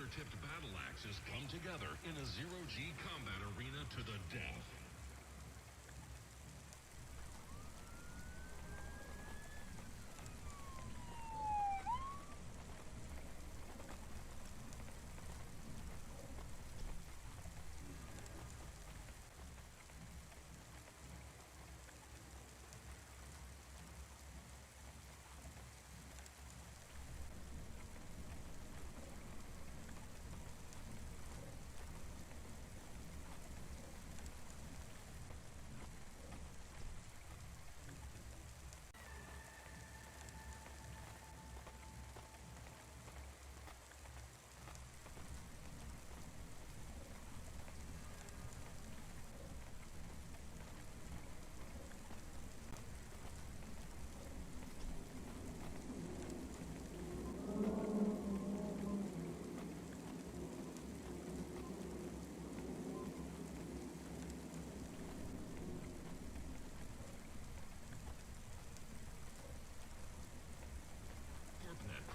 laser-tipped battle axes come together in a zero-G combat arena to the death.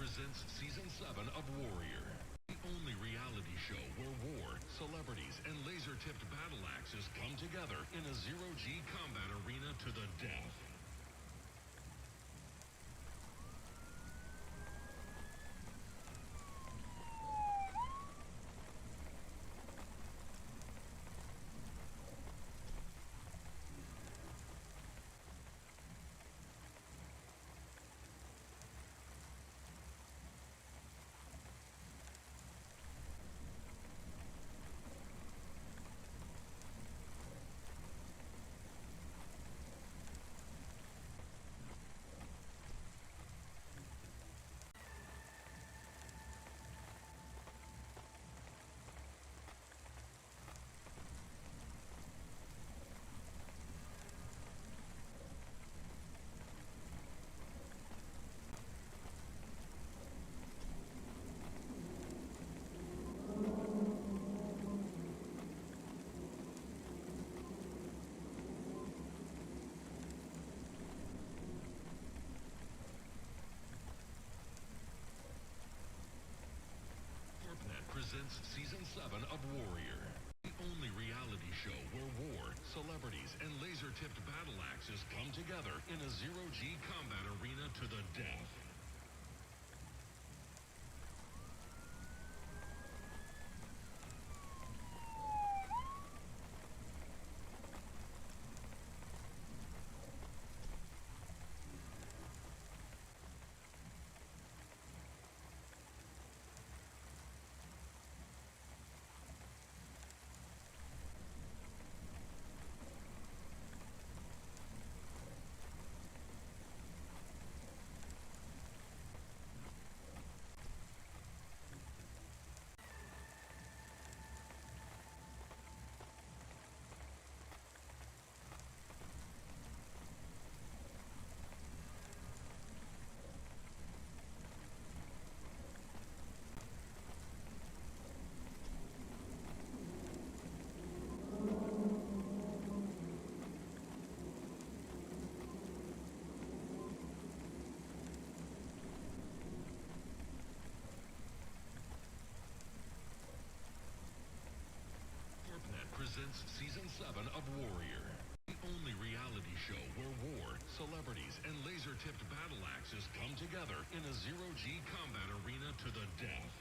Presents Season 7 of Warrior, the only reality show where war, celebrities, and laser-tipped battle axes come together in a zero-G combat arena to the death. Presents Season 7 of Warrior, the only reality show where war, celebrities, and laser-tipped battle axes come together in a zero-G combat arena to the death. Presents Season 7 of Warrior, the only reality show where war, celebrities, and laser-tipped battle axes come together in a zero-G combat arena to the death.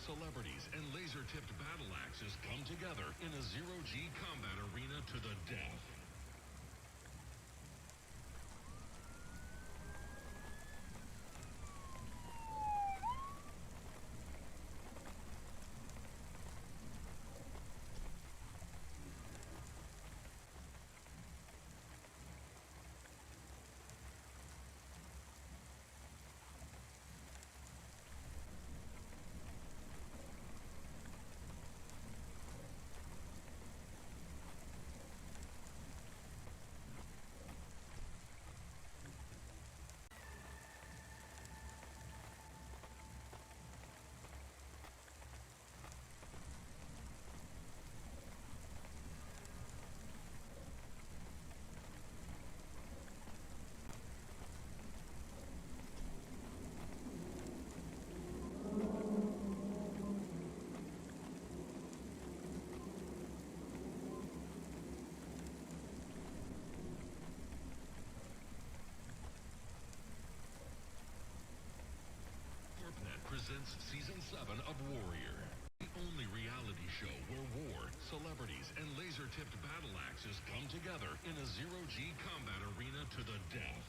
celebrities, and laser-tipped battle axes come together in a zero-G combat arena to the death. Presents Season 7 of Warrior, the only reality show where war, celebrities, and laser-tipped battle axes come together in a zero-G combat arena to the death.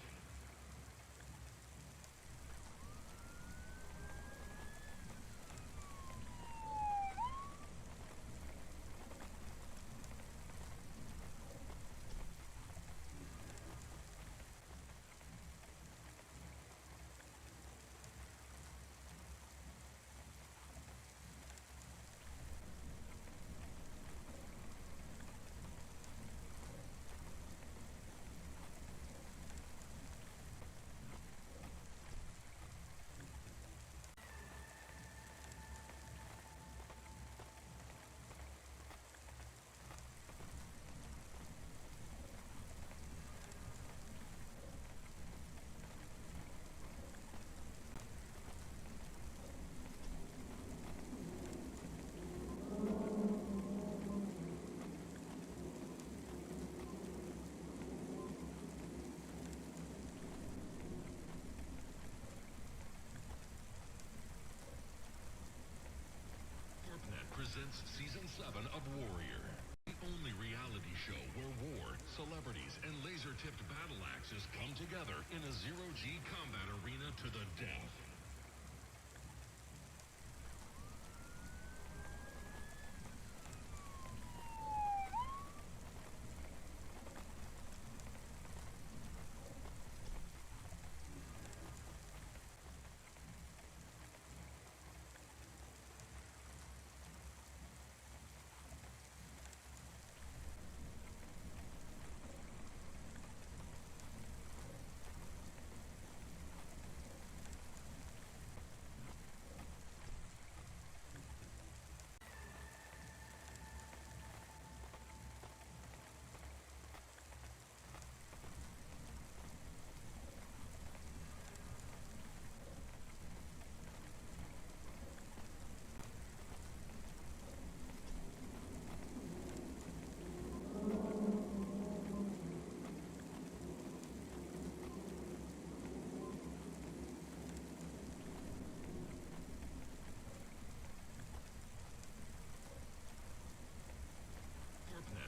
Presents Season 7 of Warrior, the only reality show where war, celebrities, and laser-tipped battle axes come together in a zero-G combat arena to the death.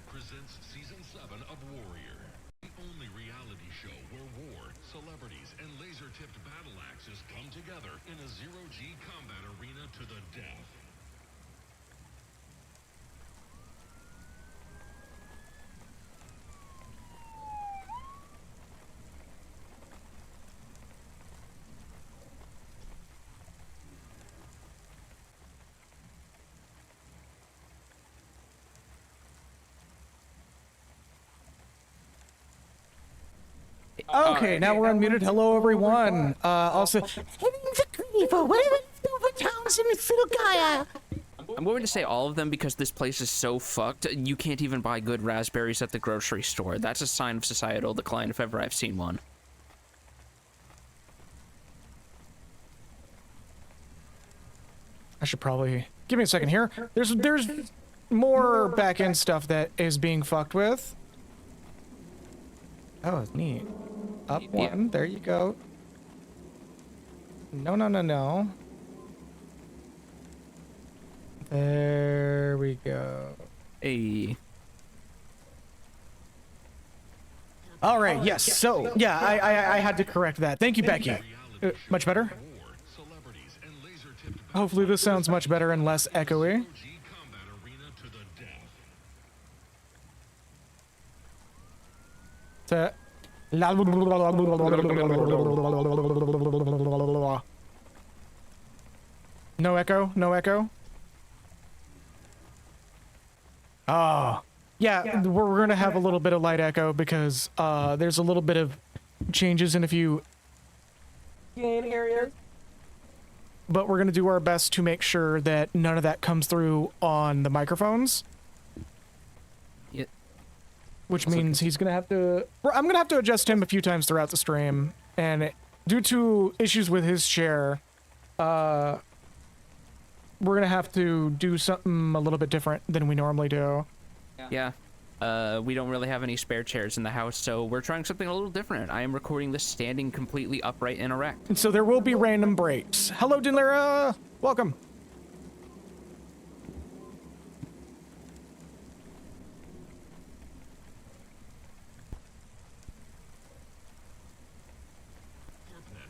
Presents Season 7 of Warrior, the only reality show where war, celebrities, and laser-tipped battle axes come together in a zero-G combat arena to the death. Okay, now we're unmuted. Hello, everyone. Also, I'm going to say all of them because this place is so fucked. You can't even buy good raspberries at the grocery store. That's a sign of societal decline if ever I've seen one. I should probably give me a second here. There's more back-end stuff that is being fucked with. Oh, neat. Up one. There you go. No. There we go. Hey. All right, yes. So, yeah, I had to correct that. Thank you, Becky. Much better? Hopefully this sounds much better and less echoey. No echo? No echo? Oh. Yeah, we're gonna have a little bit of light echo because there's a little bit of changes in a few gain areas. But we're gonna do our best to make sure that none of that comes through on the microphones. Yeah. Which means he's gonna have to... I'm gonna have to adjust him a few times throughout the stream. And due to issues with his chair, we're gonna have to do something a little bit different than we normally do. Yeah. We don't really have any spare chairs in the house, so we're trying something a little different. I am recording this standing completely upright and erect. And so there will be random breaks. Hello, Dinlera! Welcome.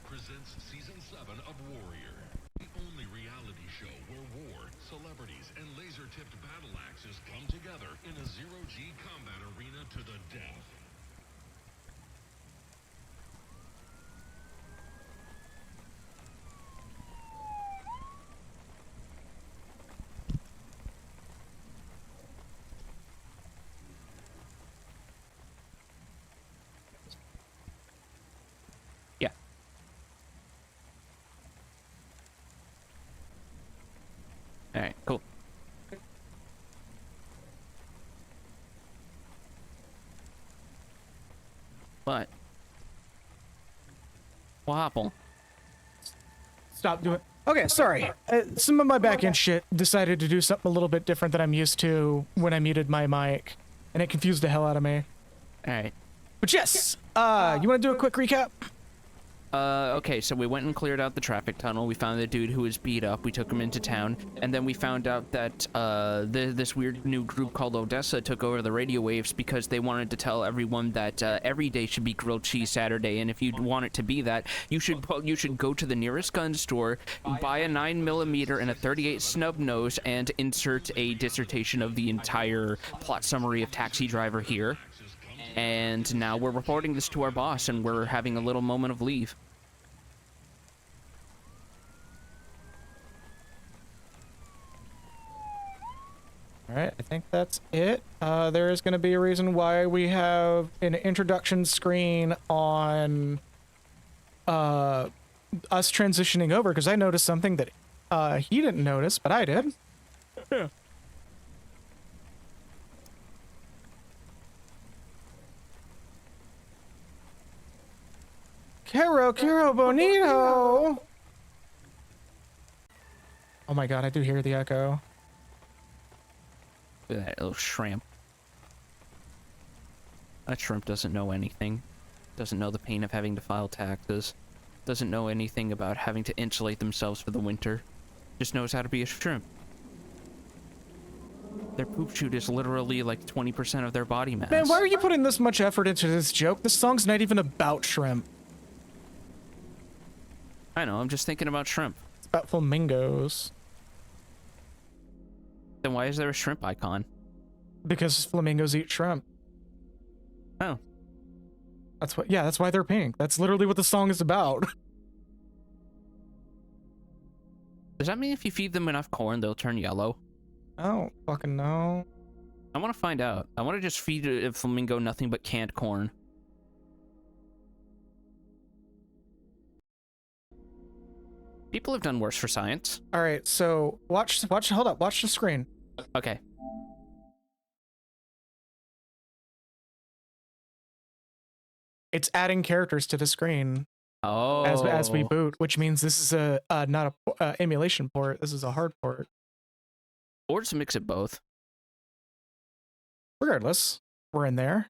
Presents Season 7 of Warrior, the only reality show where war, celebrities, and laser-tipped battle axes come together in a zero-G combat arena to the death. Yeah. Alright, cool. But Wapple. Stop doing... Okay, sorry. Some of my back-end shit decided to do something a little bit different than I'm used to when I muted my mic. And it confused the hell out of me. Alright. But yes! You want to do a quick recap? Okay, so we went and cleared out the traffic tunnel. We found the dude who was beat up. We took him into town. And then we found out that, this weird new group called Odessa took over the radio waves because they wanted to tell everyone that, every day should be grilled cheese Saturday. And if you want it to be that, you should go to the nearest gun store, buy a 9mm and a 38 snub nose, and insert a dissertation of the entire plot summary of Taxi Driver here. And now we're reporting this to our boss, and we're having a little moment of leave. Alright, I think that's it. There is going to be a reason why we have an introduction screen on us transitioning over, because I noticed something that he didn't notice, but I did. Quiero bonito! Oh my god, I do hear the echo. Look at that little shrimp. That shrimp doesn't know anything. Doesn't know the pain of having to file taxes. Doesn't know anything about having to insulate themselves for the winter. Just knows how to be a shrimp. Their poop chute is literally like 20% of their body mass. Man, why are you putting this much effort into this joke? This song's not even about shrimp. I know, I'm just thinking about shrimp. It's about flamingos. Then why is there a shrimp icon? Because flamingos eat shrimp. Oh. That's what, yeah, that's why they're pink. That's literally what the song is about. Does that mean if you feed them enough corn, they'll turn yellow? I don't fucking know. I want to find out. I want to just feed a flamingo nothing but canned corn. People have done worse for science. All right, so hold up, watch the screen. Okay. It's adding characters to the screen Oh. as we boot, which means this is a not a emulation port. This is a hard port. Or just mix it both. Regardless, we're in there.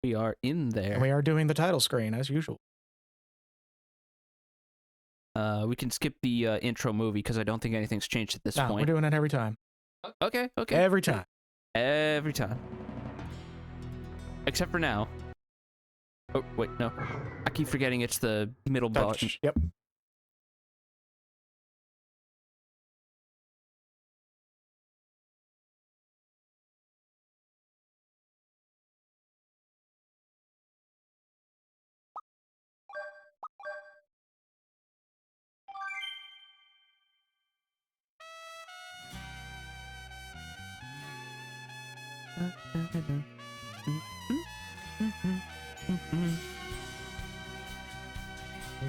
We are in there. And we are doing the title screen as usual. We can skip the intro movie because I don't think anything's changed at this Nah, point. we're doing it every time. Okay, okay. Every time. Every time. Except for now. Oh, wait, no. I keep forgetting it's the middle button. Yep.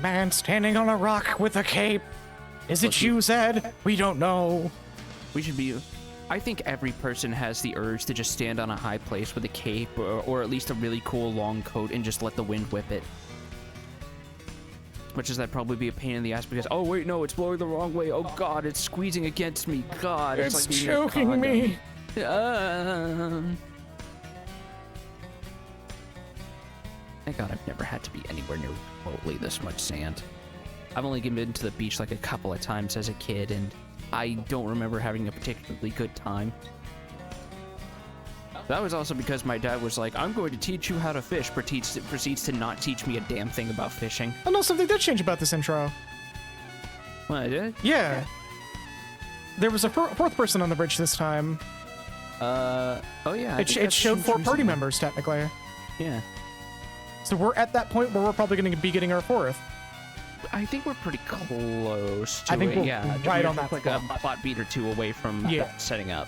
Man standing on a rock with a cape. Is it you, Zed? We don't know. We should be... I think every person has the urge to just stand on a high place with a cape or at least a really cool long coat and just let the wind whip it. Much as that'd probably be a pain in the ass because, oh wait, no, it's blowing the wrong way. Oh god, it's squeezing against me. God, It's like being a choking condom. me. Thank God I've never had to be anywhere near remotely this much sand. I've only been to the beach like a couple of times as a kid, and I don't remember having a particularly good time. That was also because my dad was like, I'm going to teach you how to fish, proceeds to not teach me a damn thing about fishing. I know something did change about this intro. Well, I did? Yeah. There was a fourth person on the bridge this time. Oh yeah. It showed 4 party members, technically. Yeah. So we're at that point where we're probably going to be getting our 4th. I think we're pretty close to I think it, we're yeah. right We're on that like a plot beat or 2 away from setting up.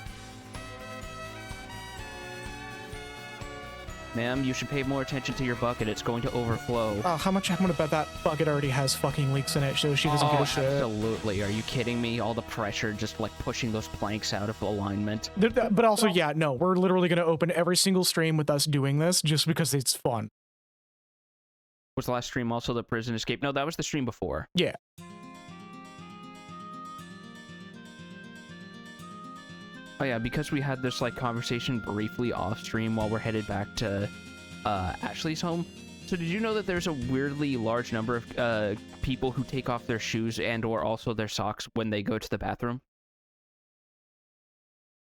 Ma'am, you should pay more attention to your bucket. It's going to overflow. Oh, how much I'm gonna bet that bucket already has fucking leaks in it, so she doesn't give a shit. Absolutely. Are you kidding me? All the pressure just like pushing those planks out of alignment. But also, yeah, no, we're literally gonna open every single stream with us doing this just because it's fun. Was the last stream also the prison escape? No, that was the stream before. Yeah. Oh yeah, because we had this like conversation briefly off stream while we're headed back to Ashley's home. So did you know that there's a weirdly large number of people who take off their shoes and or also their socks when they go to the bathroom?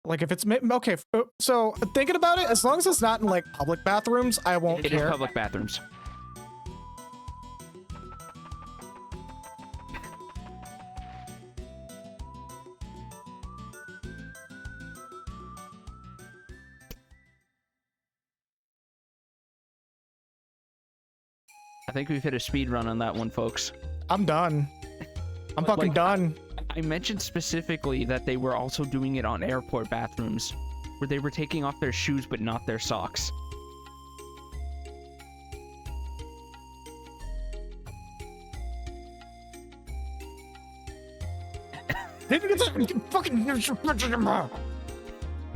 Like if it's okay, so thinking about it, as long as it's not in like public bathrooms, I won't care. It is public bathrooms. I think we've hit a speed run on that one, folks. I'm done. I'm fucking done. I mentioned specifically that they were also doing it on airport bathrooms, where they were taking off their shoes but not their socks.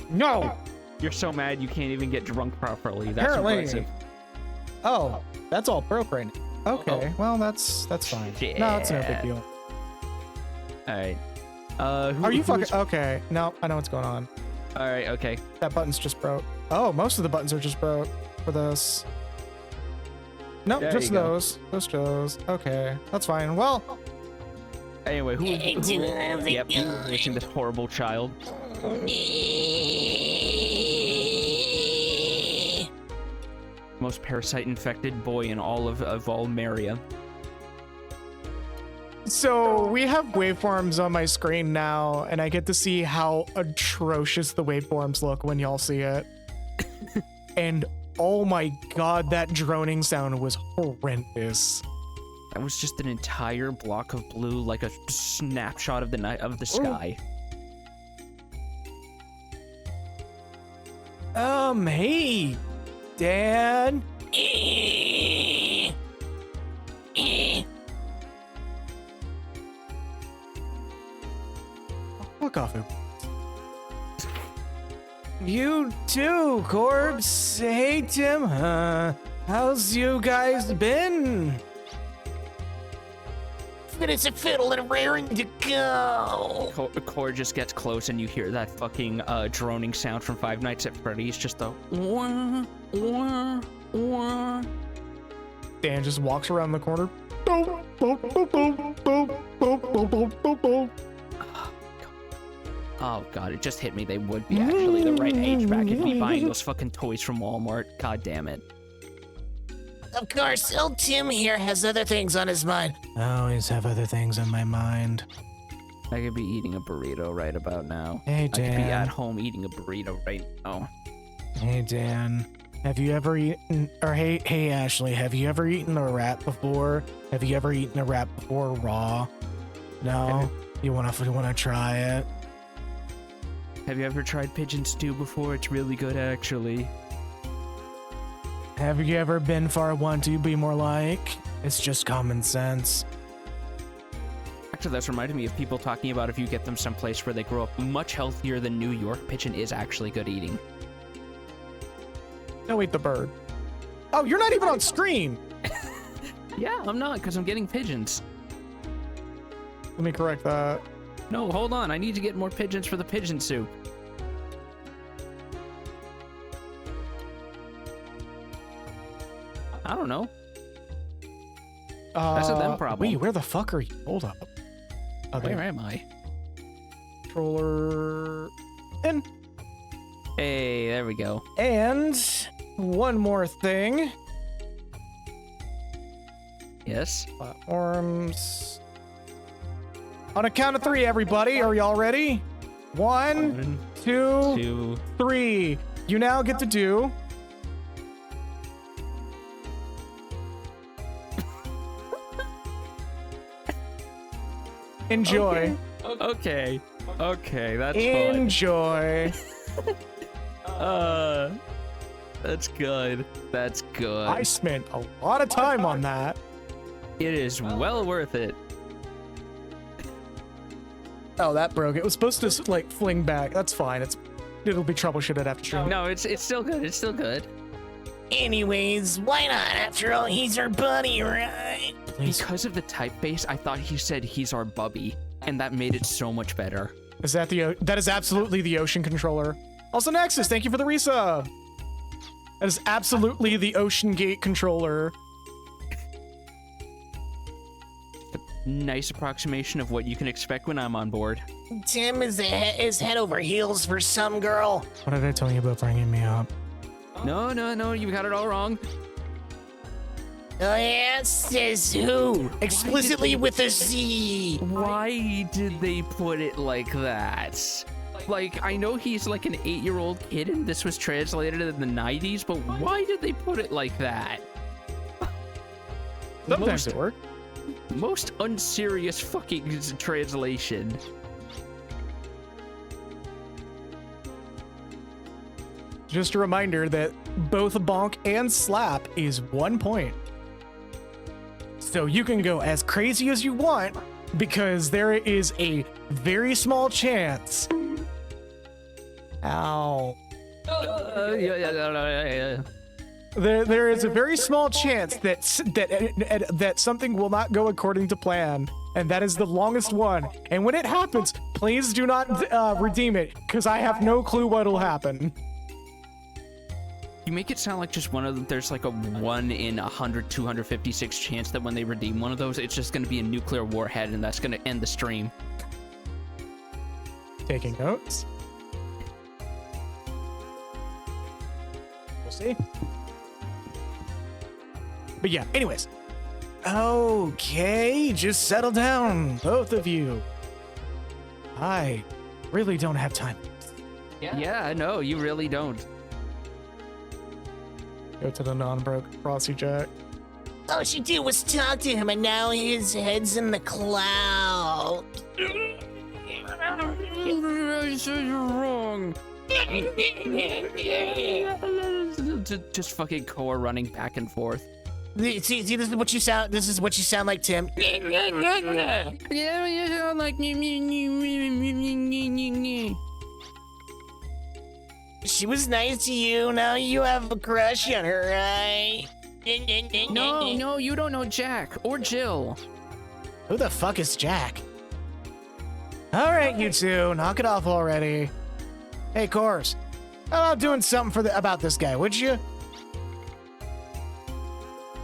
No! You're so mad you can't even get drunk properly. That's Apparently. impressive. Oh, that's all broke right now. Okay, well that's fine. No, it's no big deal. Alright. Are you fucking okay? No, I know what's going on. Alright, okay. That button's just broke. Oh, most of the buttons are just broke for this. Nope, There just you go. those. Just those. Okay, that's fine. Well, Anyway, who yep, raising this horrible child. Most parasite-infected boy in all of Volmeria. so we have waveforms on my screen now, and I get to see how atrocious the waveforms look when y'all see it. And oh my god, that droning sound was horrendous. That was just an entire block of blue, like a snapshot of the night of the sky. Hey, Dan. Fuck off him. You too, Corpse. Hey, Tim. How's you guys been? It's a fiddle and raring to go. Core just gets close and you hear that fucking droning sound from Five Nights at Freddy's, just the wah, wah, wah. Dan just walks around the corner. Boom, boom, boom, boom, boom, boom, boom, boom, boom, boom. Oh god, it just hit me. They would be actually the right age bracket to be buying those fucking toys from Walmart. God damn it. Of course, old Tim here has other things on his mind. I always have other things on my mind. I could be eating a burrito right about now. Hey, I could be at Dan. home eating a burrito right now. Hey, Dan. Have you ever eaten, or hey, Ashley, have you ever eaten a wrap before? Have you ever eaten a wrap before raw? No? You wanna try it? Have you ever tried pigeon stew before? It's really good, actually. Have you ever been far want to be more like? It's just common sense. Actually, that's reminded me of people talking about if you get them someplace where they grow up much healthier than New York, pigeon is actually good eating. No, eat the bird. Oh, you're not even on screen! Yeah, I'm not, because I'm getting pigeons. Let me correct that. No, hold on. I need to get more pigeons for the pigeon soup. I don't know. That's a them problem. Wait, where the fuck are you? Hold up. Where am I? Controller. In. Hey, there we go. And one more thing. Yes. Platforms. On a count of 3, everybody. Are y'all ready? 1, 2, 2. 3. You now get to do. Enjoy. Okay. Okay, that's Enjoy. fun. That's good. That's good. I spent a lot of time on that. It is well worth it. Oh, that broke. It was supposed to like fling back. That's fine. It'll be troubleshooted after stream. No, it's still good. It's still good. Anyways, why not? After all, he's our buddy, right? Because of the typeface, I thought he said he's our bubby, and that made it so much better. Is that that is absolutely the Ocean controller. Also, Nexus, thank you for the resub. That is absolutely the Ocean Gate controller. Nice approximation of what you can expect when I'm on board. Tim is head over heels for some girl. What did I tell you about bringing me up? No, you got it all wrong. Oh yeah, says who? Explicitly with a Z. Why did they put it like that? Like, I know he's like an 8-year-old kid and this was translated in the 90s, but why did they put it like that? Sometimes it works. Most unserious fucking translation. Just a reminder that both bonk and slap is 1 point. So you can go as crazy as you want because there is a very small chance. Ow. Yeah. There is a very small chance that something will not go according to plan, and that is the longest one. And when it happens, please do not redeem it, because I have no clue what'll happen. You make it sound like just one of them. There's like a 1 in 100, 256 chance that when they redeem one of those, it's just going to be a nuclear warhead, and that's going to end the stream. Taking notes. We'll see. But yeah, anyways. Okay, just settle down, both of you. I really don't have time. Yeah, no, you really don't. Go to the non-broke Rossi Jack. All she did was talk to him, and now his head's in the cloud. You're wrong. Just fucking core running back and forth. See, this is what you sound. This is what you sound like, Tim. Yeah, you sound like She was nice to you. Now you have a crush on her, right? No, you don't know Jack or Jill. Who the fuck is Jack? All right, you two, knock it off already. Hey, Cors, how about doing something about this guy, would you?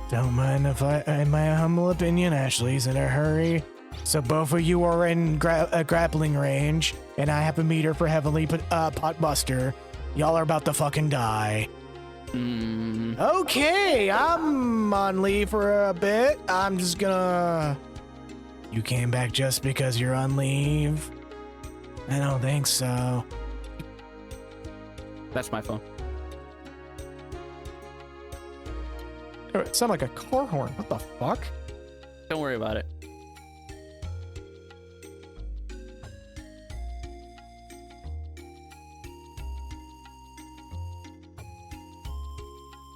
Don't mind if in my humble opinion, Ashley's in a hurry. So both of you are in grappling range. and I have a meter for Heavenly Potbuster. Y'all are about to fucking die. Okay, I'm on leave for a bit. I'm just gonna... You came back just because you're on leave? I don't think so. That's my phone. Oh, it sounded like a car horn. What the fuck? Don't worry about it.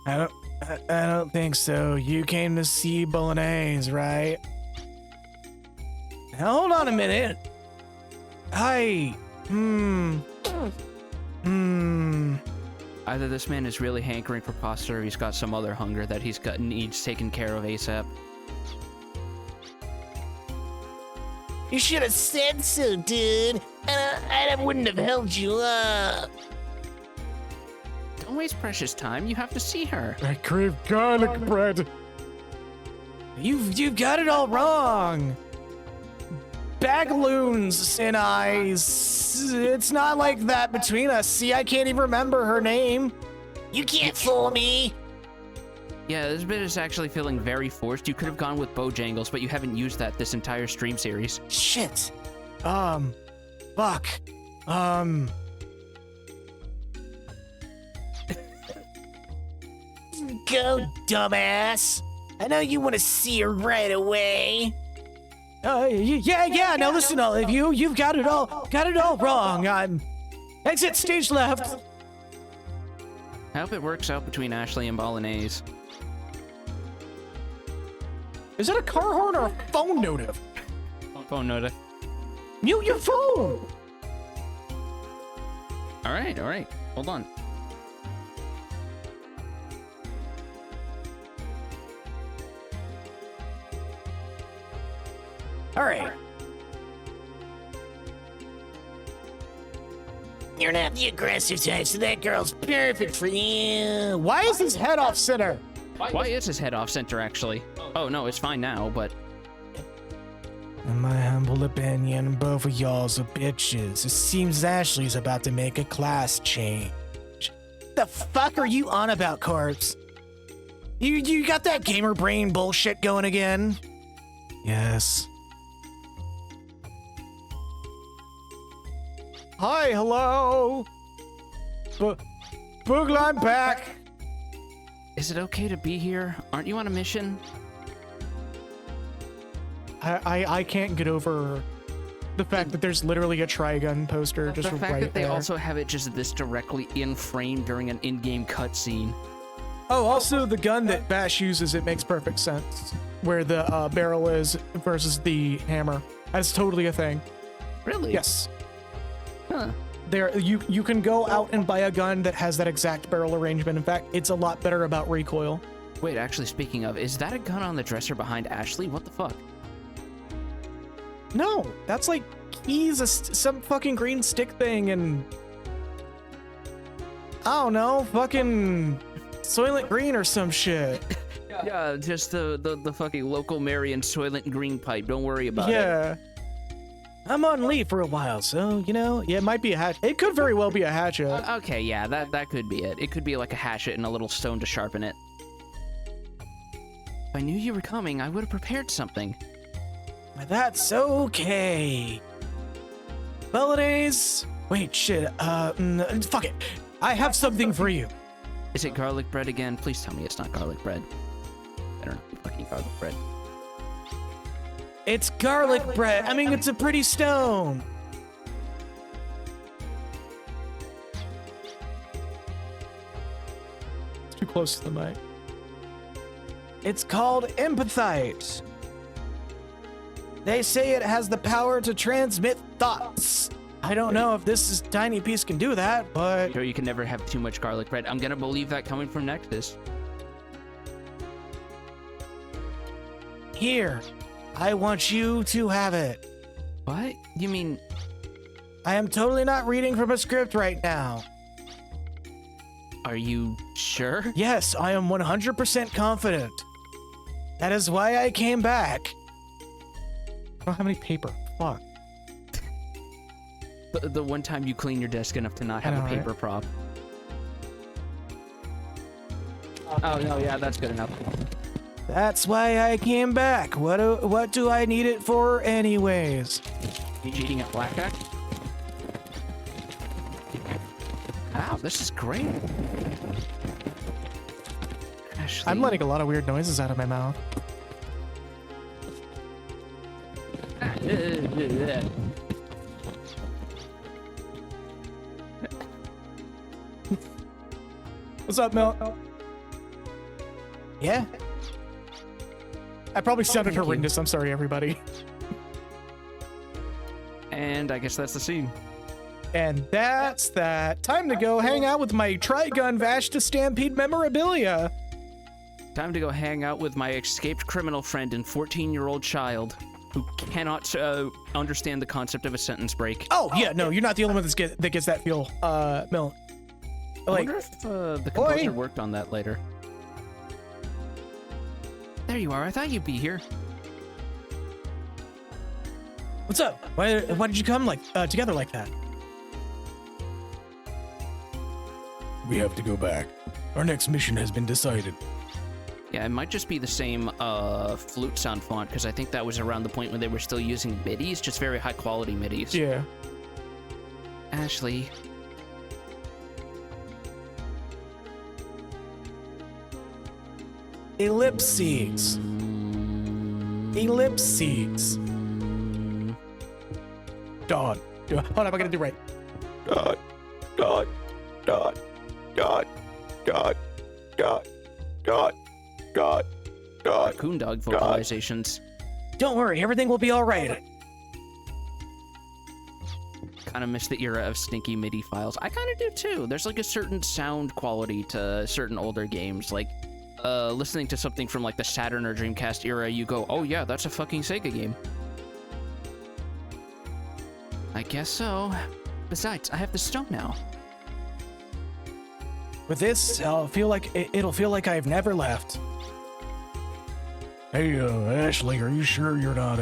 I don't think so. You came to see Bolognese, right? Hold on a minute. Hi. Either this man is really hankering for pasta or he's got some other hunger that needs taken care of ASAP. You should have said so, dude. I wouldn't have held you up. Don't waste precious time. You have to see her. I crave garlic bread. You've got it all wrong. Bagaloons and it's not like that between us. See, I can't even remember her name. You can't fool me. Yeah, this bit is actually feeling very forced. You could have gone with Bojangles, but you haven't used that this entire stream series. Shit. Fuck. Go, dumbass. I know you want to see her right away. Yeah. Now listen, all of you. You've got it all wrong. I'm exit stage left. I hope it works out between Ashley and Bolognese. Is that a car horn or a phone notif? Phone note. Mute your phone. All right. Hold on. All right. You're not the aggressive type, so that girl's perfect for you. Why is his head off center? Why is his head off center, actually? Oh, no, it's fine now, but... In my humble opinion, both of y'all's are bitches. It seems Ashley's about to make a class change. The fuck are you on about, Corpse? You got that gamer brain bullshit going again? Yes. Hi, hello. Boogle, I'm back. Is it okay to be here? Aren't you on a mission? I can't get over the fact that there's literally a Trigun poster just the fact right that they there. also have it just this directly in frame during an in-game cutscene. Oh, also the gun that Bash uses, it makes perfect sense. Where the barrel is versus the hammer. That's totally a thing. Really? Yes. Huh. You can go out and buy a gun that has that exact barrel arrangement. In fact, it's a lot better about recoil. Wait, actually, speaking of, is that a gun on the dresser behind Ashley? What the fuck? No, that's like keys, some fucking green stick thing, and I don't know, fucking Soylent Green or some shit. Yeah, just the fucking local Marion Soylent Green pipe. Don't worry about it. Yeah. I'm on leave for a while, so, you know, yeah, it might be a hatchet. It could very well be a hatchet. Okay, yeah, that could be it. It could be like a hatchet and a little stone to sharpen it. If I knew you were coming, I would have prepared something. That's okay. Bolognese. Wait, shit. Fuck it. I have something for you. Is it garlic bread again? Please tell me it's not garlic bread. Better not be fucking garlic bread. It's garlic bread. I mean, it's a pretty stone. It's too close to the mic. It's called empathite. They say it has the power to transmit thoughts. I don't know if this tiny piece can do that, but... Sure, you can never have too much garlic bread. I'm gonna believe that coming from Nexus. Here, I want you to have it. What? You mean... I am totally not reading from a script right now. Are you sure? Yes, I am 100% confident. That is why I came back. I don't have any paper. Fuck. The one time you clean your desk enough to not have know, a right? paper prop. Oh no, yeah, that's good enough. That's why I came back. What do I need it for anyways? You eating at blackjack? Wow, this is great. Ashley. I'm letting a lot of weird noises out of my mouth. What's up, Milk? Yeah? I probably sounded thank you. horrendous. I'm sorry, everybody. And I guess that's the scene. And that's that. Time to go hang out with my Trigun Vashta Stampede memorabilia. Time to go hang out with my escaped criminal friend and 14-year-old child who cannot understand the concept of a sentence break. Oh, yeah, no, you're not the only one that gets that feel, Milk. I Like, wonder if the composer worked on that later. There you are. I thought you'd be here. what's up? Why did you come together like that? We have to go back. Our next mission has been decided. Yeah, it might just be the same flute sound font, because I think that was around the point when they were still using MIDIs, just very high-quality MIDIs. Yeah. Ashley. Ellipses. Ellipses. Dot. Hold on, I gotta do right. Dot. Dot. Dot. Dot. Dot. Dot. Dot. Dot. Dot. Raccoon dog vocalizations. Don't worry, everything will be all right. Kind of miss the era of stinky MIDI files. I kind of do too. There's like a certain sound quality to certain older games. Like, listening to something from like the Saturn or Dreamcast era, you go, oh yeah, that's a fucking Sega game. I guess so. Besides, I have the stone now. With this, it'll feel like I've never left. Hey, Ashley, are you sure you're not,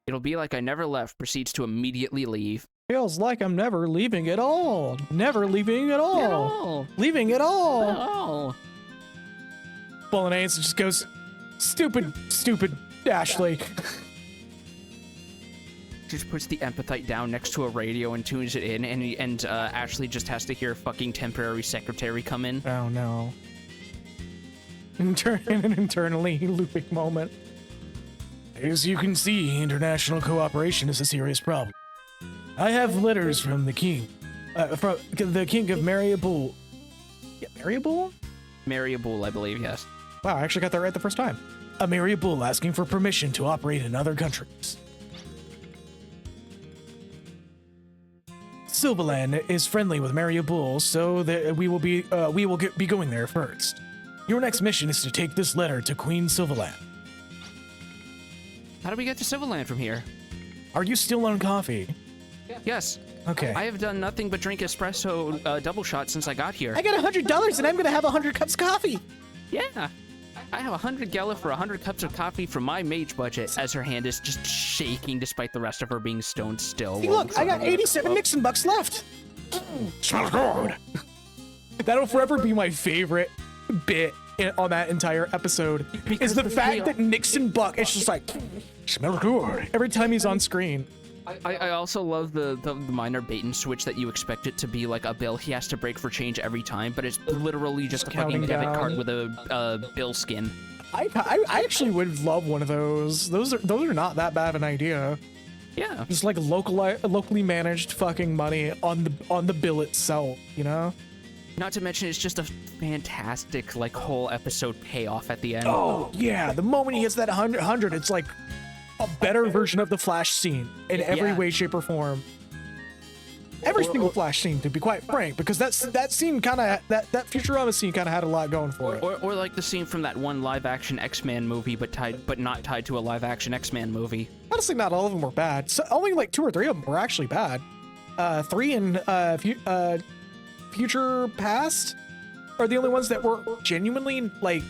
It'll be like I never left, proceeds to immediately leave. Feels like I'm never leaving at all. Never leaving at all. Leaving at all. Oh. Bolognese just goes, stupid Ashley. Just puts the empathite down next to a radio and tunes it in, and Ashley just has to hear fucking temporary secretary come in. Oh no. An internally looping moment. As you can see, international cooperation is a serious problem. I have letters from the king, from the king of Mariabul. Yeah, Mariabul? Mariabul, I believe, yes. Wow, I actually got that right the first time. A Mariabul asking for permission to operate in other countries. Silverland is friendly with Mariabul, so that we will be going there first. Your next mission is to take this letter to Queen Silverland. How do we get to Silverland from here? Are you still on coffee? Yes. Okay. I have done nothing but drink espresso double shot since I got here. I got $100 and I'm gonna have 100 cups of coffee. Yeah. I have 100 gala for 100 cups of coffee from my mage budget, as her hand is just shaking despite the rest of her being stoned still. Hey, look, I got 87 Nixon bucks left. Smells good. That'll forever be my favorite bit on that entire episode. Is the fact that Nixon Buck is just like, smells good every time he's on screen. I also love the minor bait and switch that you expect it to be like a bill he has to break for change every time, but it's literally just a fucking counting debit down. card with a bill skin. I actually would love one of those. Those are not that bad of an idea. Yeah. Just like locally managed fucking money on the bill itself, you know? Not to mention, it's just a fantastic, like, whole episode payoff at the end. Oh, yeah. The moment he hits that 100, it's like a better version of the Flash scene in every way, shape, or form. Every single Flash scene, to be quite frank, because that scene kind of, that Futurama scene kind of had a lot going for it. Or like the scene from that one live-action X-Men movie, but not tied to a live-action X-Men movie. Honestly, not all of them were bad. So only like 2 or 3 of them were actually bad. 3 and Future Past are the only ones that were genuinely, like,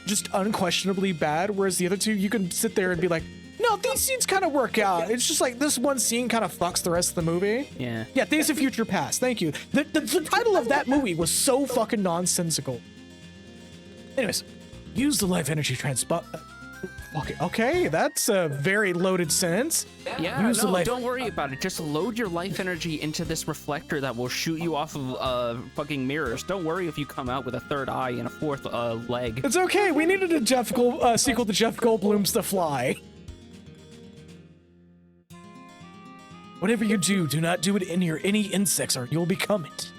just unquestionably bad, whereas the other 2, you can sit there and be like, no, these scenes kind of work out. It's just like this one scene kind of fucks the rest of the movie. Yeah. Yeah, Days of Future Past. Thank you. The title of that movie was so fucking nonsensical. Anyways, use the life energy transport. Okay, that's a very loaded sentence. Yeah, Use the no, life- don't worry about it. Just load your life energy into this reflector that will shoot you off of fucking mirrors. Don't worry if you come out with a third eye and a fourth leg. It's okay. We needed a sequel to Jeff Goldblum's The Fly. Whatever you do, do not do it in near any insects or you'll become it.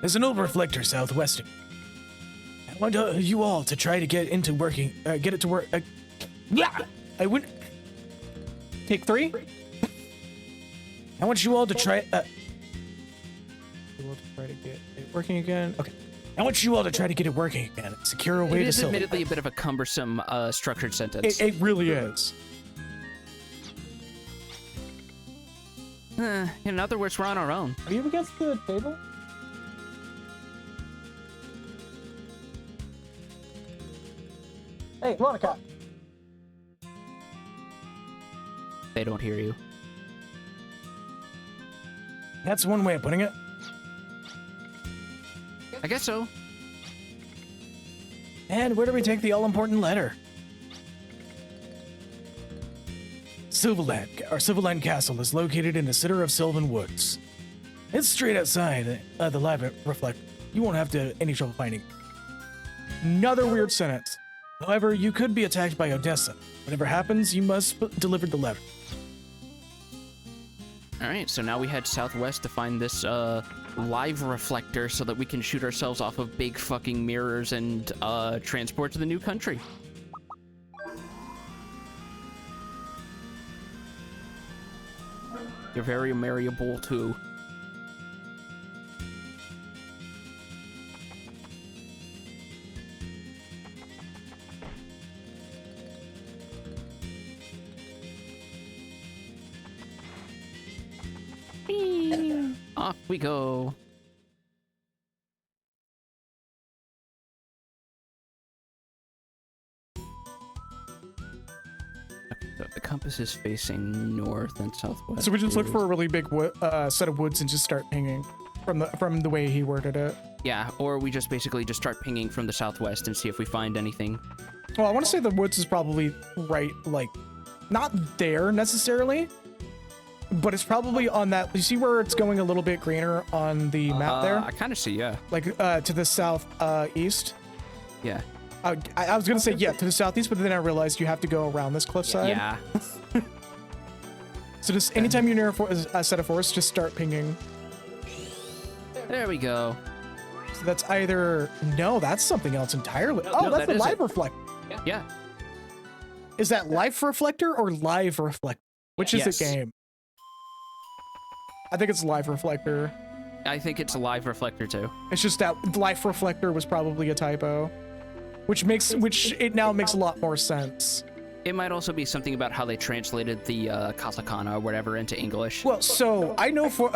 There's an old reflector southwest of you. I want you all to try to get it to work. Yeah, I would take 3. I want you all to try. You all to try to get it working again. Okay. I want you all to try to get it working again. Secure a way It to is Silver. admittedly a bit of a cumbersome structured sentence. It really is. In other words, we're on our own. Are you against the table? Hey, Monica. They don't hear you. That's one way of putting it. I guess so. And where do we take the all-important letter? Silverland Castle is located in the center of Sylvan Woods. It's straight outside the live reflect. You won't have any trouble finding it. Another weird sentence. However, you could be attacked by Odessa. Whatever happens, you must deliver the letter. All right, so now we head southwest to find this live reflector so that we can shoot ourselves off of big fucking mirrors and transport to the new country. You're very marryable too. Off we go. So the compass is facing north and southwest. So we just look for a really big set of woods and just start pinging from the way he worded it. Yeah, or we just basically just start pinging from the southwest and see if we find anything. Well, I want to say the woods is probably right, like, not there necessarily, but it's probably on that. You see where it's going a little bit greener on the map there? I kind of see, yeah. Like to the south east. Yeah. I was gonna say yeah to the southeast, but then I realized you have to go around this cliffside. Yeah. So just anytime you're near a set of forests, just start pinging. There we go. So that's either that's something else entirely. Oh, no, that's that the is live it. reflector. Yeah. Is that life reflector or live reflector? Which is Yes. the game? I think it's live reflector. I think it's a live reflector too. It's just that life reflector was probably a typo, which it now makes a lot more sense. It might also be something about how they translated the katakana or whatever into English. Well, so I know for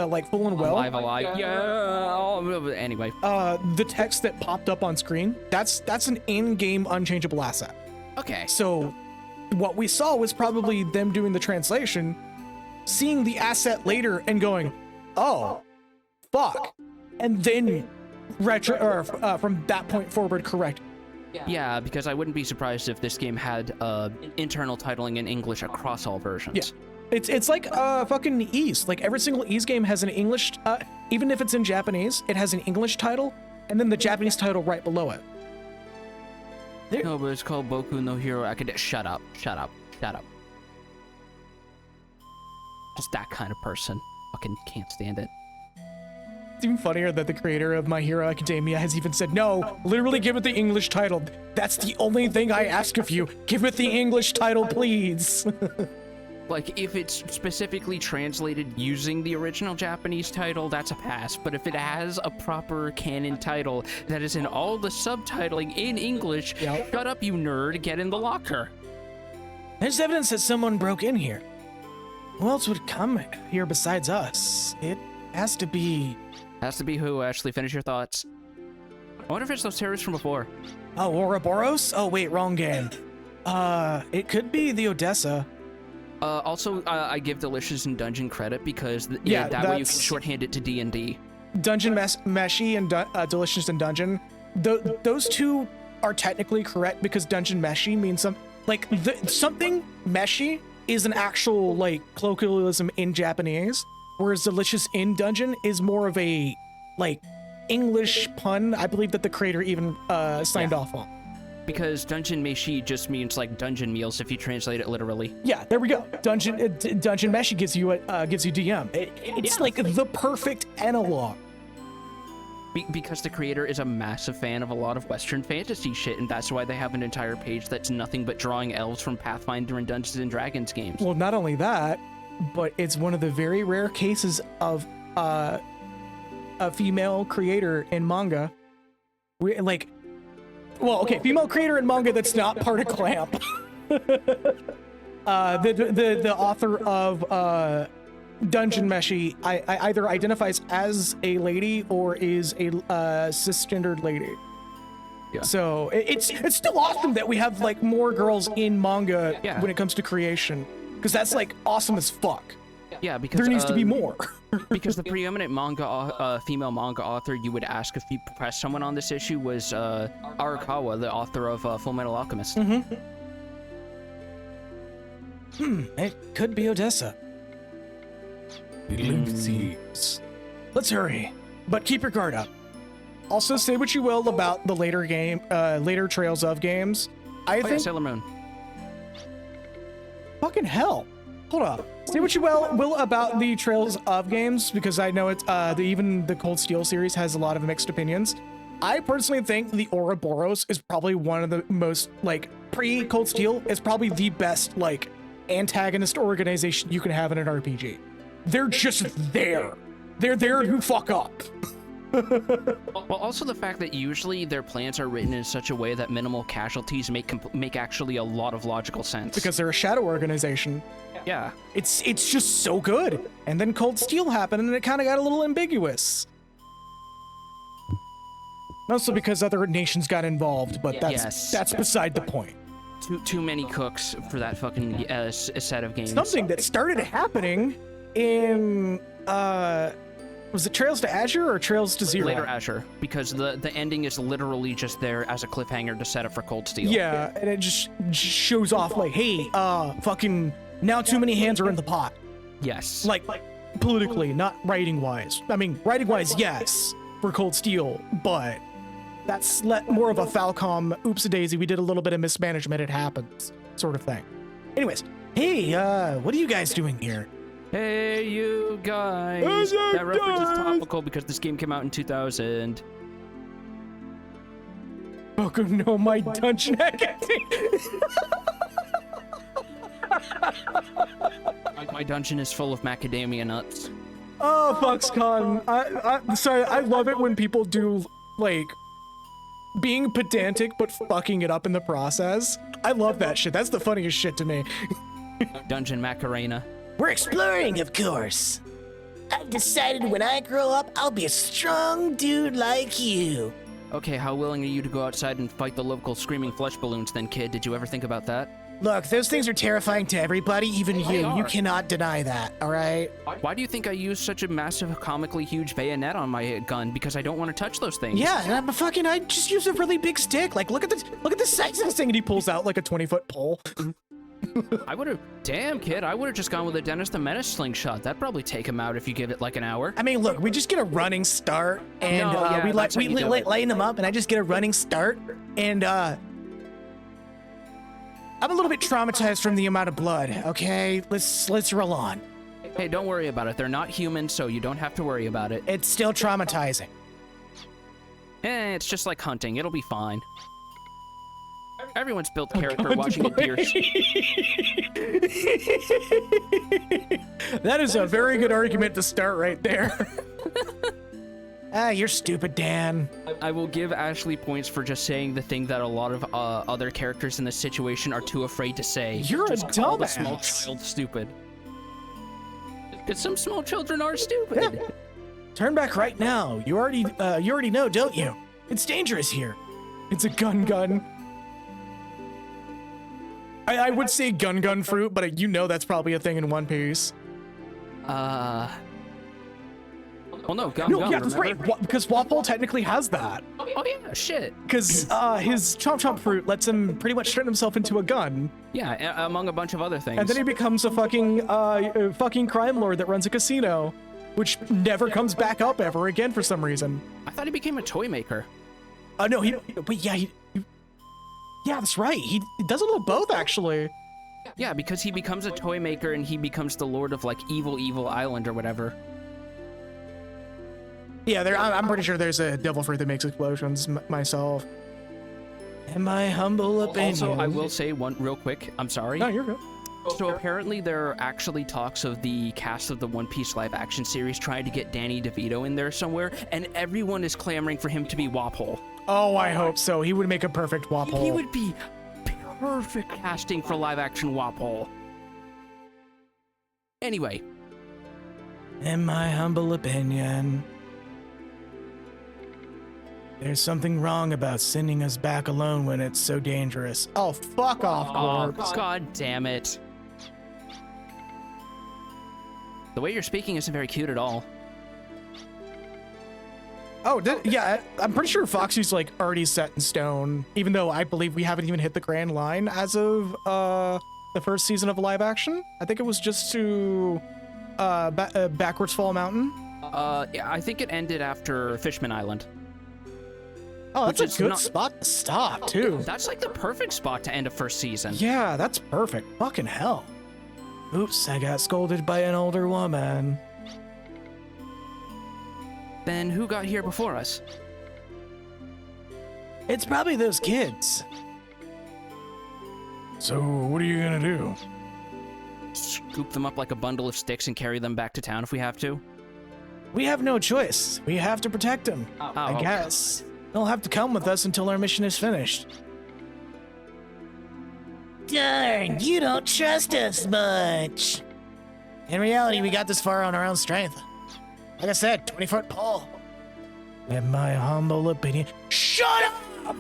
like full and well. Live alive. Yeah. Anyway. The text that popped up on screen, that's an in-game unchangeable asset. Okay. So what we saw was probably them doing the translation, seeing the asset later and going, oh, fuck. And then from that point forward, correct. Yeah, because I wouldn't be surprised if this game had internal titling in English across all versions. Yeah. It's like fucking Ys. Like every single Ys game has an English, even if it's in Japanese, it has an English title, and then the Japanese title right below it. No, but it's called Boku no Hero Academia. Shut up. Shut up. Shut up. Just that kind of person. Fucking can't stand it. It's even funnier that the creator of My Hero Academia has even said, no, literally give it the English title. That's the only thing I ask of you. Give it the English title, please. Like, if it's specifically translated using the original Japanese title, that's a pass. But if it has a proper canon title that is in all the subtitling in English, Yep. shut up, you nerd. Get in the locker. There's evidence that someone broke in here. Who else would come here besides us? It has to be... Has to be who, Ashley. Finish your thoughts. I wonder if it's those terrorists from before. Oh, Ouroboros? Oh, wait, wrong game. It could be the Odessa. Also, I give Delicious in Dungeon credit because Yeah, that way you can that's- shorthand it to D&D. Dungeon Meshy and Delicious in Dungeon. Those two are technically correct because Dungeon Meshy means something meshy is an actual like colloquialism in Japanese, whereas Delicious in Dungeon is more of a like English pun. I believe that the creator even signed off on. Because Dungeon Meshi just means like dungeon meals if you translate it literally. Yeah, there we go. Dungeon Meshy gives you DM. It's like the perfect analog. Because the creator is a massive fan of a lot of Western fantasy shit, and that's why they have an entire page that's nothing but drawing elves from Pathfinder and Dungeons and Dragons games. Well, not only that, but it's one of the very rare cases of a female creator in manga. Female creator in manga that's not part of Clamp. The author of Dungeon Meshi I either identifies as a lady or is a cisgendered lady. Yeah. So it's still awesome that we have like more girls in manga Yeah. when it comes to creation, because that's like awesome as fuck. Yeah, because There needs to be more. because the preeminent female manga author you would ask if you pressed someone on this issue was Arakawa, the author of Full Metal Alchemist. It could be Odessa. Let's hurry, but keep your guard up. Also, say what you will about the later Trails of games. I think Sailor Moon. fucking hell. Hold up. Say what you will about the Trails of games, because I know it's even the Cold Steel series has a lot of mixed opinions. I personally think the Ouroboros is probably one of the most like pre-Cold Steel is probably the best like antagonist organization you can have in an RPG. They're just there. They're there to fuck up. Well, also the fact that usually their plans are written in such a way that minimal casualties make actually a lot of logical sense. Because they're a shadow organization. Yeah. It's just so good. And then Cold Steel happened and it kind of got a little ambiguous. Mostly because other nations got involved, but that's beside the point. Too many cooks for that fucking set of games. Something that started happening in was it Trails to Azure or Trails to Zero? Later Azure, because the ending is literally just there as a cliffhanger to set up for Cold Steel. Yeah, and it just shows off like, hey, fucking now too many hands are in the pot. Yes. Like politically, not writing wise. I mean, writing wise, yes, for Cold Steel, but that's more of a Falcom oops-a-daisy. We did a little bit of mismanagement. It happens, sort of thing. Anyways, hey, what are you guys doing here? Hey, you guys. That reference is topical because this game came out in 2000. Oh no, my dungeon acting. My dungeon is full of macadamia nuts. Oh, Foxconn. I'm sorry. I love it when people do like being pedantic but fucking it up in the process. I love that shit. That's the funniest shit to me. Dungeon Macarena. We're exploring, of course. I've decided when I grow up, I'll be a strong dude like you. Okay, how willing are you to go outside and fight the local screaming flesh balloons then, kid? Did you ever think about that? Look, those things are terrifying to everybody, even They you. You are. cannot deny that, all right? Why do you think I use such a massive, comically huge bayonet on my gun? Because I don't want to touch those things. Yeah, and I just use a really big stick. Like, look at the size of this thing, and he pulls out like a 20-foot pole. I would have... Damn, kid, I would have just gone with a Dennis the Menace slingshot. That'd probably take him out if you give it like an hour. I mean, look, we just get a running start, and No, yeah, we that's how you do it. lighten them up, and I just get a running start, and I'm a little bit traumatized from the amount of blood. Okay, let's roll on. Hey, don't worry about it. They're not human, so you don't have to worry about it. It's still traumatizing. It's just like hunting. It'll be fine. Everyone's built character watching a deer. That is a very good argument to start right there. You're stupid, Dan. I will give Ashley points for just saying the thing that a lot of other characters in this situation are too afraid to say. You're just a call the dumbass. small child stupid. Because some small children are stupid. Yeah. Turn back right now. You already know, don't you? It's dangerous here. It's a gun. I would say gun fruit, but you know that's probably a thing in One Piece. Well, no, gum. No, yeah, that's remember? right. Because Wapol technically has that. Oh yeah, shit. Because his Chomp Chomp fruit lets him pretty much turn himself into a gun. Yeah, among a bunch of other things. And then he becomes a fucking crime lord that runs a casino, which never comes back up ever again for some reason. I thought he became a toy maker. No, yeah, that's right. He does a little both, actually. Yeah, because he becomes a toy maker and he becomes the lord of like evil island or whatever. Yeah, I'm pretty sure there's a devil fruit that makes explosions myself. In my humble opinion. Also, I will say one real quick. I'm sorry. No, you're good. So apparently there are actually talks of the cast of the One Piece live action series trying to get Danny DeVito in there somewhere, and everyone is clamoring for him to be Wapol. Oh, I hope so. He would make a perfect Wapol. He would be perfect casting for live action Wapol. Anyway. In my humble opinion, there's something wrong about sending us back alone when it's so dangerous. Oh, fuck off, Oh, Corpse. god damn it. The way you're speaking isn't very cute at all. Oh, yeah, I'm pretty sure Foxy's like already set in stone, even though I believe we haven't even hit the grand line as of the first season of live action. I think it was just to Backwards Fall Mountain. Yeah, I think it ended after Fishman Island. Oh, that's Which a is good spot to stop, too. That's like the perfect spot to end a first season. Yeah, that's perfect. Fucking hell. Oops, I got scolded by an older woman. Then who got here before us? It's probably those kids. So, what are you gonna do? Scoop them up like a bundle of sticks and carry them back to town if we have to? We have no choice. We have to protect them. I okay. guess. They'll have to come with us until our mission is finished. Darn, you don't trust us much. In reality, we got this far on our own strength. Like I said, 20-foot pole. In my humble opinion. Shut up!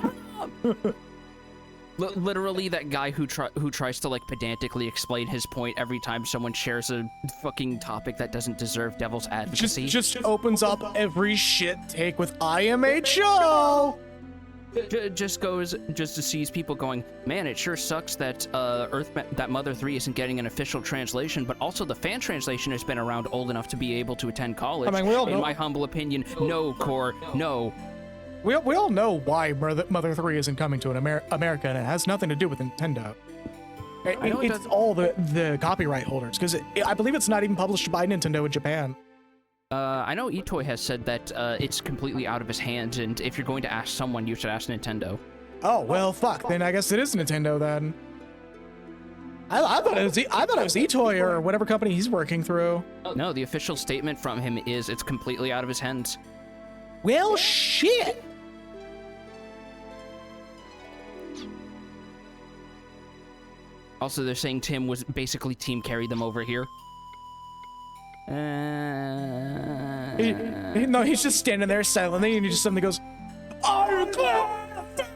Literally, that guy who tries to like pedantically explain his point every time someone shares a fucking topic that doesn't deserve devil's advocacy. Just opens up every shit take with IMHO! just sees people going, man, it sure sucks that that Mother 3 isn't getting an official translation, but also the fan translation has been around old enough to be able to attend college. I mean, we all know. In my humble opinion, no, Core, no. We all know why Mother 3 isn't coming to America, and it has nothing to do with Nintendo. It's all the copyright holders, because I believe it's not even published by Nintendo in Japan. I know Itoy has said that it's completely out of his hands, and if you're going to ask someone, you should ask Nintendo. Oh, well, fuck. Then I guess it is Nintendo, then. I thought it was Itoy or whatever company he's working through. No, the official statement from him is it's completely out of his hands. Well, shit! Also, they're saying Tim was basically team carried them over here. No, he's just standing there silently, and he just suddenly goes, Ironclad!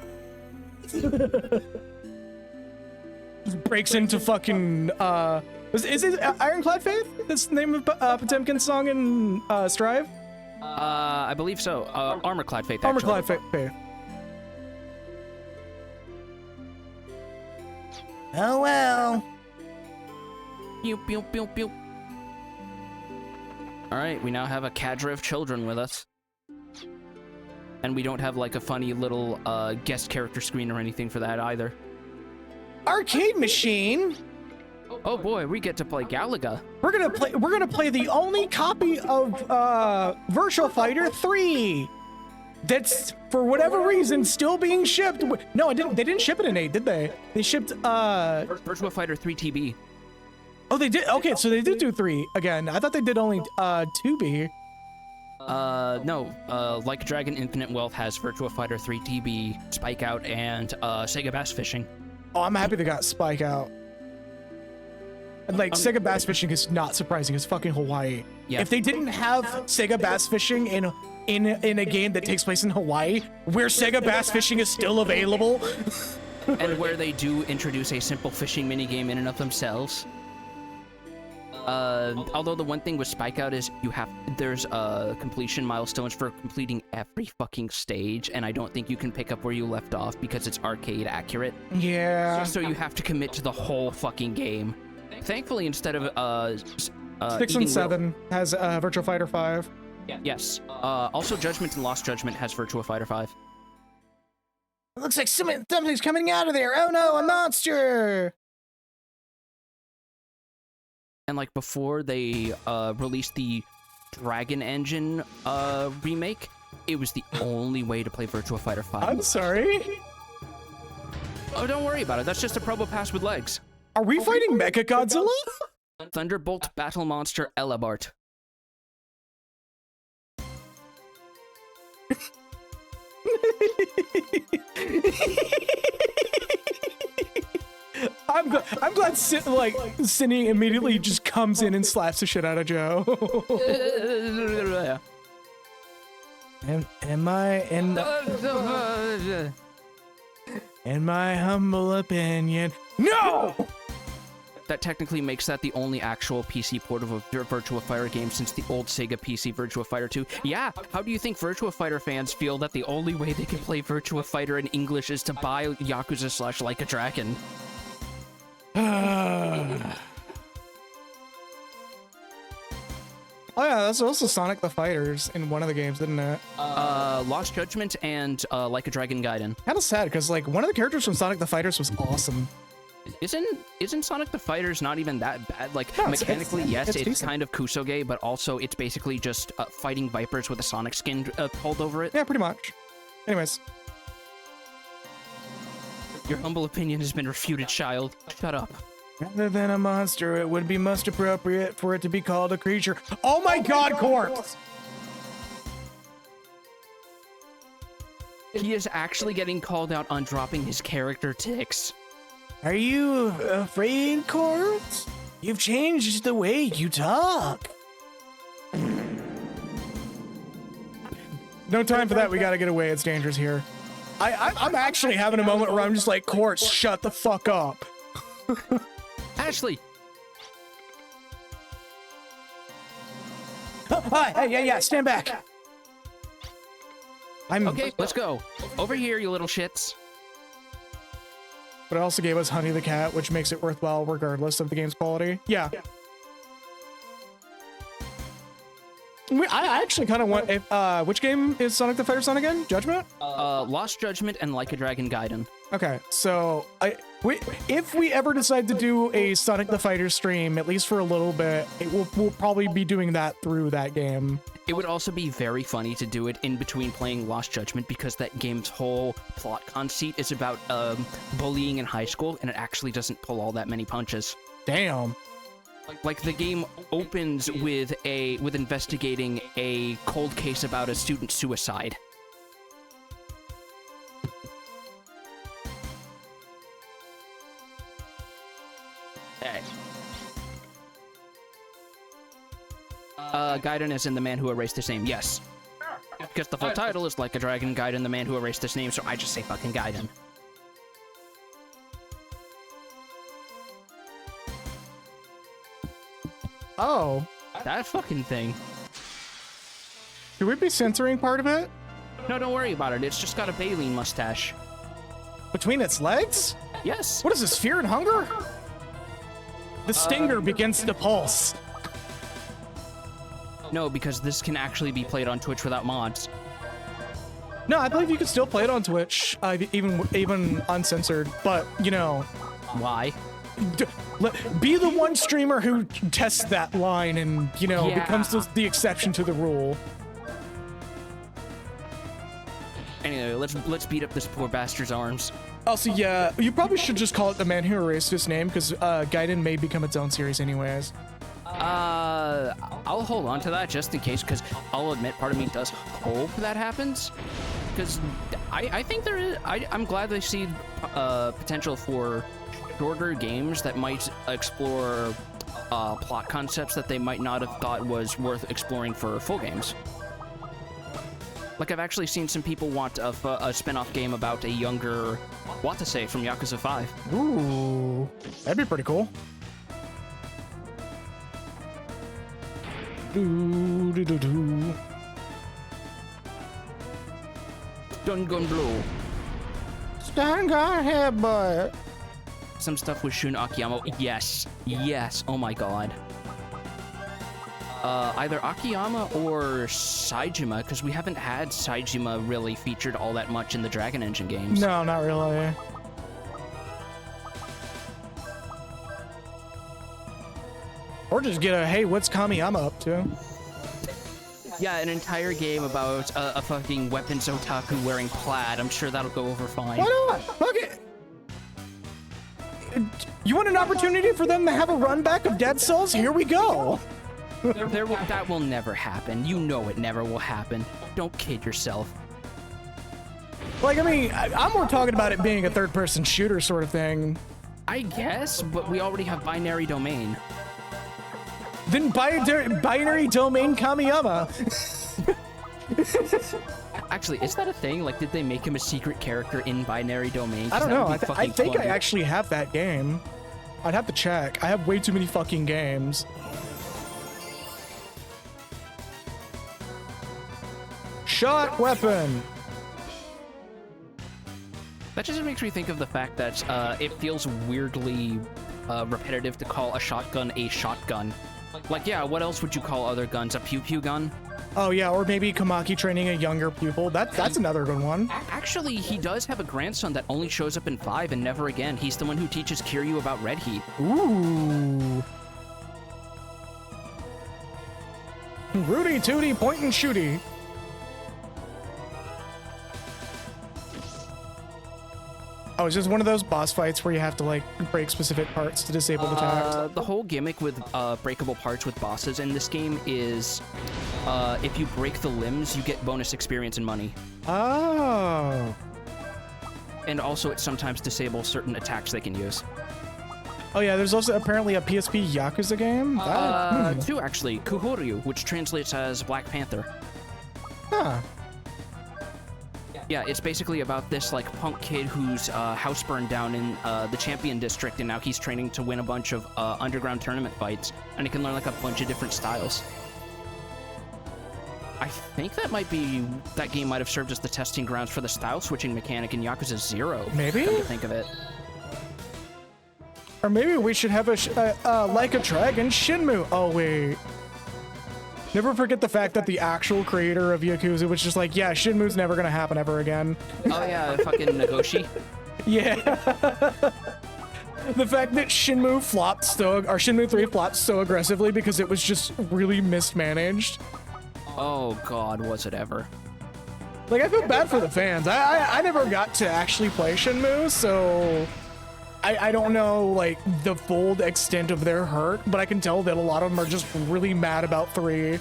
Breaks into fucking, is it Ironclad Faith? That's the name of Potemkin's song in Strive? I believe so. Armorclad Faith, actually. Armorclad Faith. Oh well. Pew, pew, pew, pew. Alright, we now have a cadre of children with us. And we don't have like a funny little guest character screen or anything for that either. Arcade machine? Oh boy, we get to play Galaga. We're gonna play the only copy of Virtual Fighter 3 that's for whatever reason still being shipped. No, they didn't ship it in 8, did they? They shipped Virtua Fighter 3 TB. Oh, they did. Okay, so they did do 3 again. I thought they did only 2B. No. Like Dragon Infinite Wealth has Virtua Fighter 3 TB, Spike Out, and Sega Bass Fishing. Oh, I'm happy they got Spike Out. And like Sega Bass Fishing is not surprising. It's fucking Hawaii. Yeah. If they didn't have Sega Bass Fishing in a game that takes place in Hawaii, where Sega Bass Fishing is still available. and where they do introduce a simple fishing minigame in and of themselves. Although the one thing with Spike Out is there's completion milestones for completing every fucking stage, and I don't think you can pick up where you left off because it's arcade accurate. Yeah. So you have to commit to the whole fucking game. Thankfully, instead of 6 and 7 has Virtua Fighter 5. Yes. Also, Judgment and Lost Judgment has Virtua Fighter 5. It looks like something's coming out of there. Oh no, a monster! And like before they released the Dragon Engine remake, it was the only way to play Virtua Fighter 5. I'm sorry? Oh, don't worry about it. That's just a Probo Pass with legs. Are we fighting Mecha Godzilla? Thunderbolt Battle Monster Elabart. I'm glad Cindy immediately just comes in and slaps the shit out of Joe. in my humble opinion, no! That technically makes that the only actual PC port of a Virtua Fighter game since the old Sega PC Virtua Fighter 2. Yeah, how do you think Virtua Fighter fans feel that the only way they can play Virtua Fighter in English is to buy Yakuza / Like a Dragon? Oh yeah, that's also Sonic the Fighters in one of the games, didn't it? Lost Judgment and Like a Dragon Gaiden. Kind of sad, because like one of the characters from Sonic the Fighters was awesome. Isn't Sonic the Fighters not even that bad? Like, No, mechanically, yes, it's decent. kind of Kusoge, but also it's basically just fighting vipers with a Sonic skin pulled over it. Yeah, pretty much. Anyways. Your humble opinion has been refuted, child. Shut up. Rather than a monster, it would be most appropriate for it to be called a creature. Oh my god, Corpse! He is actually getting called out on dropping his character tics. Are you afraid, Corpse? You've changed the way you talk. No time for that, we gotta get away, it's dangerous here. I'm actually having a moment where I'm just like, Corpse, shut the fuck up. Ashley! Yeah, stand back. Okay, let's go. Over here, you little shits. But it also gave us Honey the Cat, which makes it worthwhile regardless of the game's quality. Yeah. I actually kind of want... which game is Sonic the Fighter's on again? Judgment? Lost Judgment and Like a Dragon Gaiden. Okay, so if we ever decide to do a Sonic the Fighter stream, at least for a little bit, we'll probably be doing that through that game. It would also be very funny to do it in between playing Lost Judgment because that game's whole plot conceit is about bullying in high school, and it actually doesn't pull all that many punches. Damn. Like the game opens with investigating a cold case about a student suicide. Hey. Gaiden is in The Man Who Erased His Name, yes. Because the full title is Like a Dragon Gaiden, The Man Who Erased His Name, so I just say fucking Gaiden. Oh. That fucking thing. Should we be censoring part of it? No, don't worry about it. It's just got a baleen mustache. Between its legs? Yes. What is this, fear and hunger? The stinger begins to pulse. No, because this can actually be played on Twitch without mods. No, I believe you can still play it on Twitch, even uncensored, but, you know... Why? Be the one streamer who tests that line and, you know, Yeah. becomes the exception to the rule. Anyway, let's beat up this poor bastard's arms. Also, yeah, you probably should just call it The Man Who Erased His Name, because Gaiden may become its own series anyways. I'll hold on to that just in case, because I'll admit part of me does hope that happens. Because I think there is... I'm glad they see potential for shorter games that might explore plot concepts that they might not have thought was worth exploring for full games. Like, I've actually seen some people want a spin-off game about a younger Watase from Yakuza 5. Ooh, that'd be pretty cool. Do do do do. Stun gun blow. Stun gun headbutt. Some stuff with Shun Akiyama. Yes. Yes. Oh my god. Either Akiyama or Saejima, because we haven't had Saejima really featured all that much in the Dragon Engine games. No, not really. Or just get a, hey, what's Kamiyama up to? Yeah, an entire game about a fucking weapons otaku wearing plaid. I'm sure that'll go over fine. Why not? Fuck it. You want an opportunity for them to have a run back of Dead Cells? Here we go. That will never happen. You know it never will happen. Don't kid yourself. Like, I mean, I'm more talking about it being a third-person shooter sort of thing. I guess, but we already have binary domain. Then binary domain Kamiyama. Actually, is that a thing? Like, did they make him a secret character in binary domain? I don't know. I fucking think I funny. actually have that game. I'd have to check. I have way too many fucking games. Shot weapon. That just makes me think of the fact that it feels weirdly repetitive to call a shotgun. Like, yeah, what else would you call other guns? A pew-pew gun? Oh yeah, or maybe Kamaki training a younger pupil. That's another good one. Actually, he does have a grandson that only shows up in 5 and never again. He's the one who teaches Kiryu about red heat. Ooh. Rudy Tooty point and shooty. Oh, it's just one of those boss fights where you have to, like, break specific parts to disable the attacks. The whole gimmick with breakable parts with bosses in this game is if you break the limbs, you get bonus experience and money. Oh. And also, it sometimes disables certain attacks they can use. Oh yeah, there's also apparently a PSP Yakuza game. Two, actually. Kuhoryu, which translates as Black Panther. Huh. Yeah, it's basically about this, like, punk kid whose house burned down in the Champion District, and now he's training to win a bunch of underground tournament fights, and he can learn, like, a bunch of different styles. I think that game might have served as the testing grounds for the style switching mechanic in Yakuza 0. Maybe? Come to think of it. Or maybe we should have like a dragon Shinmu. Oh wait. Never forget the fact that the actual creator of Yakuza was just like, yeah, Shinmu's never gonna happen ever again. Oh yeah, fucking Nagoshi. Yeah. The fact that Shinmu 3 flopped so aggressively because it was just really mismanaged. Oh god, was it ever. Like, I feel bad for the fans. I never got to actually play Shinmu, so I don't know, like, the full extent of their hurt, but I can tell that a lot of them are just really mad about 3.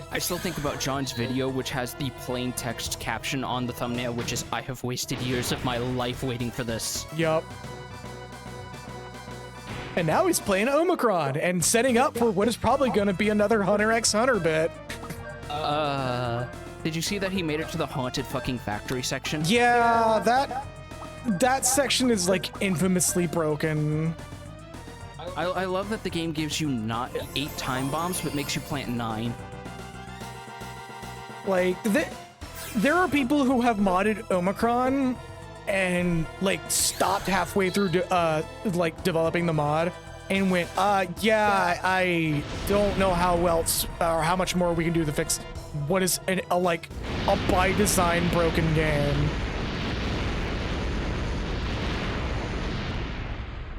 I still think about John's video, which has the plain text caption on the thumbnail, which is, I have wasted years of my life waiting for this. Yup. And now he's playing Omicron and setting up for what is probably going to be another Hunter x Hunter bit. Did you see that he made it to the haunted fucking factory section? Yeah, that section is, like, infamously broken. I love that the game gives you not 8 time bombs, but makes you plant 9. Like, there are people who have modded Omicron and, like, stopped halfway through, like, developing the mod and went, yeah, I don't know how else or how much more we can do to fix what is a by design broken game.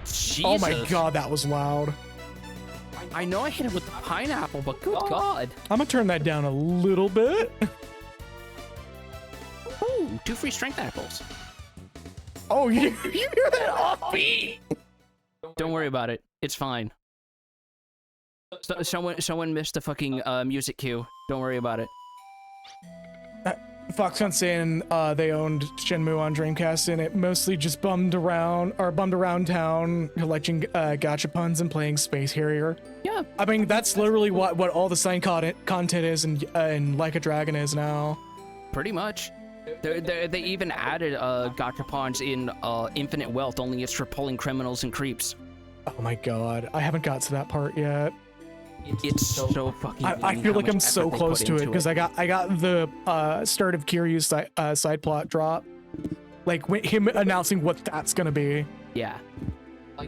Jesus. Oh my god, that was loud. I know I hit it with the pineapple, but good god. I'm gonna turn that down a little bit. Ooh, 2 free strength apples. Oh, you hear that offbeat? Don't worry about it. It's fine. Someone missed the fucking music cue. Don't worry about it. Foxconn saying they owned Shenmue on Dreamcast, and it mostly just bummed around town collecting gachapons and playing Space Harrier. Yeah. I mean, that's literally what all the signed content is and Like a Dragon is now. Pretty much. They even added gachapons in Infinite Wealth, only it's for pulling criminals and creeps. Oh my god, I haven't got to that part yet. It's so fucking. I feel like I'm so close to it because I got the start of Kiryu's side plot drop, like him announcing what that's gonna be. Yeah.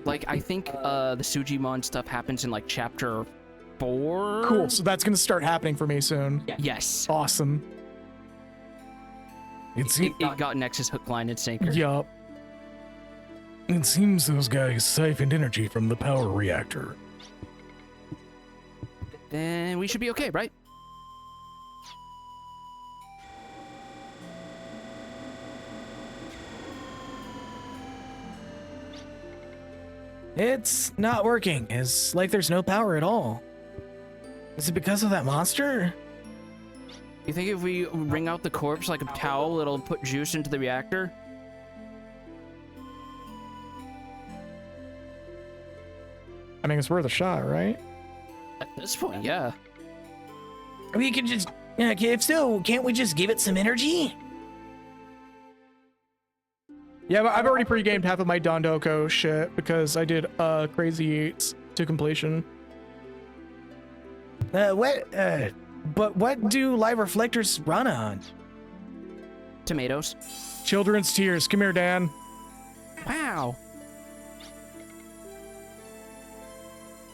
Like I think the Sujimon stuff happens in like chapter 4. Cool, so that's gonna start happening for me soon. Yes. Awesome. It got Nexus hook, line, and sinker. Yup. It seems those guys siphoned energy from the power reactor. Then we should be okay, right? It's not working. It's like there's no power at all. Is it because of that monster? You think if we wring out the corpse like a towel, it'll put juice into the reactor? I mean, it's worth a shot, right? At this point, yeah. We could just, if so, can't we just give it some energy? Yeah, but I've already pre-gamed half of my Dondoko shit because I did Crazy 8s to completion. But what do live reflectors run on? Tomatoes. Children's tears. Come here, Dan. Wow.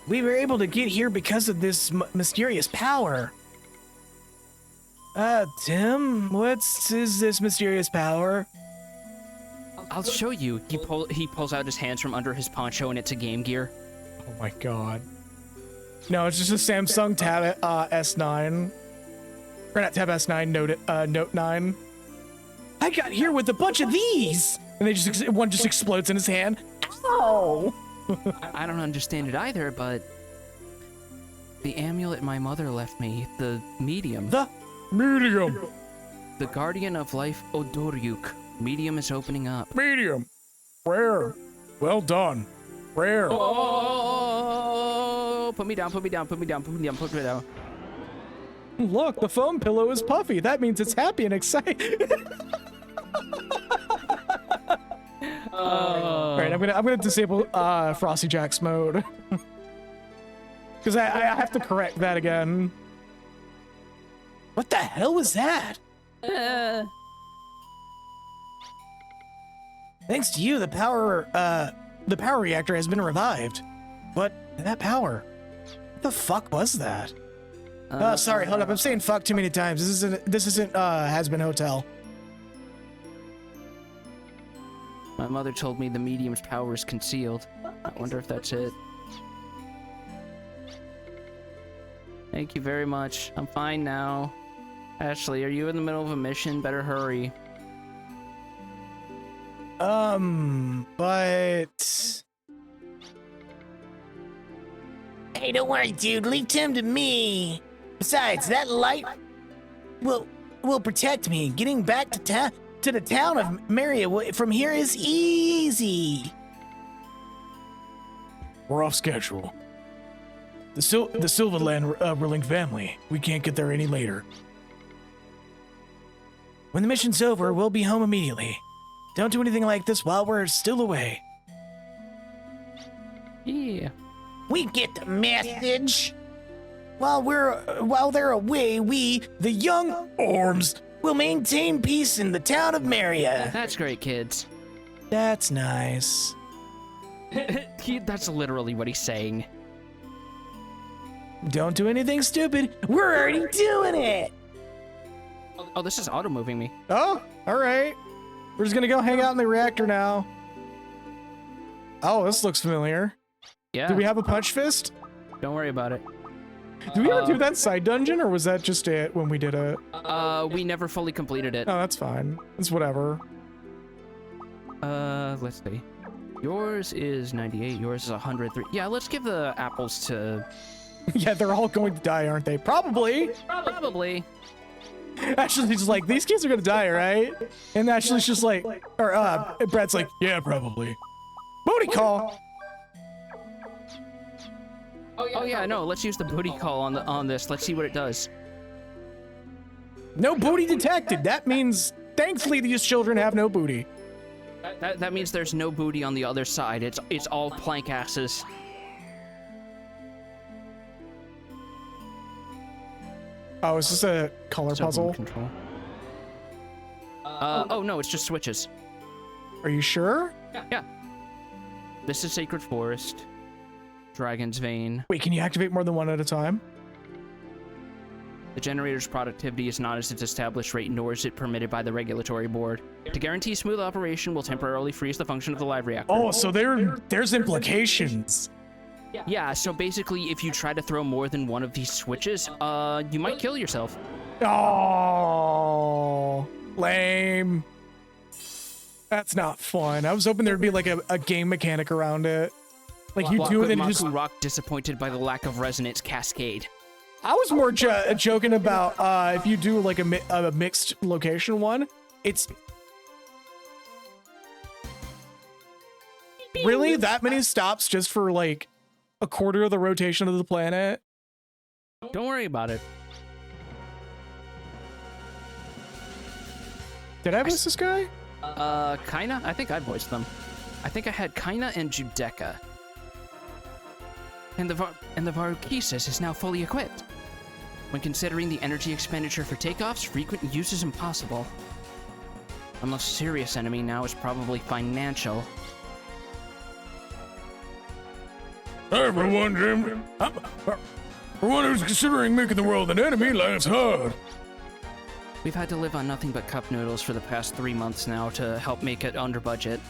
We were able to get here because of this mysterious power. Tim, is this mysterious power? I'll show you. He pulls out his hands from under his poncho and it's a Game Gear. Oh my god. No, it's just a Samsung Tab S9. Or not Tab S9, Note 9. I got here with a bunch of these! And one just explodes in his hand. Ow! I don't understand it either, but the amulet my mother left me, the medium. The medium. The guardian of life, Odoryuk. Medium is opening up. Medium. Rare. Well done. Rare. Oh, put me down, put me down, put me down, put me down, put me down. Look, the foam pillow is puffy. That means it's happy and excited. Alright, I'm gonna disable Frosty Jack's mode. Because I have to correct that again. What the hell was that? Thanks to you, the power reactor has been revived. But that power, what the fuck was that? Sorry, hold up. I'm saying fuck too many times. This isn't Has-Been Hotel. My mother told me the medium's power is concealed. I wonder if that's it. Thank you very much. I'm fine now. Ashley, are you in the middle of a mission? Better hurry. But... Hey, don't worry, dude. Leave Tim to me. Besides, that light will protect me. Getting back to the town of Maria from here is easy. We're off schedule. The Silverland ruling family. We can't get there any later. When the mission's over, we'll be home immediately. Don't do anything like this while we're still away. Yeah. We get the message. While they're away, we, the young Orms, will maintain peace in the town of Maria. That's great, kids. That's nice. That's literally what he's saying. Don't do anything stupid. We're already doing it. Oh, this is auto-moving me. Oh, alright. We're just gonna go hang out in the reactor now. Oh, this looks familiar. Yeah. Do we have a punch fist? Don't worry about it. Did we ever do that side dungeon, or was that just it when we did it? We never fully completed it. Oh, that's fine. It's whatever. Let's see. Yours is 98, yours is 103. Yeah, let's give the apples to... Yeah, they're all going to die, aren't they? Probably. Probably. Ashley's just like, these kids are gonna die, right? And Ashley's just like, or Brad's like, yeah, probably. Booty call. Oh yeah, no. Let's use the booty call on this. Let's see what it does. No booty detected. That means, thankfully, these children have no booty. That means there's no booty on the other side. It's all plank asses. Oh, is this a color puzzle? Control. Oh no, it's just switches. Are you sure? Yeah. This is Sacred Forest. Dragon's Vein. Wait, can you activate more than one at a time? The generator's productivity is not at its established rate, nor is it permitted by the regulatory board. To guarantee smooth operation, we'll temporarily freeze the function of the live reactor. Oh, so there's implications. Yeah, so basically, if you try to throw more than one of these switches, you might kill yourself. Oh, lame. That's not fun. I was hoping there'd be like a game mechanic around it. Like you do it and just... Rock disappointed by the lack of resonance cascade. I was more joking about if you do like a mixed location one, it's... Really? That many stops just for like a quarter of the rotation of the planet? Don't worry about it. Did I voice this guy? Kaina? I think I voiced them. I think I had Kaina and Judeka. And the Varukesis is now fully equipped. When considering the energy expenditure for takeoffs, frequent use is impossible. The most serious enemy now is probably financial. Everyone, Jim. For one who's considering making the world an enemy, life's hard. We've had to live on nothing but cup noodles for the past 3 months now to help make it under budget.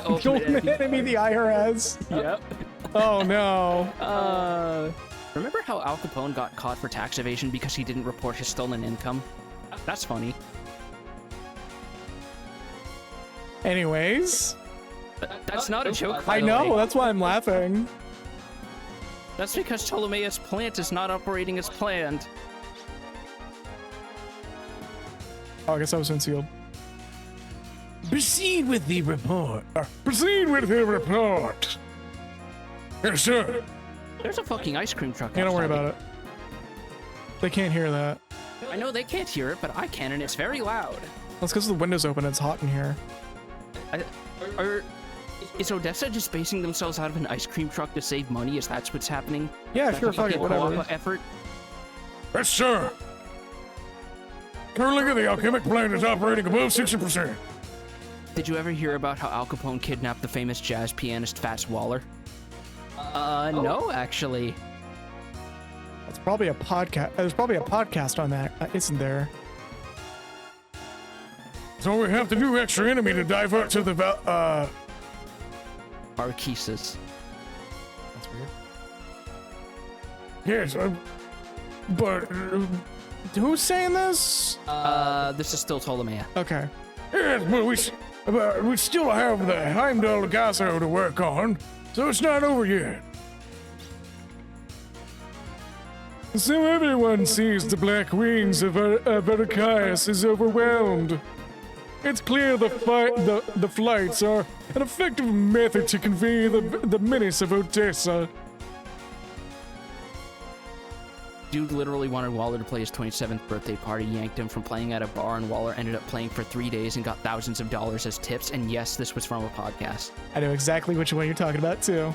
Ultimate enemy, the IRS. Yep. Oh no. Remember how Al Capone got caught for tax evasion because he didn't report his stolen income? That's funny. Anyways. That's not a joke. I know, that's why I'm laughing. That's because Ptolemaeus' plant is not operating as planned. Oh, I guess I was unsealed. Proceed with the report. Proceed with the report. Yes, sir. There's a fucking ice cream truck. Yeah, don't worry outside. about it. They can't hear that. I know they can't hear it, but I can, and it's very loud. That's because the window's open and it's hot in here. Is Odessa just basing themselves out of an ice cream truck to save money? Is that what's happening? Yeah, That's sure, a fuck it, fucking whatever. co-op effort? Yes, sir. Currently, the alchemic plant is operating above 60%. Did you ever hear about how Al Capone kidnapped the famous jazz pianist Fats Waller? No, actually. That's probably a podcast. There's probably a podcast on that, isn't there? So we have to do extra enemy to divert to the Arkesis. That's weird. Yes, but Who's saying this? This is still Ptolemaea. Okay. yes, but we still have the Heimdall Gasso to work on, so it's not over yet. So everyone sees the black wings of Veracaius is overwhelmed. It's clear the flights are an effective method to convey the menace of Odessa. Dude literally wanted Waller to play his 27th birthday party, yanked him from playing at a bar, and Waller ended up playing for 3 days and got thousands of dollars as tips. And yes, this was from a podcast. I know exactly which one you're talking about too.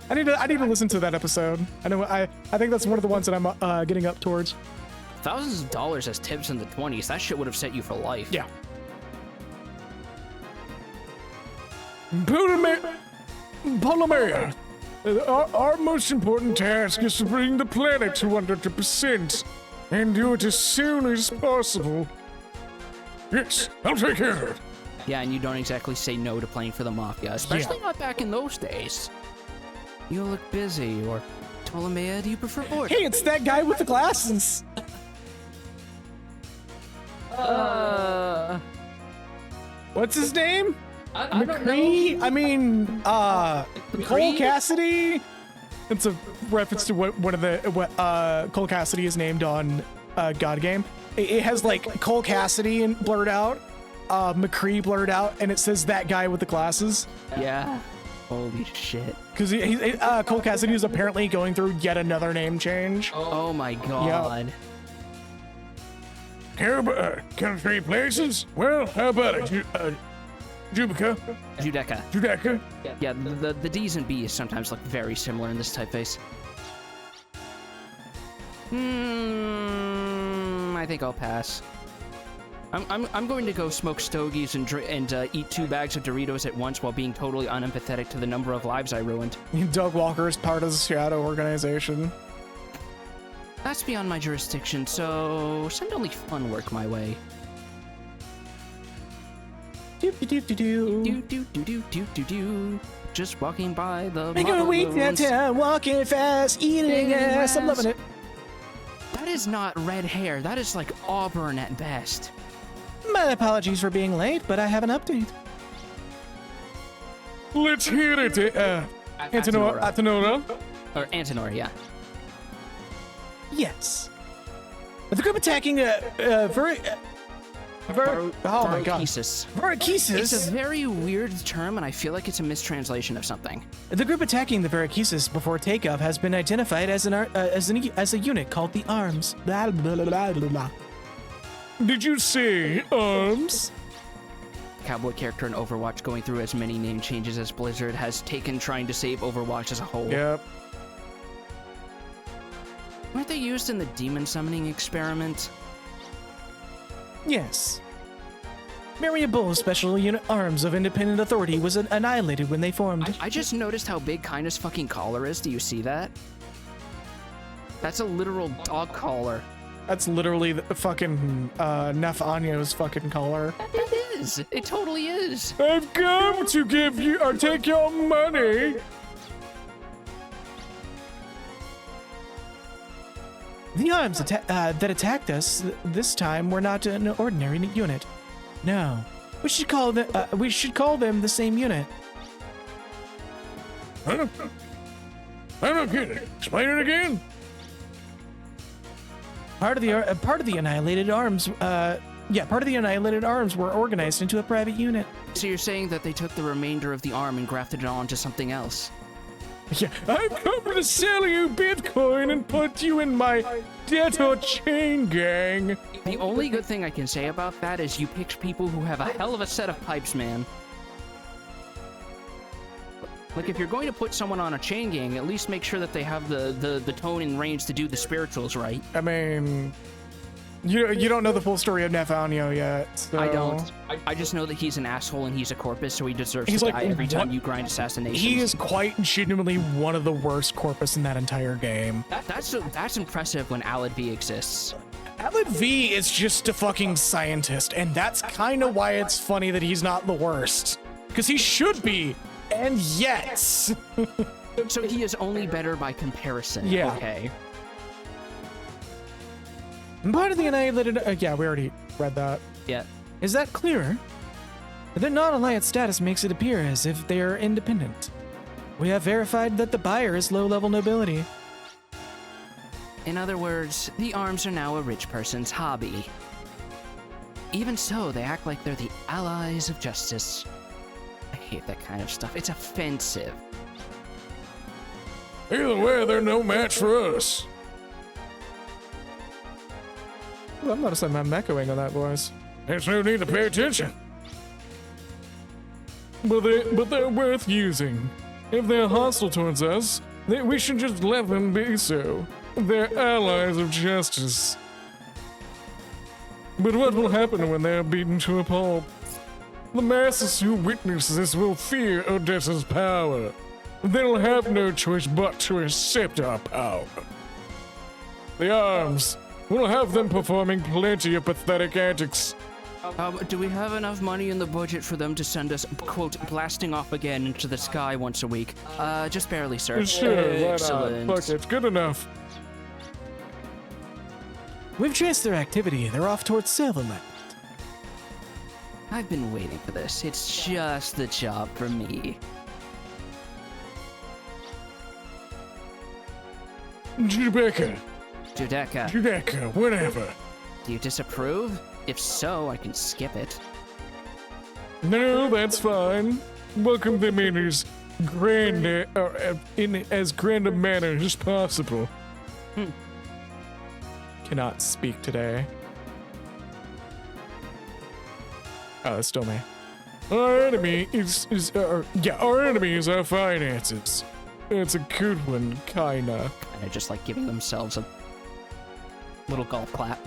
I need to listen to that episode. I think that's one of the ones that I'm getting up towards. Thousands of dollars as tips in the 20s. That shit would have set you for life. Yeah. Ptolemaea, our most important task is to bring the planet to 100% and do it as soon as possible. Yes, I'll take care of it. Yeah, and you don't exactly say no to playing for the Mafia, especially not back in those days. You look busy, or Ptolemaea, do you prefer board? Hey, it's that guy with the glasses. What's his name? I don't know. McCree? I mean, Cole Cassidy? It's a reference to what one of the Cole Cassidy is named on God Game. It has like Cole Cassidy and blurred out, McCree blurred out, and it says that guy with the glasses. Yeah. Holy shit. Because Cole Cassidy is apparently going through yet another name change. Oh my god. Can trade places? Well, how about it? Jubica? Judeka. Yeah, the D's and B's sometimes look very similar in this typeface. I think I'll pass. I'm going to go smoke stogies and eat 2 bags of Doritos at once while being totally unempathetic to the number of lives I ruined. Doug Walker is part of the Shadow organization. That's beyond my jurisdiction, so send only fun work my way. Do. Just walking by the Making a week downtown, walking fast, eating ass. I'm loving it. That is not red hair. That is like auburn at best. My apologies for being late, but I have an update. Let's hear it, Antonora. Or Antonora, yeah. Yes. The group attacking Verokhesis. Verokhesis. It's a very weird term, and I feel like it's a mistranslation of something. The group attacking the Verokhesis before takeoff has been identified as a unit called the Arms. Blah, blah, blah, blah, blah. Did you say arms? Cowboy character in Overwatch going through as many name changes as Blizzard has taken trying to save Overwatch as a whole. Yep. Weren't they used in the demon summoning experiment? Yes. Maria Bull's special unit Arms of Independent Authority was annihilated when they formed. I just noticed how big Kindness' fucking collar is. Do you see that? That's a literal dog collar. That's literally the fucking Nef Anyo's fucking collar. It is. It totally is. I've come to give you or take your money. The arms that attacked us this time were not an ordinary unit. No, we should call them the same unit. Huh? I don't get it. Explain it again. Part of the annihilated arms. Part of the annihilated arms were organized into a private unit. So you're saying that they took the remainder of the arm and grafted it onto something else? Yeah, I've come to sell you Bitcoin and put you in my debtor chain gang. The only good thing I can say about that is you picked people who have a hell of a set of pipes, man. Like, if you're going to put someone on a chain gang, at least make sure that they have the tone and range to do the spirituals right. I mean, you don't know the full story of Nef Anyo yet. So. I don't. I just know that he's an asshole and he's a corpus, so he deserves to die every time you grind assassinations. He is quite genuinely one of the worst corpus in that entire game. That's impressive when Alad V exists. Alad V is just a fucking scientist, and that's kind of why it's funny that he's not the worst. Because he should be, and yet. So he is only better by comparison. Yeah. Okay. Part of the annihilated... yeah, we already read that. Yeah. Is that clearer? Their non-alliance status makes it appear as if they are independent. We have verified that the buyer is low-level nobility. In other words, the arms are now a rich person's hobby. Even so, they act like they're the allies of justice. I hate that kind of stuff. It's offensive. Either way, they're no match for us. Well, I'm noticing I'm echoing on that voice. There's no need to pay attention. But they're worth using. If they're hostile towards us, we should just let them be so. They're allies of justice. But what will happen when they're beaten to a pulp? The masses who witness this will fear Odessa's power. They'll have no choice but to accept our power. The arms. We'll have them performing plenty of pathetic antics. Do we have enough money in the budget for them to send us, quote, blasting off again into the sky once a week? Just barely, sir. Sure, Excellent. why not? Fuck it, good enough. We've traced their activity. They're off towards Silverland. I've been waiting for this. It's just the job for me. Judeka. Judeka, Whatever. do you disapprove? If so, I can skip it. No, that's fine. Welcome them in as grand, in as grand a manner as possible. Cannot speak today. Oh, it's still me. Our enemy our enemy is our finances. It's a good one, kinda. And they're just like giving themselves a little golf clap.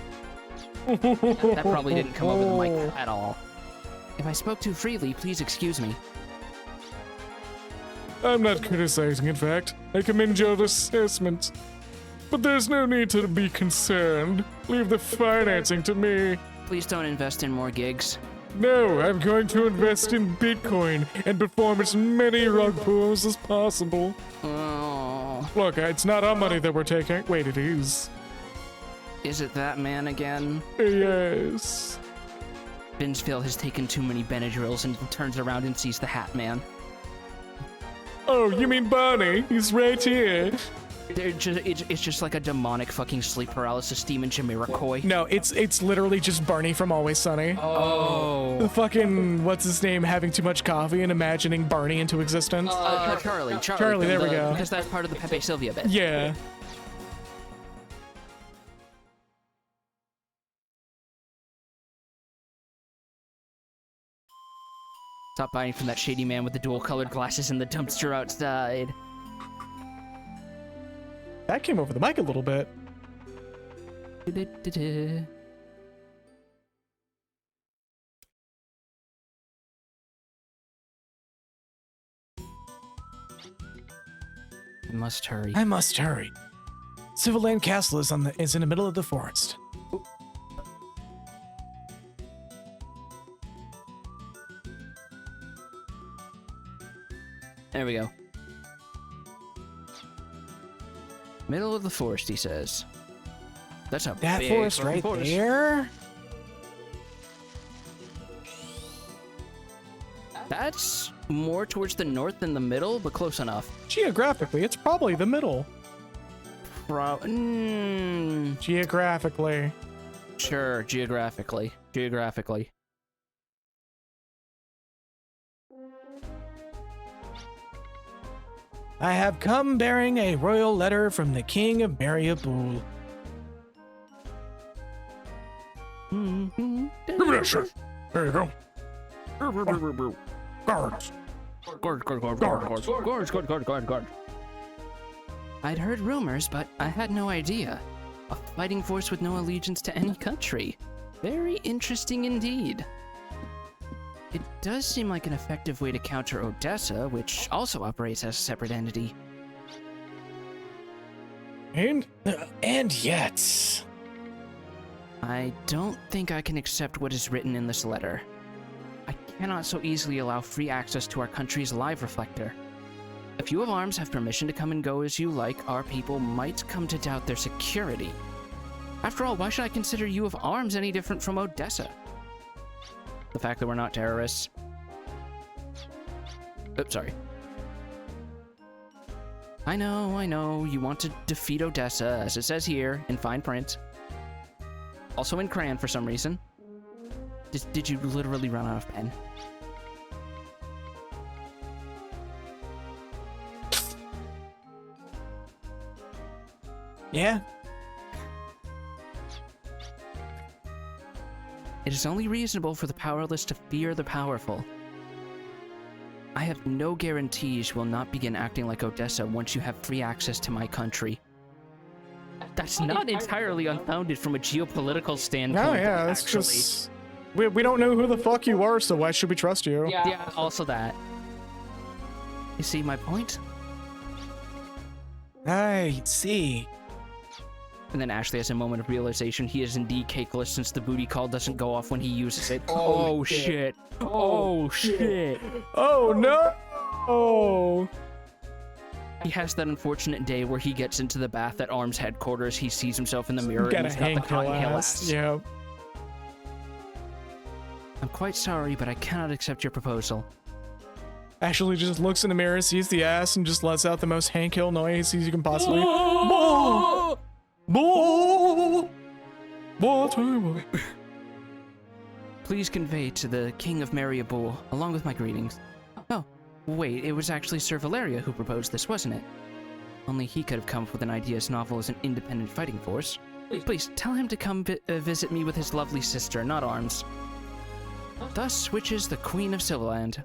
That probably didn't come over the mic at all. If I spoke too freely, please excuse me. I'm not criticizing, in fact. I commend your assessment. But there's no need to be concerned. Leave the financing to me. Please don't invest in more gigs. No, I'm going to invest in Bitcoin and perform as many rug pulls as possible. Oh, Look, it's not our money that we're taking. Wait, it is. is it that man again? Yes. Binsfield has taken too many Benadryls and turns around and sees the Hat Man. Oh, you mean Barney? He's right here. It's just like a demonic fucking sleep paralysis demon Jamiroquai. No, it's literally just Barney from Always Sunny. The Oh. fucking, what's his name, having too much coffee and imagining Barney into existence. Charlie, there we go. Because that's part of the Pepe Sylvia bit. Yeah. Stop buying from that shady man with the dual-colored glasses in the dumpster outside. That came over the mic a little bit. I must hurry. I must hurry. Civilland Castle is in the middle of the forest. There we go. Middle of the forest, he says. That's a That big forest fucking right forest. there? That's more towards the north than the middle, but close enough. Geographically, it's probably the middle. Geographically. Sure, geographically. Geographically. I have come bearing a royal letter from the King of Mariabul. Give me that shit. There you go. Guards. Guard. I'd heard rumors, but I had no idea. A fighting force with no allegiance to any country. Very interesting indeed. It does seem like an effective way to counter Odessa, which also operates as a separate entity. And yet... I don't think I can accept what is written in this letter. I cannot so easily allow free access to our country's live reflector. If you of arms have permission to come and go as you like, our people might come to doubt their security. After all, why should I consider you of arms any different from Odessa? The fact that we're not terrorists. Oops, sorry. I know, you want to defeat Odessa, as it says here, in fine print. Also in crayon for some reason. Did you literally run out of pen? Yeah? It is only reasonable for the powerless to fear the powerful. I have no guarantees you will not begin acting like Odessa once you have free access to my country. That's not entirely unfounded from a geopolitical standpoint. Oh yeah, that's actually. just... We don't know who the fuck you are, so why should we trust you? Yeah, also that. You see my point? I see. And then Ashley has a moment of realization he is indeed cakeless since the booty call doesn't go off when he uses it. Oh shit. Oh shit. Oh no! Oh. He has that unfortunate day where he gets into the bath at ARMS headquarters, he sees himself in the mirror Gotta and he's got the hang cotton your tail ass. ass. Yeah. I'm quite sorry, but I cannot accept your proposal. Actually just looks in the mirror, sees the ass, and just lets out the most Hank Hill noise you can possibly. Boo! Boo! Boo! Please convey to the King of Mariabul, along with my greetings. Oh, wait, it was actually Sir Valeria who proposed this, wasn't it? Only he could have come up with an idea as novel as an independent fighting force. Please, tell him to come visit me with his lovely sister, not arms. Thus switches the Queen of Silverland.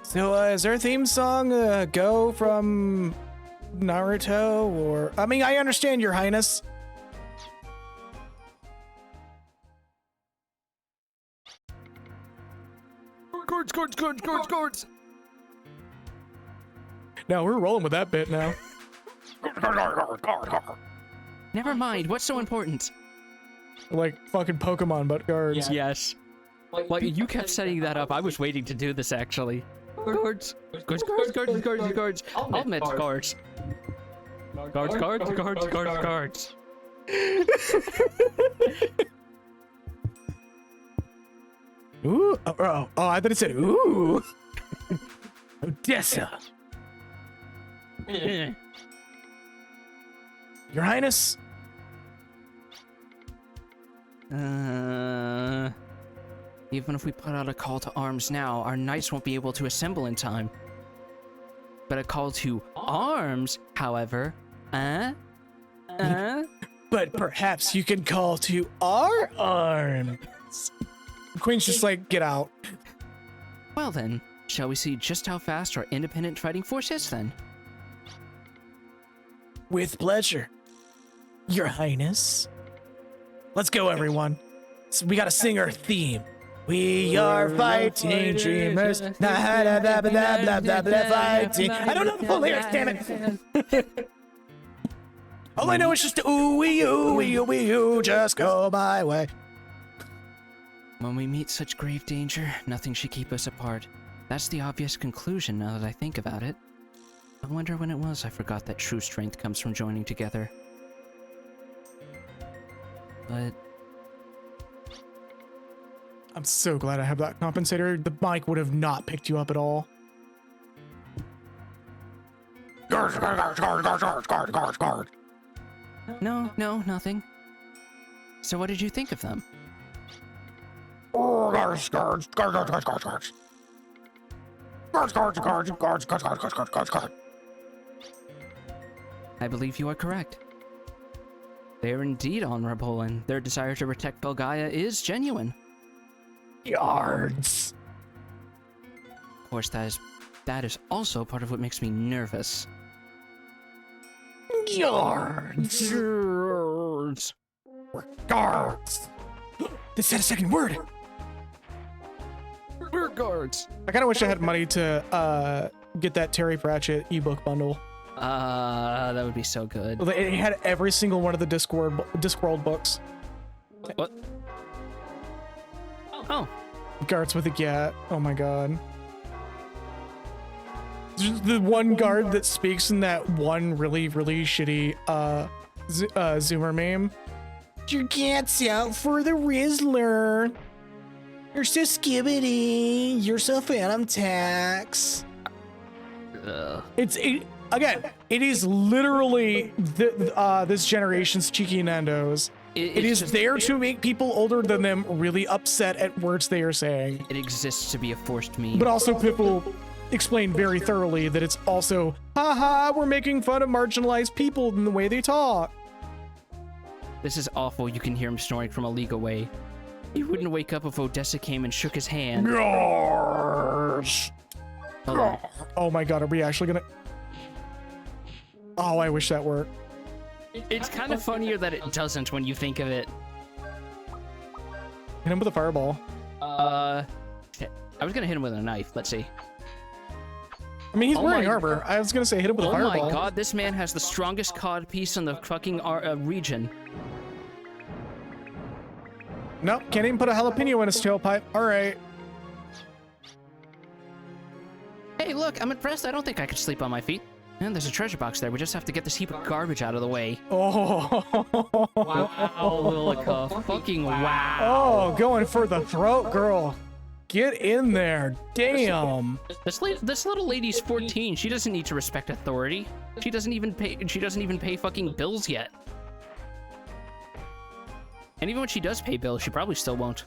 So, is our theme song Go from Naruto, or... I mean, I understand, Your Highness. Guards! No, we're rolling with that bit now. Never mind, what's so important? Like fucking Pokemon, but guards. Yes. Like, you kept setting that up. I was waiting to do this, actually. Guards. I'll admit guards. Guards. Ooh, oh, I thought it said ooh. Odessa. Your Highness. Even if we put out a call to arms now, our knights won't be able to assemble in time. But a call to arms, however, But perhaps you can call to our arms. The Queen's just like, get out. Well then, shall we see just how fast our independent fighting force is then? With pleasure, Your Highness. Let's go, everyone. So we gotta sing our theme. We are fighting dreamers. Fighting. I don't know the full lyrics, damn it. All I know is just ooh wee oo, just go my way. When we meet such grave danger, nothing should keep us apart. That's the obvious conclusion now that I think about it. I wonder when it was I forgot that true strength comes from joining together. But I'm so glad I have that compensator. The mic would have not picked you up at all. No, nothing. So what did you think of them? I believe you are correct. They are indeed honorable, and their desire to protect Belgaia is genuine. Yards. Of course, that is also part of what makes me nervous. Yards. Guards. They said a second word. We're guards. I kind of wish I had money to get that Terry Pratchett ebook bundle. That would be so good. It had every single one of the Discworld books. What? Oh. Guards with a gat. Oh my god. The one guard that speaks in that one really, really shitty Zoomer meme. Your cat's out for the Rizzler. You're so skibbity. You're so Phantom Tax. Again, it is literally this generation's Cheeky Nando's. It is there to make people older than them really upset at words they are saying. It exists to be a forced meme. But also people explain very thoroughly that it's also, haha, we're making fun of marginalized people in the way they talk. This is awful. You can hear him snoring from a league away. He wouldn't wake up if Odessa came and shook his hand. Gosh. Oh my god, are we actually gonna... Oh, I wish that worked. It's kind of funnier that it doesn't when you think of it. Hit him with a fireball. I was gonna hit him with a knife. Let's see. I mean, he's wearing armor. I was gonna say hit him with a fireball. Oh my god, this man has the strongest cod piece in the fucking region. Nope, can't even put a jalapeno in his tailpipe. Alright. Hey, look, I'm impressed. I don't think I could sleep on my feet. And there's a treasure box there. We just have to get this heap of garbage out of the way. Oh. Wow, Lilica. Fucking wow. Oh, going for the throat, girl. get in there. Damn. This little lady's 14. She doesn't need to respect authority. She doesn't even pay fucking bills yet. And even when she does pay bills, she probably still won't.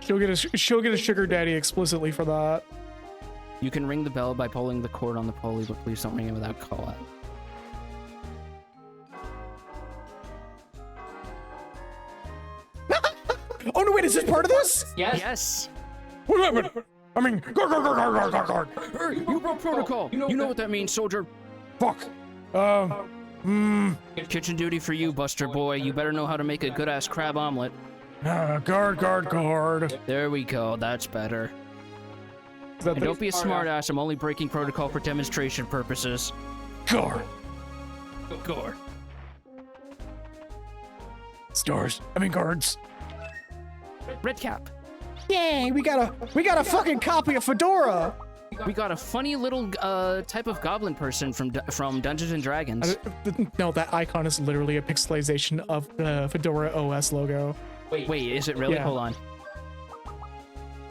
She'll get a sugar daddy explicitly for that. You can ring the bell by pulling the cord on the pulley, but please don't ring it without call out. Oh no, wait, is this part of this? Yes. What happened? I mean, guard. Hey, you broke protocol. You know what that means, soldier. Fuck. Kitchen duty for you, Buster boy. You better know how to make a good-ass crab omelet. Guard. There we go. That's better. And don't be a smartass. I'm only breaking protocol for demonstration purposes. Guard. Gore. Guards. Red cap. Yay, we got a fucking copy of Fedora. We got a funny little type of goblin person from Dungeons and Dragons. No, that icon is literally a pixelization of the Fedora OS logo. Wait, is it really? Yeah. Hold on.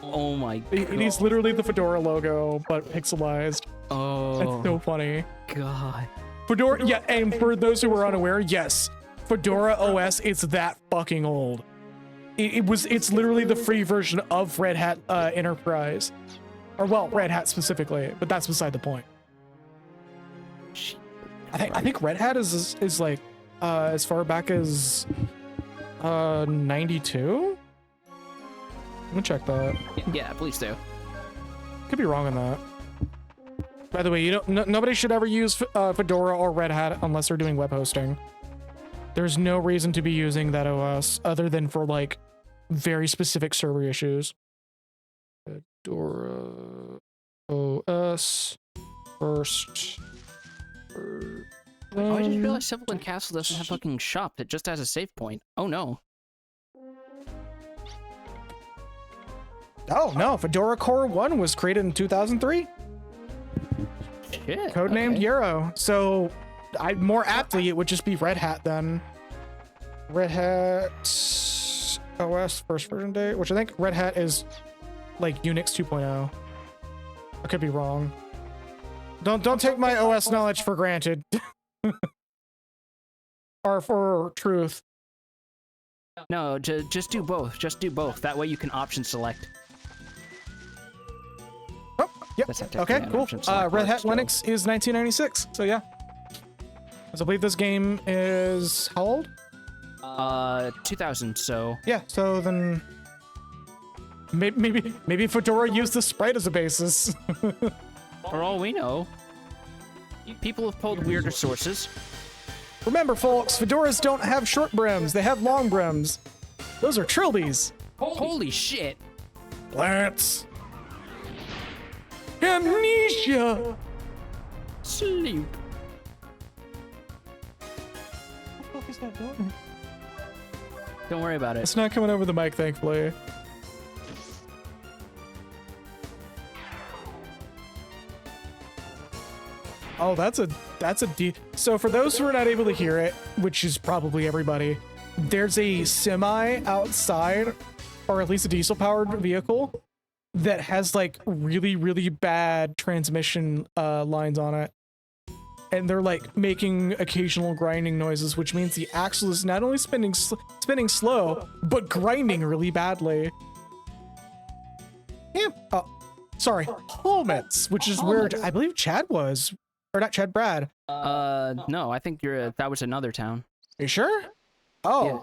Oh my god. It is literally the Fedora logo, but pixelized. Oh. That's so funny. God. Fedora, yeah, and for those who are unaware, yes, Fedora OS is that fucking old. It's literally the free version of Red Hat Enterprise. Or, well, Red Hat specifically, but that's beside the point. I think Red Hat is like, as far back as, 92? Let me check that. Yeah, please do. Could be wrong on that. By the way, nobody should ever use Fedora or Red Hat unless they're doing web hosting. There's no reason to be using that OS other than for like very specific server issues. Fedora OS first. Oh, I just realized Civil Castle doesn't have fucking shop. It just has a save point. Oh no. Oh no, Fedora Core 1 was created in 2003. Shit. Codenamed okay. Yarrow. So, more aptly, it would just be Red Hat then. Red Hat OS first version date, which I think Red Hat is like Unix 2.0. I could be wrong. Don't take my OS knowledge for granted. Or for truth. No, just do both. Just do both. That way you can option select. Oh, yep. That's not Okay, technically an cool. option select, Red but Hat still. Linux is 1996, so yeah. So I believe this game is how old? 2000, so... Yeah, so then maybe Fedora used the sprite as a basis. For all we know, people have pulled weirder sources. Remember, folks, fedoras don't have short brims; they have long brims. Those are trilbies. Holy shit! Plants. Amnesia. Sleep. What the fuck is that doing? Don't worry about it. It's not coming over the mic, thankfully. Oh, that's a D. So for those who are not able to hear it, which is probably everybody, there's a semi outside, or at least a diesel-powered vehicle, that has like really, really bad transmission lines on it. And they're like making occasional grinding noises, which means the axle is not only spinning slow, but grinding really badly. Yeah. Oh, sorry, helmets, which is where I believe Chad was, or not Chad, Brad. No, I think that was another town. Are you sure? Oh. Yeah.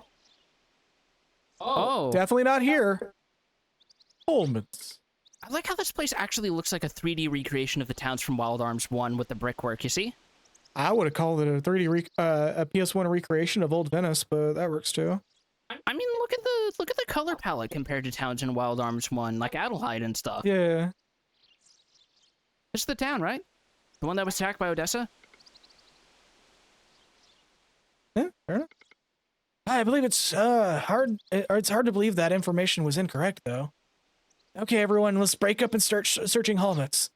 Oh. Definitely not here. Helmets. I like how this place actually looks like a 3D recreation of the towns from Wild Arms 1 with the brickwork, you see? I would have called it a 3D a PS1 recreation of Old Venice, but that works too. I mean, look at the color palette compared to towns in Wild Arms 1, like Adelheid and stuff. Yeah. It's the town, right? The one that was attacked by Odessa? Yeah, fair enough. I believe it's hard to believe that information was incorrect, though. Okay, everyone, let's break up and start searching helmets.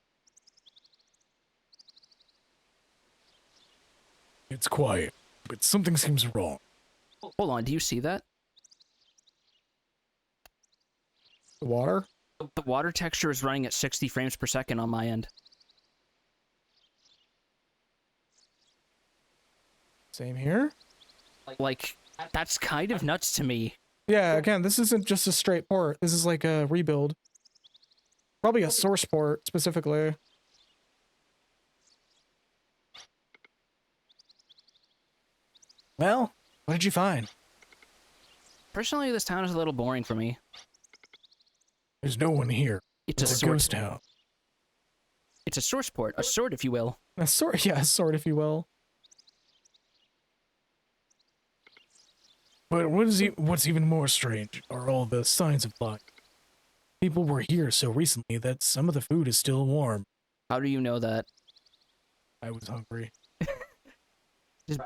It's quiet, but something seems wrong. Hold on, do you see that? The water? The water texture is running at 60 frames per second on my end. Same here? Like, that's kind of nuts to me. Yeah, again, this isn't just a straight port. This is like a rebuild. Probably a source port, specifically. Well, what did you find? Personally, this town is a little boring for me. There's no one here. It's a ghost town. It's a source port, a sword, if you will. A sword, yeah, a sword, if you will. But what's even more strange are all the signs of life. People were here so recently that some of the food is still warm. How do you know that? I was hungry.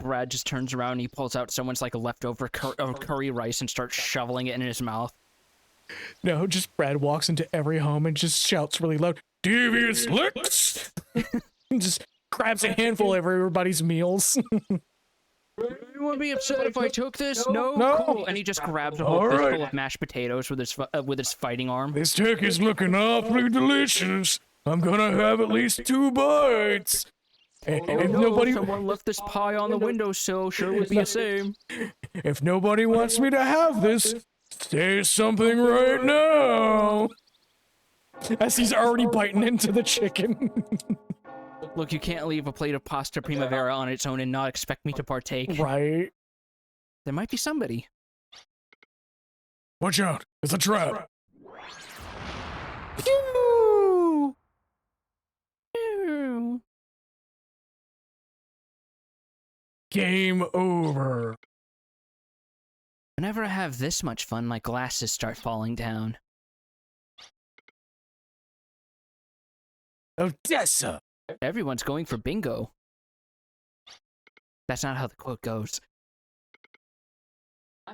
Brad just turns around and he pulls out someone's like leftover curry rice and starts shoveling it in his mouth. No, just Brad walks into every home and just shouts really loud, "Devious licks!" And just grabs a handful of everybody's meals. You want to be upset if I took this? No? No. Cool. And he just grabs a whole fistful of mashed potatoes with his fighting arm. This turkey's looking awfully delicious. I'm gonna have at least 2 bites. If nobody, Someone left this pie on the windowsill, sure would be the same. If nobody wants me to have this, say something right now. as he's already biting into the chicken. Look, you can't leave a plate of pasta primavera on its own and not expect me to partake. Right. There might be somebody. Watch out, it's a trap. Pew! Pew! Game over. Whenever I have this much fun, my glasses start falling down. Odessa. Everyone's going for bingo. That's not how the quote goes.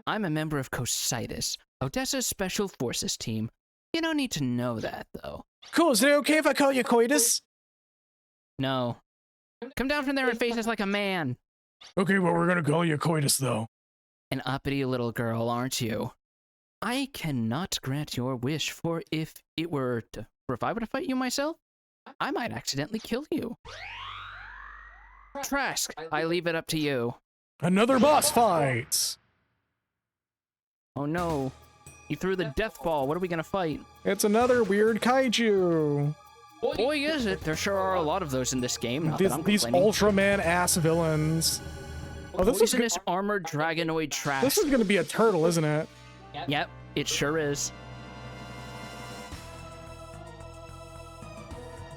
I'm a member of Cositus, Odessa's Special Forces team. You don't need to know that, though. Cool, is it okay if I call you Coitus? No. Come down from there and face us like a man. Okay, well, we're gonna call you Coitus, though. An uppity little girl, aren't you? I cannot grant your wish, for if I were to fight you myself, I might accidentally kill you. Trask, I leave it up to you. Another boss fight. Oh no. You threw the death ball. What are we gonna fight? It's another weird kaiju. Boy, is it. There sure are a lot of those in this game. Not that I'm These complaining. Ultraman-ass villains. Oh, this is Poisonous armored dragonoid Trask. This is gonna be a turtle, isn't it? Yep, it sure is.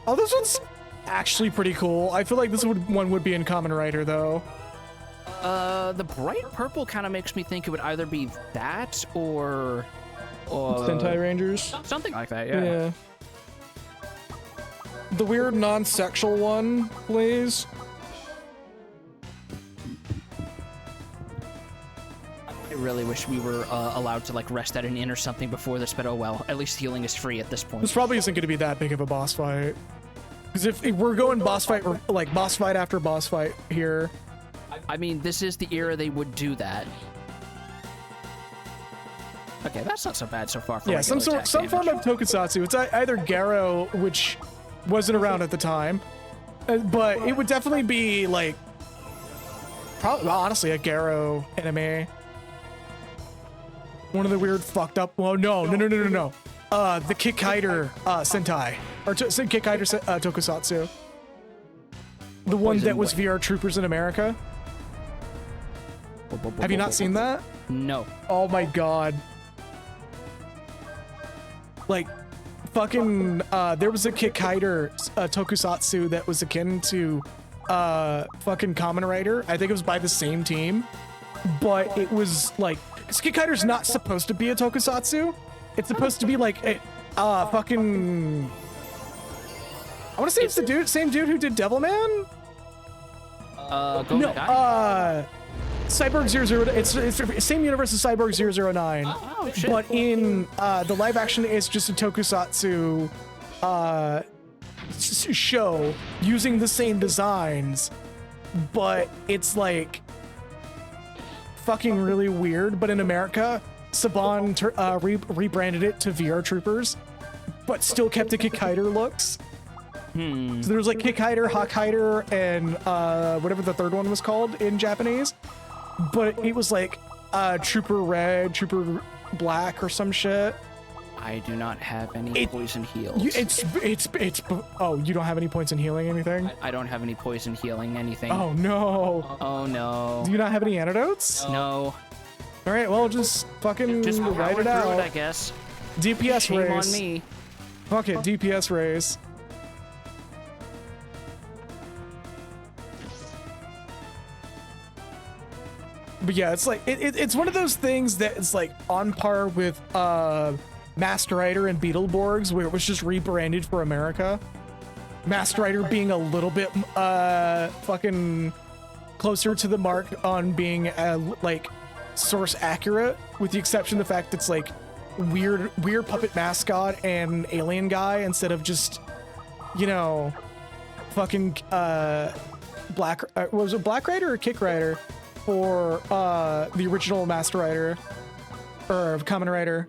Oh, this one's actually pretty cool. I feel like this one would be in Kamen Rider, though. The bright purple kind of makes me think it would either be that or Sentai Rangers. something like that. Yeah. The weird non-sexual one, please. I really wish we were allowed to like rest at an inn or something before this, but oh well. At least healing is free at this point. This probably isn't going to be that big of a boss fight. Because if we're going boss fight, like boss fight after boss fight here. I mean, this is the era they would do that. Okay, that's not so bad so far. For Yeah, some form of tokusatsu. It's either Garo, which wasn't around at the time, but it would definitely be like, probably honestly a Garo anime. One of the weird fucked up. Well, no. The Kikaider Sentai or Kikaider Tokusatsu. The one that was VR Troopers in America. Have you not seen that? No. Oh my god. Like, fucking, there was a Kikaider Tokusatsu that was akin to fucking Kamen Rider. I think it was by the same team. But it was like, because Kikaider's not supposed to be a Tokusatsu. It's supposed to be like a fucking... I want to say it's the same dude who did Devilman? Cyborg 00, it's the same universe as Cyborg 009. Oh, shit. But in the live action, it's just a tokusatsu show using the same designs, but it's like fucking really weird. But in America, Saban rebranded it to VR Troopers, but still kept the Kick Hider looks. So there was like Kick Hider, Hawk Hider, and whatever the third one was called in Japanese. But it was like Trooper Red, Trooper Black, or some shit. I do not have any poison heals. Oh, you don't have any points in healing anything? I don't have any poison healing anything. Oh no. Oh no. Do you not have any antidotes? No. All right, well, just fucking Just write it power through out. it, I guess. DPS Shame raise. on me. Fuck it, DPS raise. But yeah, it's like it's one of those things that is like on par with Master Rider and Beetleborgs, where it was just rebranded for America. Master Rider being a little bit fucking closer to the mark on being like source accurate, with the exception of the fact it's like weird puppet mascot and alien guy instead of just, you know, fucking Black was it Black Rider or Kick Rider for the original Master Rider or Kamen Rider.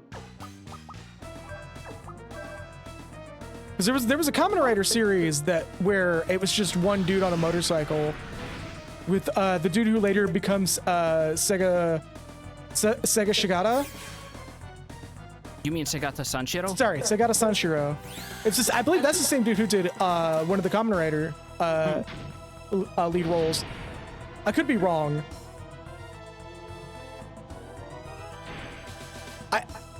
Because there was a Kamen Rider series where it was just one dude on a motorcycle with the dude who later becomes Sega Shigata. You mean Segata Sanshiro? Sorry, Segata Sanshiro. It's just I believe that's the same dude who did one of the Kamen Rider lead roles. I could be wrong.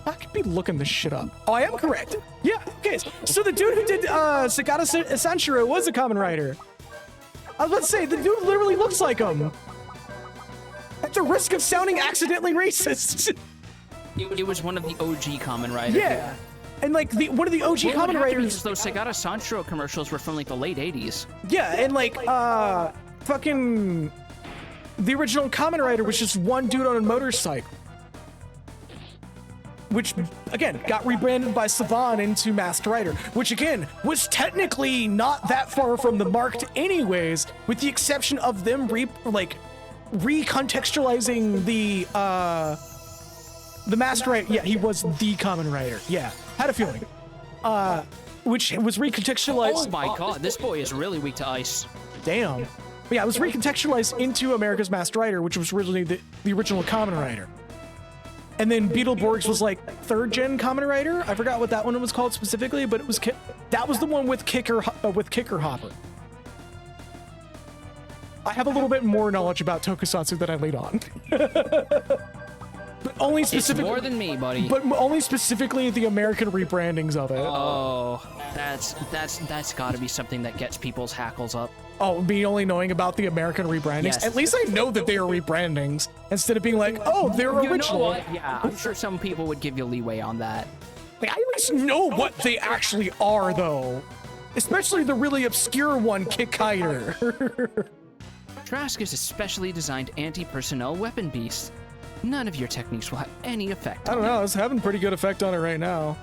I could be looking this shit up. Oh, I am correct. Yeah, okay. So the dude who did Segata Sanshiro was a Kamen Rider. I was about to say, the dude literally looks like him. At the risk of sounding accidentally racist. It was one of the OG Kamen Riders. Yeah. And like one of the OG Kamen Riders. Those Segata Sanshiro commercials were from like the late 80s. Yeah, and like fucking the original Kamen Rider was just one dude on a motorcycle. Which, again, got rebranded by Saban into Master Rider, which, again, was technically not that far from the marked anyways, with the exception of them recontextualizing the Master Rider. Yeah, he was the Kamen Rider. Yeah, had a feeling. Which was recontextualized. Oh my god, this boy is really weak to ice. Damn. But yeah, it was recontextualized into America's Master Rider, which was originally the original Kamen Rider. And then Beetleborgs was like third gen Kamen Rider. I forgot what that one was called specifically, but it was that was the one with Kicker Hopper. I have a little bit more knowledge about Tokusatsu than I laid on. But only specifically. It's more than me, buddy. But only specifically the American rebrandings of it. Oh, that's got to be something that gets people's hackles up. Oh, me only knowing about the American rebrandings. Yes. At least I know that they are rebrandings instead of being like, oh, they're You original. know what? Yeah, I'm sure some people would give you leeway on that. Like, I at least know what they actually are, though. Especially the really obscure one, Kick Hider. Trask is a specially designed anti-personnel weapon beast. None of your techniques will have any effect I on don't it. know, it's having pretty good effect on it right now.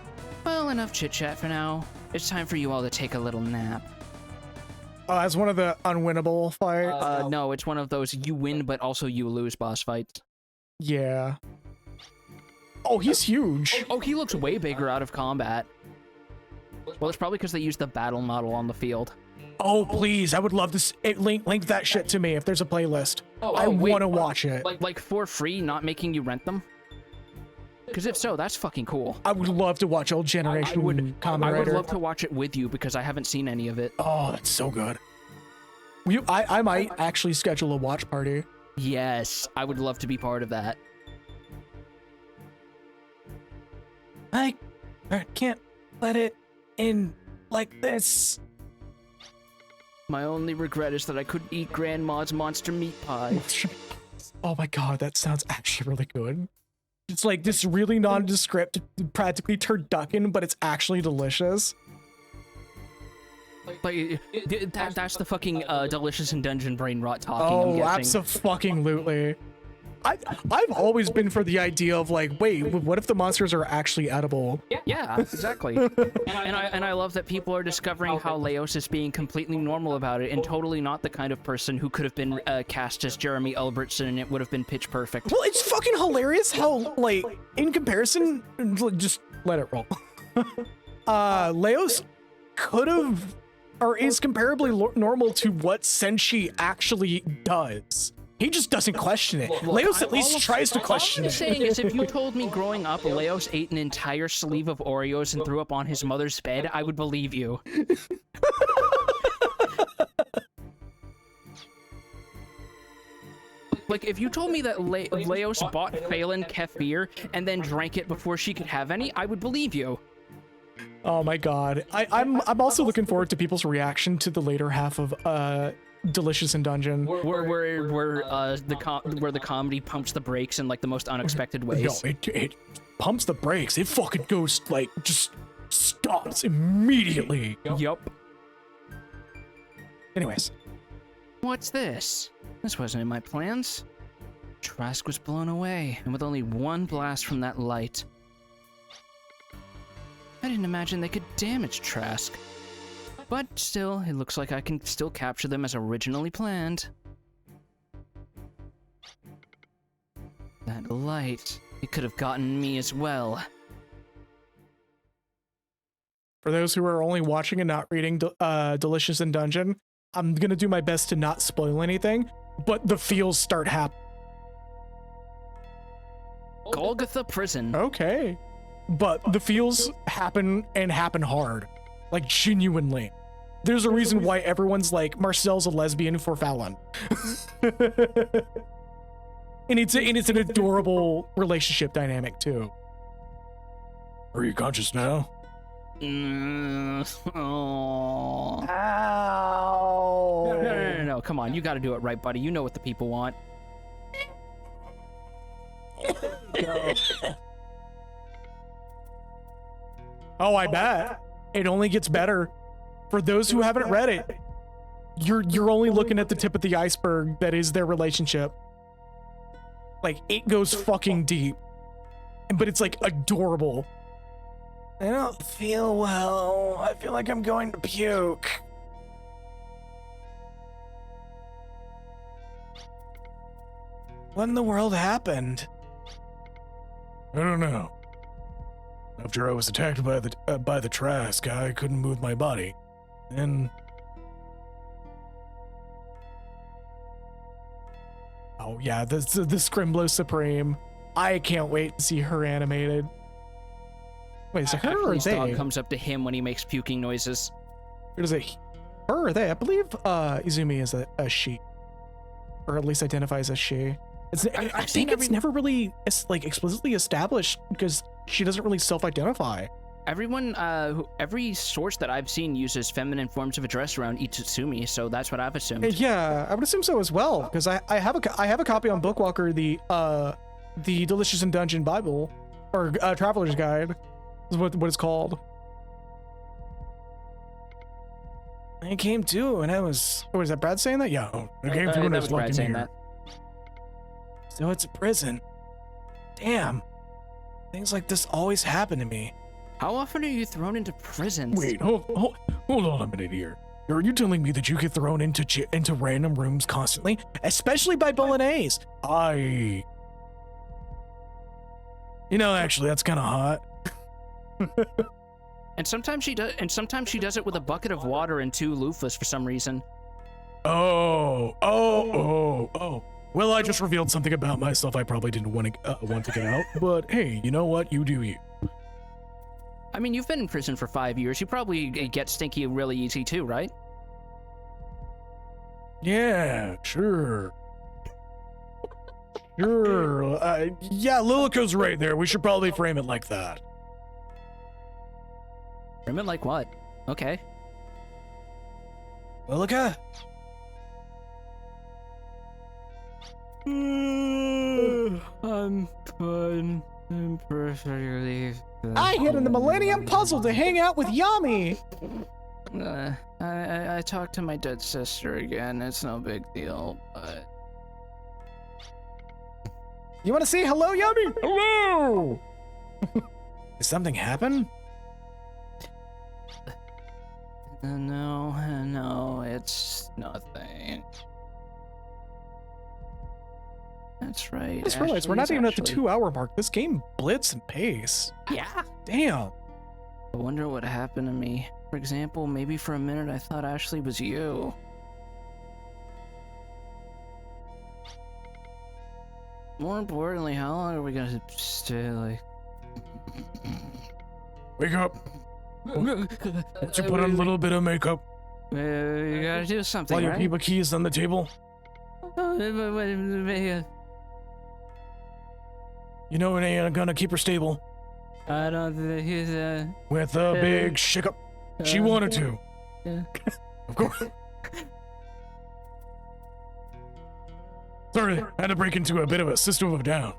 Well, enough chit-chat for now. It's time for you all to take a little nap. Oh, that's one of the unwinnable fights. No, it's one of those you win but also you lose boss fights. Yeah. Oh, he's huge. Oh, he looks way bigger out of combat. Well, it's probably because they used the battle model on the field. Oh, please, I would love to link that shit to me if there's a playlist. I wait, want to watch it. Like for free, not making you rent them? Because if so, that's fucking cool. I would love to watch Old Generation Kamen I would Rider. love to watch it with you because I haven't seen any of it. Oh, that's so good. I might actually schedule a watch party. Yes, I would love to be part of that. I can't let it in like this. My only regret is that I couldn't eat Grandma's monster meat pie. Oh my god, that sounds actually really good. It's like this really nondescript, practically turducken, but it's actually delicious. Like, that's the fucking delicious and dungeon brain rot talking, I'm Oh, guessing. abso-fucking-lutely. I've always been for the idea of like, wait, what if the monsters are actually edible? Yeah, exactly. and I love that people are discovering how Leos is being completely normal about it and totally not the kind of person who could have been cast as Jeremy Albertson and it would have been pitch perfect. Well, it's fucking hilarious how, like, in comparison, just let it roll. Leos could have, or is comparably normal to what Senshi actually does. He just doesn't question it. Leos at least tries to question All I'm it. saying is if you told me growing up Leos ate an entire sleeve of Oreos and threw up on his mother's bed, I would believe you. Like, if you told me that Leos bought Phelan kefir and then drank it before she could have any, I would believe you. Oh my god. I'm also looking forward to people's reaction to the later half of Delicious in Dungeon. Where the comedy pumps the brakes in like the most unexpected ways. No, it pumps the brakes. It fucking goes like just stops immediately. Yup. Anyways. What's this? This wasn't in my plans. Trask was blown away, and with only one blast from that light. I didn't imagine they could damage Trask. But still, it looks like I can still capture them as originally planned. That light, it could have gotten me as well. For those who are only watching and not reading Delicious in Dungeon, I'm gonna do my best to not spoil anything, but the feels start happening. Golgotha Prison. Okay. But the feels happen and happen hard. Like, genuinely. There's a reason why everyone's like, Marcel's a lesbian for Fallon. and it's an adorable relationship dynamic, too. Are you conscious now? Oh. Ow. No, come on. You gotta do it right, buddy. You know what the people want. Oh, I bet. It only gets better. For those who haven't read it, you're only looking at the tip of the iceberg that is their relationship. Like, it goes fucking deep. But it's like adorable. I don't feel well. I feel like I'm going to puke. What in the world happened? I don't know. After I was attacked by the Trask, I couldn't move my body. And oh yeah, the Scrimblow Supreme. I can't wait to see her animated. Wait, is it her or His they? dog comes up to him when he makes puking noises. Or is it her or they? I believe Izumi is a she, or at least identifies as she. I think it's never really like explicitly established because she doesn't really self-identify. Every source that I've seen uses feminine forms of address around Itsutsumi, so that's what I've assumed. Yeah, I would assume so as well, because I have a copy on Bookwalker, the Delicious in Dungeon Bible, or Traveler's Guide, is what it's called. I came to, and I was. Oh, is that Brad saying that? Yeah, I came to, and I was Brad walking saying here. that. So it's a prison. Damn. Things like this always happen to me. How often are you thrown into prisons? Wait, hold on a minute here. Are you telling me that you get thrown into random rooms constantly, especially by Bolognese? You know, actually, that's kind of hot. And sometimes she does. And sometimes she does it with a bucket of water and 2 loofahs for some reason. Oh. Well, I just revealed something about myself I probably didn't want to get out. But hey, you know what? You do you. I mean, you've been in prison for 5 years. You probably get stinky really easy too, right? Yeah, sure. Sure. Yeah, Lilico's right there. We should probably frame it like that. Frame it like what? Okay. Lilica? I'm fine. I'm perfectly fine. I hit in the Millennium Puzzle to hang out with Yami. I talked to my dead sister again. It's no big deal, but You want to say hello, Yummy? Hello! Did something happen? No, it's nothing. That's right. I just realized we're not Ashley's even at the actually- 2-hour mark. This game blitz and pace. Yeah. Damn. I wonder what happened to me. For example, maybe for a minute I thought Ashley was you. More importantly, how long are we gonna stay like... Wake up. Won't you put on a little bit of makeup You gotta do something, while your right? people keys on the table? You know it ain't gonna keep her stable. I don't think he's With a big shake-up. She wanted to. yeah. Of course. Sorry, I had to break into a bit of a system of a down.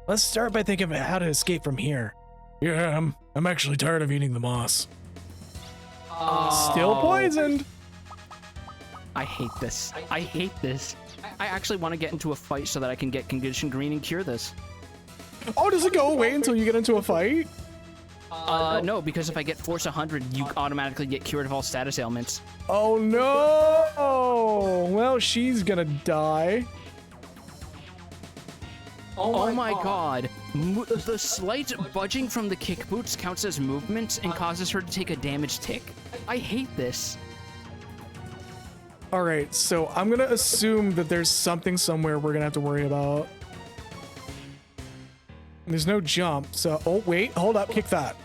Let's start by thinking of how to escape from here. Yeah, I'm actually tired of eating the moss. Still poisoned. I hate this. I hate this. I actually want to get into a fight so that I can get condition green and cure this. Oh, does it go away until you get into a fight? No, because if I get Force 100, you automatically get cured of all status ailments. Oh no! Well, she's gonna die. Oh my god. The slight budging from the kick boots counts as movement and causes her to take a damage tick. I hate this. All right, so I'm gonna assume that there's something somewhere we're gonna have to worry about. There's no jump, so... Oh, wait, hold up, kick that.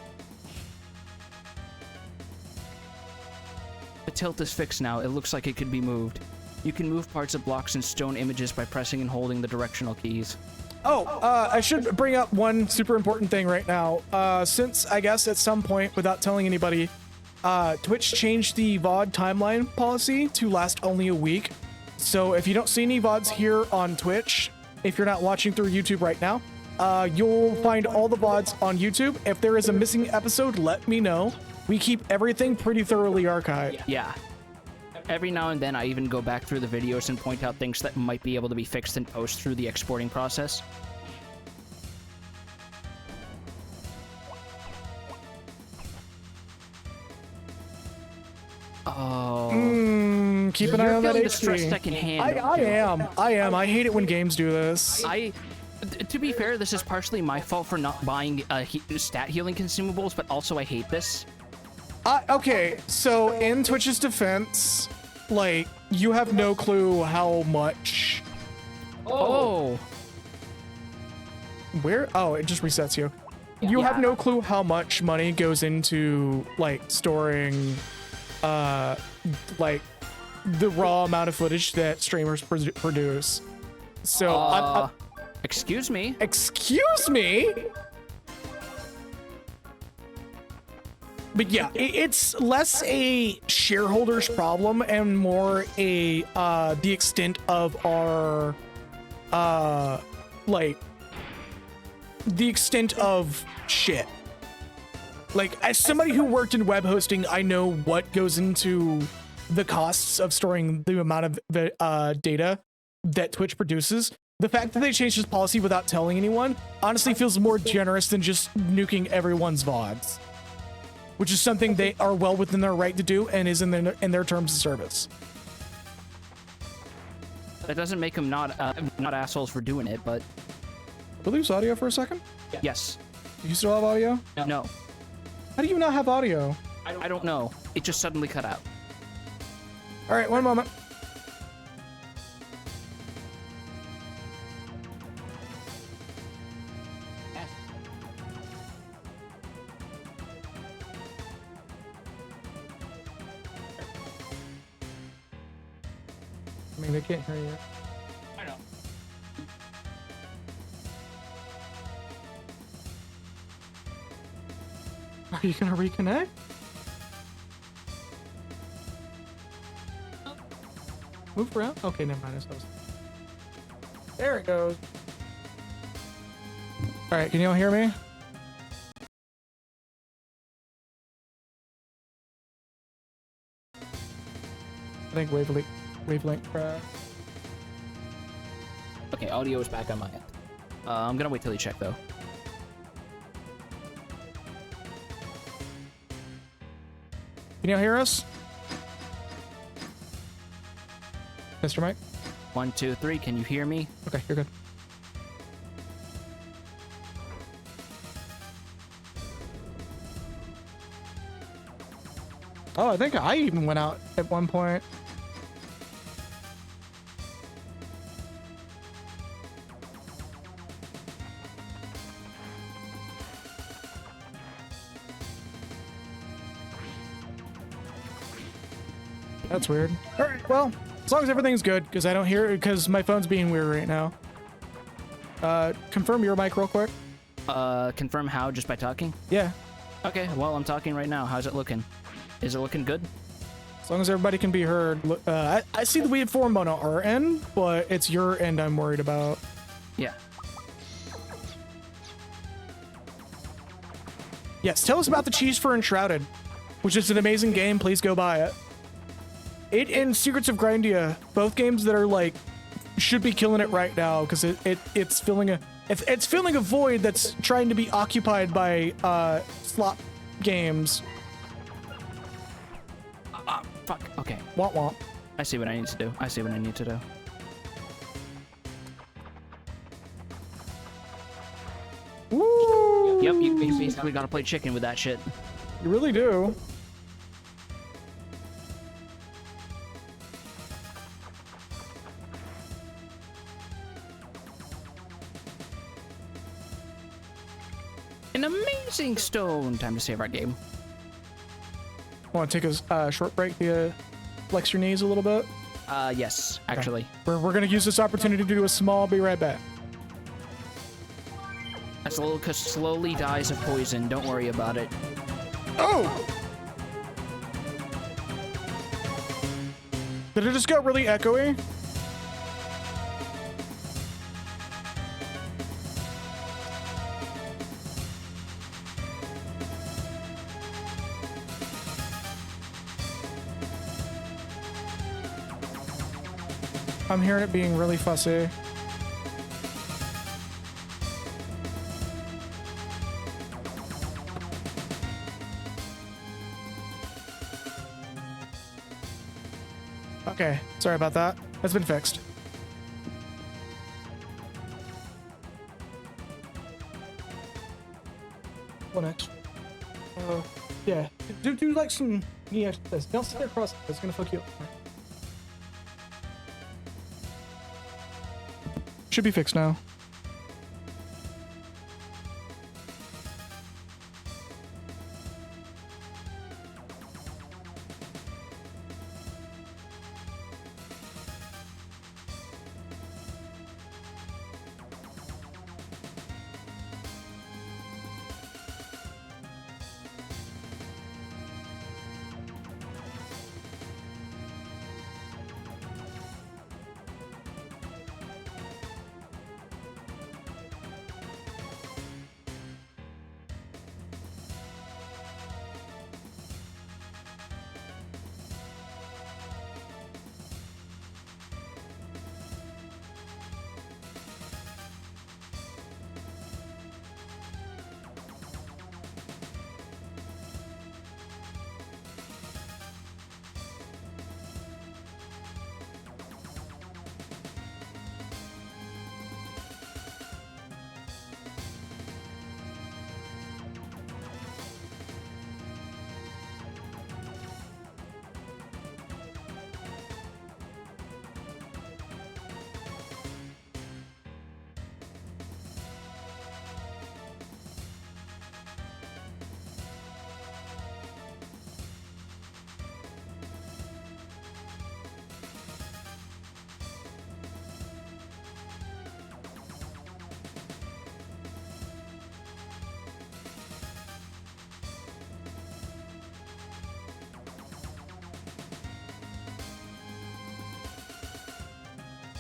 The tilt is fixed now. It looks like it could be moved. You can move parts of blocks and stone images by pressing and holding the directional keys. Oh, I should bring up one super important thing right now. Since, I guess, at some point, without telling anybody, Twitch changed the VOD timeline policy to last only a week. So if you don't see any VODs here on Twitch, if you're not watching through YouTube right now, you'll find all the VODs on YouTube. If there is a missing episode, let me know. We keep everything pretty thoroughly archived. Yeah. Every now and then I even go back through the videos and point out things that might be able to be fixed in post through the exporting process. Oh. Keep an eye You're on that feeling the stress HP. I can handle. I am. I hate it when games do this. To be fair, this is partially my fault for not buying stat healing consumables, but also I hate this. Okay, so in Twitch's defense, like, you have no clue how much... Oh. Where? Oh, it just resets you. You have no clue how much money goes into, like, storing, like, the raw amount of footage that streamers produce. So, Excuse me? excuse me? But yeah, it's less a shareholder's problem and more a, the extent of our, like, the extent of shit. Like, as somebody who worked in web hosting, I know what goes into the costs of storing the amount of data that Twitch produces. The fact that they changed this policy without telling anyone honestly feels more generous than just nuking everyone's VODs, which is something they are well within their right to do and is in their terms of service. That doesn't make them not assholes for doing it, but Did we lose audio for a second? yes. You still have audio? No. How do you not have audio? I don't know. It just suddenly cut out. All right, one moment. I mean, they can't hear you. I know. Are you gonna reconnect? Move around? Okay, never mind. There it goes. All right, can you all hear me? I think wavelength crash. Okay, audio is back on my end. I'm gonna wait till you check though. Can you hear us? Mr. Mike? 1, 2, 3. Can you hear me? Okay, you're good. Oh, I think I even went out at one point. That's weird. All right, well, as long as everything's good, because I don't hear it, because my phone's being weird right now. Confirm your mic real quick. Confirm how? Just by talking? Yeah, Okay, well, I'm talking right now. How's it looking? Is it looking good? as long as everybody can be heard. I see the weird form on our end, but it's your end I'm worried about. Yeah. Yes, tell us about the Cheese for Enshrouded, which is an amazing game. Please go buy it. It and Secrets of Grindia, both games that are like should be killing it right now because it's filling a void that's trying to be occupied by slot games. Fuck. Okay. Womp womp. I see what I need to do. I see what I need to do. Woo! Yep, you basically gotta play chicken with that shit. You really do. An amazing stone. Time to save our game. Want to take a short break to flex your knees a little bit? Yes, actually. We're gonna use this opportunity to do a small. Be right back. Azulka slowly dies of poison. Don't worry about it. Oh! Did it just get really echoey? I'm hearing it being really fussy. Okay, sorry about that. That's been fixed. What next? Yeah. Do like some knee exercise. Don't sit there cross. It's gonna fuck you up. Should be fixed now.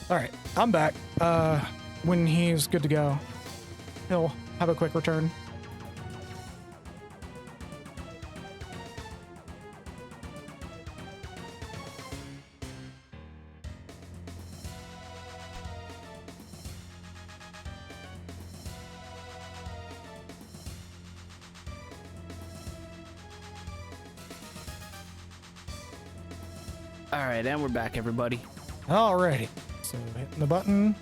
All right, I'm back. When he's good to go, he'll have a quick return. All right, and we're back, everybody. Alrighty. So hitting the button.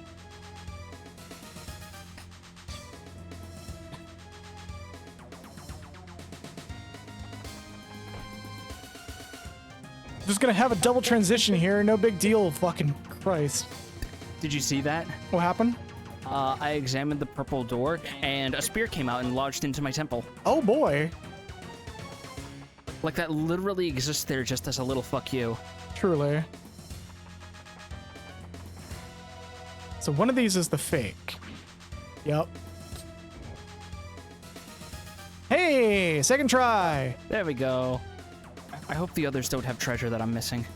Just gonna have a double transition here. No big deal. Fucking Christ. Did you see that? What happened? I examined the purple door, and a spear came out and lodged into my temple. Oh boy. Like, that literally exists there just as a little fuck you. Truly. So one of these is the fake. Yep. Hey, second try. There we go. I hope the others don't have treasure that I'm missing.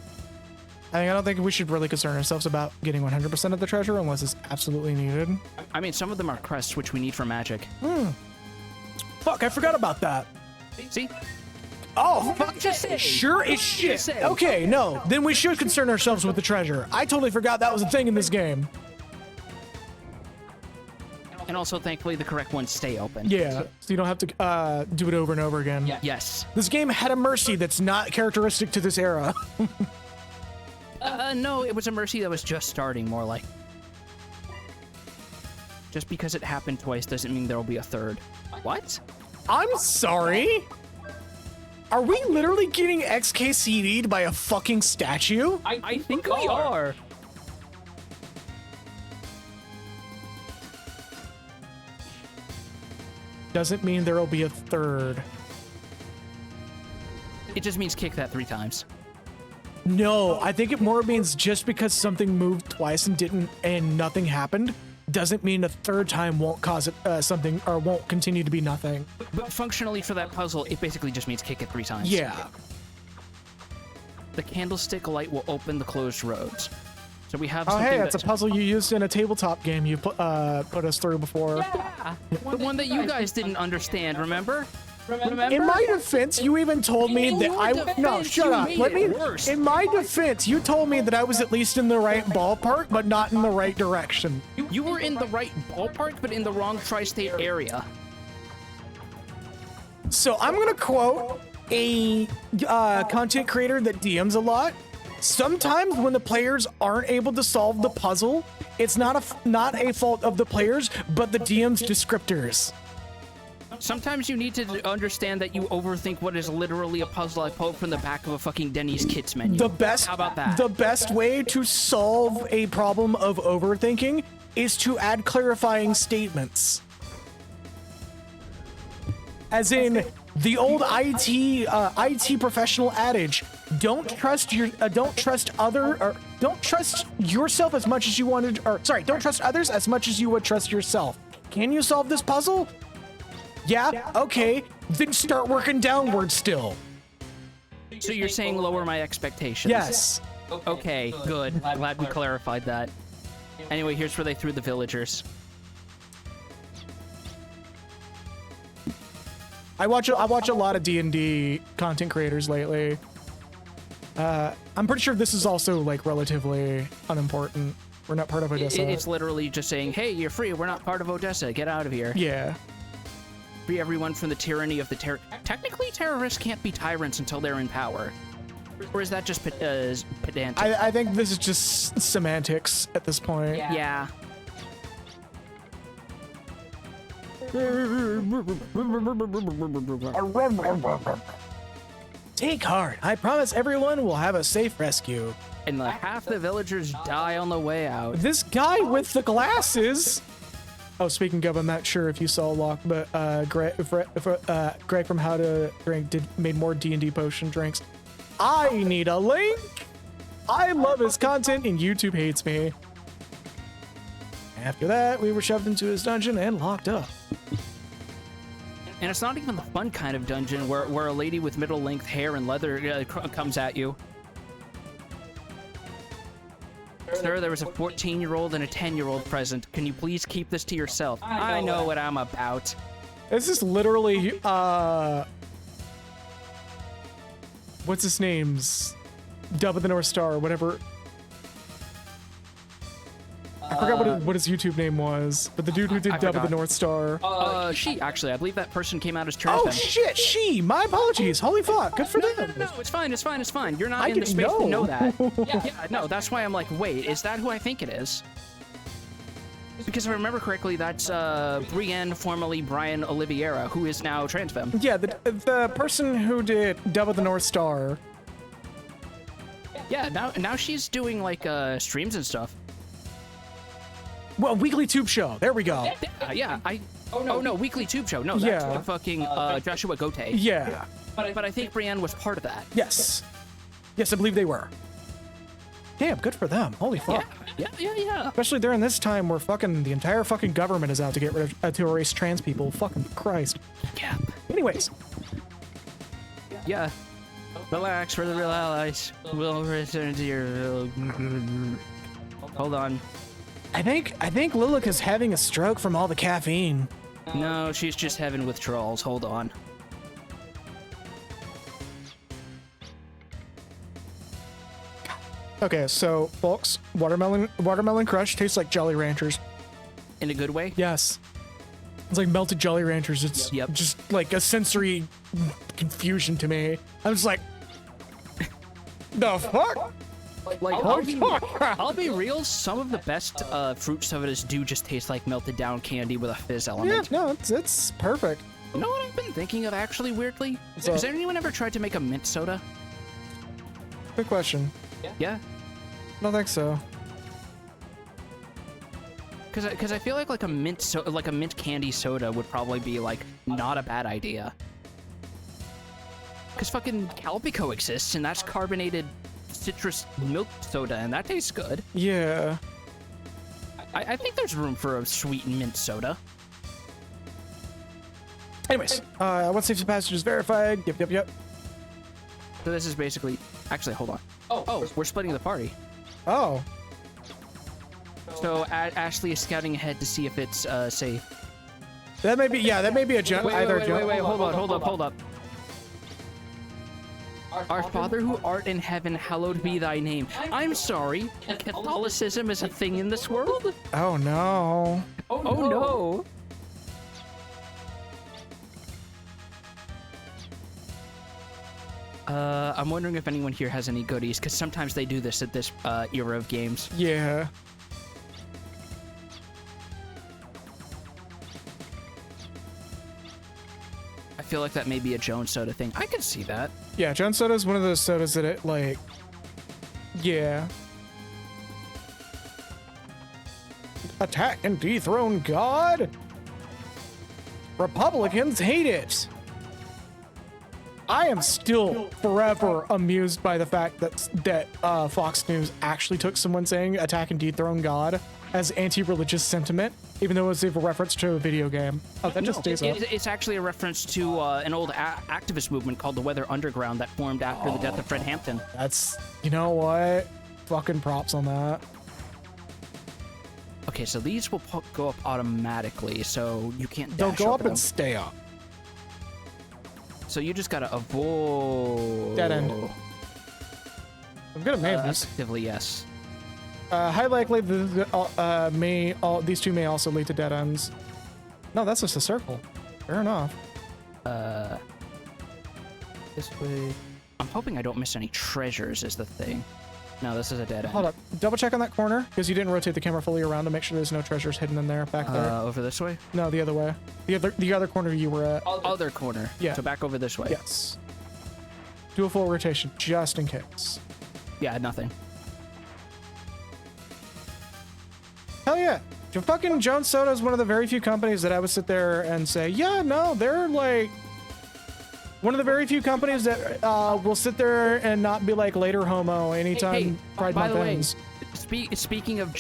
I don't think we should really concern ourselves about getting 100% of the treasure unless it's absolutely needed. I mean, some of them are crests, which we need for magic. Fuck, I forgot about that. See? Oh, fuck. Just say. Sure as shit. Just say. Okay, no. Then we should concern ourselves with the treasure. I totally forgot that was a thing in this game. And also, thankfully, the correct ones stay open. Yeah, so you don't have to do it over and over again. Yes. This game had a mercy that's not characteristic to this era. No, it was a mercy that was just starting, more like. Just because it happened twice doesn't mean there'll be a third. What? I'm sorry? Are we literally getting XKCD'd by a fucking statue? I think we are. Doesn't mean there'll be a third. It just means kick that 3 times. No, I think it more means just because something moved twice and nothing happened doesn't mean a third time won't cause it something or won't continue to be nothing. But functionally for that puzzle, it basically just means kick it 3 times. Yeah. The candlestick light will open the closed roads. So we have Oh, something hey, it's a that's- puzzle you used in a tabletop game you put us through before. Yeah, the one that you guys didn't understand, remember? In my defense, you even told me In that your I defense, no, shut you up. made Let me. it worse. In my defense, you told me that I was at least in the right ballpark, but not in the right direction. You were in the right ballpark, but in the wrong tri-state area. So I'm gonna quote a content creator that DMs a lot. Sometimes when the players aren't able to solve the puzzle, it's not a fault of the players, but the DM's descriptors. Sometimes you need to understand that you overthink what is literally a puzzle I pulled from the back of a fucking Denny's Kits menu. How about that? The best way to solve a problem of overthinking is to add clarifying statements. As in the old IT professional adage: don't trust yourself as much as you wanted, or sorry, don't trust others as much as you would trust yourself. Can you solve this puzzle? Yeah, okay, then start working downward still. So you're saying lower my expectations? Yes. Okay, good. Glad we clarified that. Anyway, here's where they threw the villagers. I watch a lot of D&D content creators lately. I'm pretty sure this is also like relatively unimportant. We're not part of Odessa. It's literally just saying, hey, you're free. We're not part of Odessa. Get out of here. Yeah. Free everyone from the tyranny of the Technically, terrorists can't be tyrants until they're in power. Or is that just pedantic? I think this is just semantics at this point. Yeah. Take heart. I promise everyone will have a safe rescue. And half the villagers die on the way out. This guy with the glasses. Oh, speaking of, I'm not sure if you saw Locke, but Greg from How to Drink made more D&D potion drinks. I need a link. I love his content and YouTube hates me. After that, we were shoved into his dungeon and locked up. And it's not even the fun kind of dungeon where a lady with middle-length hair and leather comes at you. Sir, there was a 14-year-old and a 10-year-old present. Can you please keep this to yourself? I know what I'm about. This is literally, what's his name's? Dub of the North Star, whatever. forgot what his YouTube name was, but the dude who did I Dub of the forgot. North Star. She actually, I believe that person came out as trans. Oh shit, she! My apologies. Holy fuck, good for them. No, it's fine, it's fine, it's fine. You're not I in the didn't space to know. know that. Yeah, no, that's why I'm like, wait, is that who I think it is? Because if I remember correctly, that's Brienne, formerly Brian Oliveira, who is now trans femme. Yeah, the person who did Dub of the North Star. Yeah, now she's doing like streams and stuff. Well, weekly tube show. There we go. Yeah, Oh no, weekly tube show. No, that's Yeah. fucking Joshua Gote. Yeah. But I think Brienne was part of that. Yes. Yes, I believe they were. Damn, good for them. Holy fuck. Yeah. Especially during this time where fucking the entire fucking government is out to get rid of to erase trans people. Fucking Christ. Yeah. Anyways, Yeah. Relax, we're the real allies. We'll return to your. Hold on. I think Lilac is having a stroke from all the caffeine. No, she's just having withdrawals. Hold on. Okay, so folks, watermelon crush tastes like Jolly Ranchers. In a good way? Yes. It's like melted Jolly Ranchers. It's Yep. just like a sensory confusion to me. I'm just like, the fuck? Like, fuck? I'll be real, some of the best fruit sodas do just taste like melted down candy with a fizz element. Yeah, no, it's perfect. You know what I've been thinking of actually weirdly? What's up? Has anyone ever tried to make a mint soda? Good question. Yeah? I don't think so. Because I feel like a mint candy soda would probably be like not a bad idea. Because fucking Calpico exists and that's carbonated citrus milk soda and that tastes good. Yeah. I think there's room for a sweet mint soda. Anyways, what safety passage is verified. Yep. So this is basically actually hold on. Oh, we're splitting the party. Oh. So Ashley is scouting ahead to see if it's safe. That may be a jump. Wait, hold up. Our Father who art in heaven, hallowed be thy name. I'm sorry, Catholicism is a thing in this world? Oh no. Oh no. I'm wondering if anyone here has any goodies, because sometimes they do this at this era of games. Yeah. I feel like that may be a Jones Soda thing. I can see that. Yeah, Jones Soda is one of those sodas that it like. Yeah. Attack and dethrone God. Republicans hate it. I am still forever amused by the fact that Fox News actually took someone saying "attack and dethrone God" as anti-religious sentiment, even though it was a reference to a video game. Oh, that just stays up. It's actually a reference to an old activist movement called the Weather Underground that formed after the death of Fred Hampton. That's, you know what? Fucking props on that. Okay, so these will go up automatically, so you can't They'll dash go over up them. and stay up. So you just gotta avoid... Dead end. I'm gonna name this. Effectively, yes. High likely these two may also lead to dead ends. No, that's just a circle. Fair enough. This way... I'm hoping I don't miss any treasures is the thing. No, this is a dead end. Hold up. Double check on that corner, because you didn't rotate the camera fully around to make sure there's no treasures hidden in there, back there. Over this way? No, the other way. The other corner you were at. Other corner. Yeah. So back over this way. Yes. Do a full rotation, just in case. Yeah, nothing. Hell yeah. Fucking Jones Soda is one of the very few companies that I would sit there and say, yeah, no, they're like one of the very few companies that will sit there and not be like later homo anytime Pride by Month the way, ends. speaking of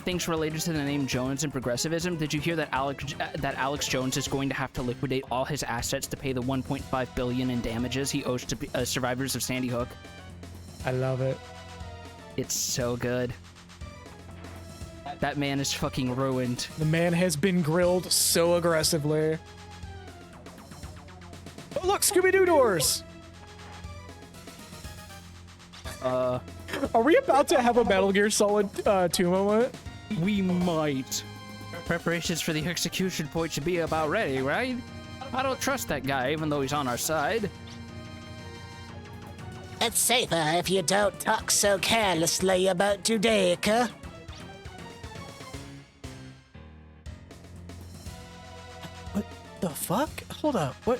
things related to the name Jones and progressivism, did you hear that Alex Jones is going to have to liquidate all his assets to pay the 1.5 billion in damages he owes to survivors of Sandy Hook? I love it. It's so good. That man is fucking ruined. The man has been grilled so aggressively. Oh, look, Scooby-Doo doors! Are we about to have a Metal Gear Solid 2 moment? We might. Preparations for the execution point should be about ready, right? I don't trust that guy, even though he's on our side. It's safer if you don't talk so carelessly about Judaica. What the fuck? Hold up. What?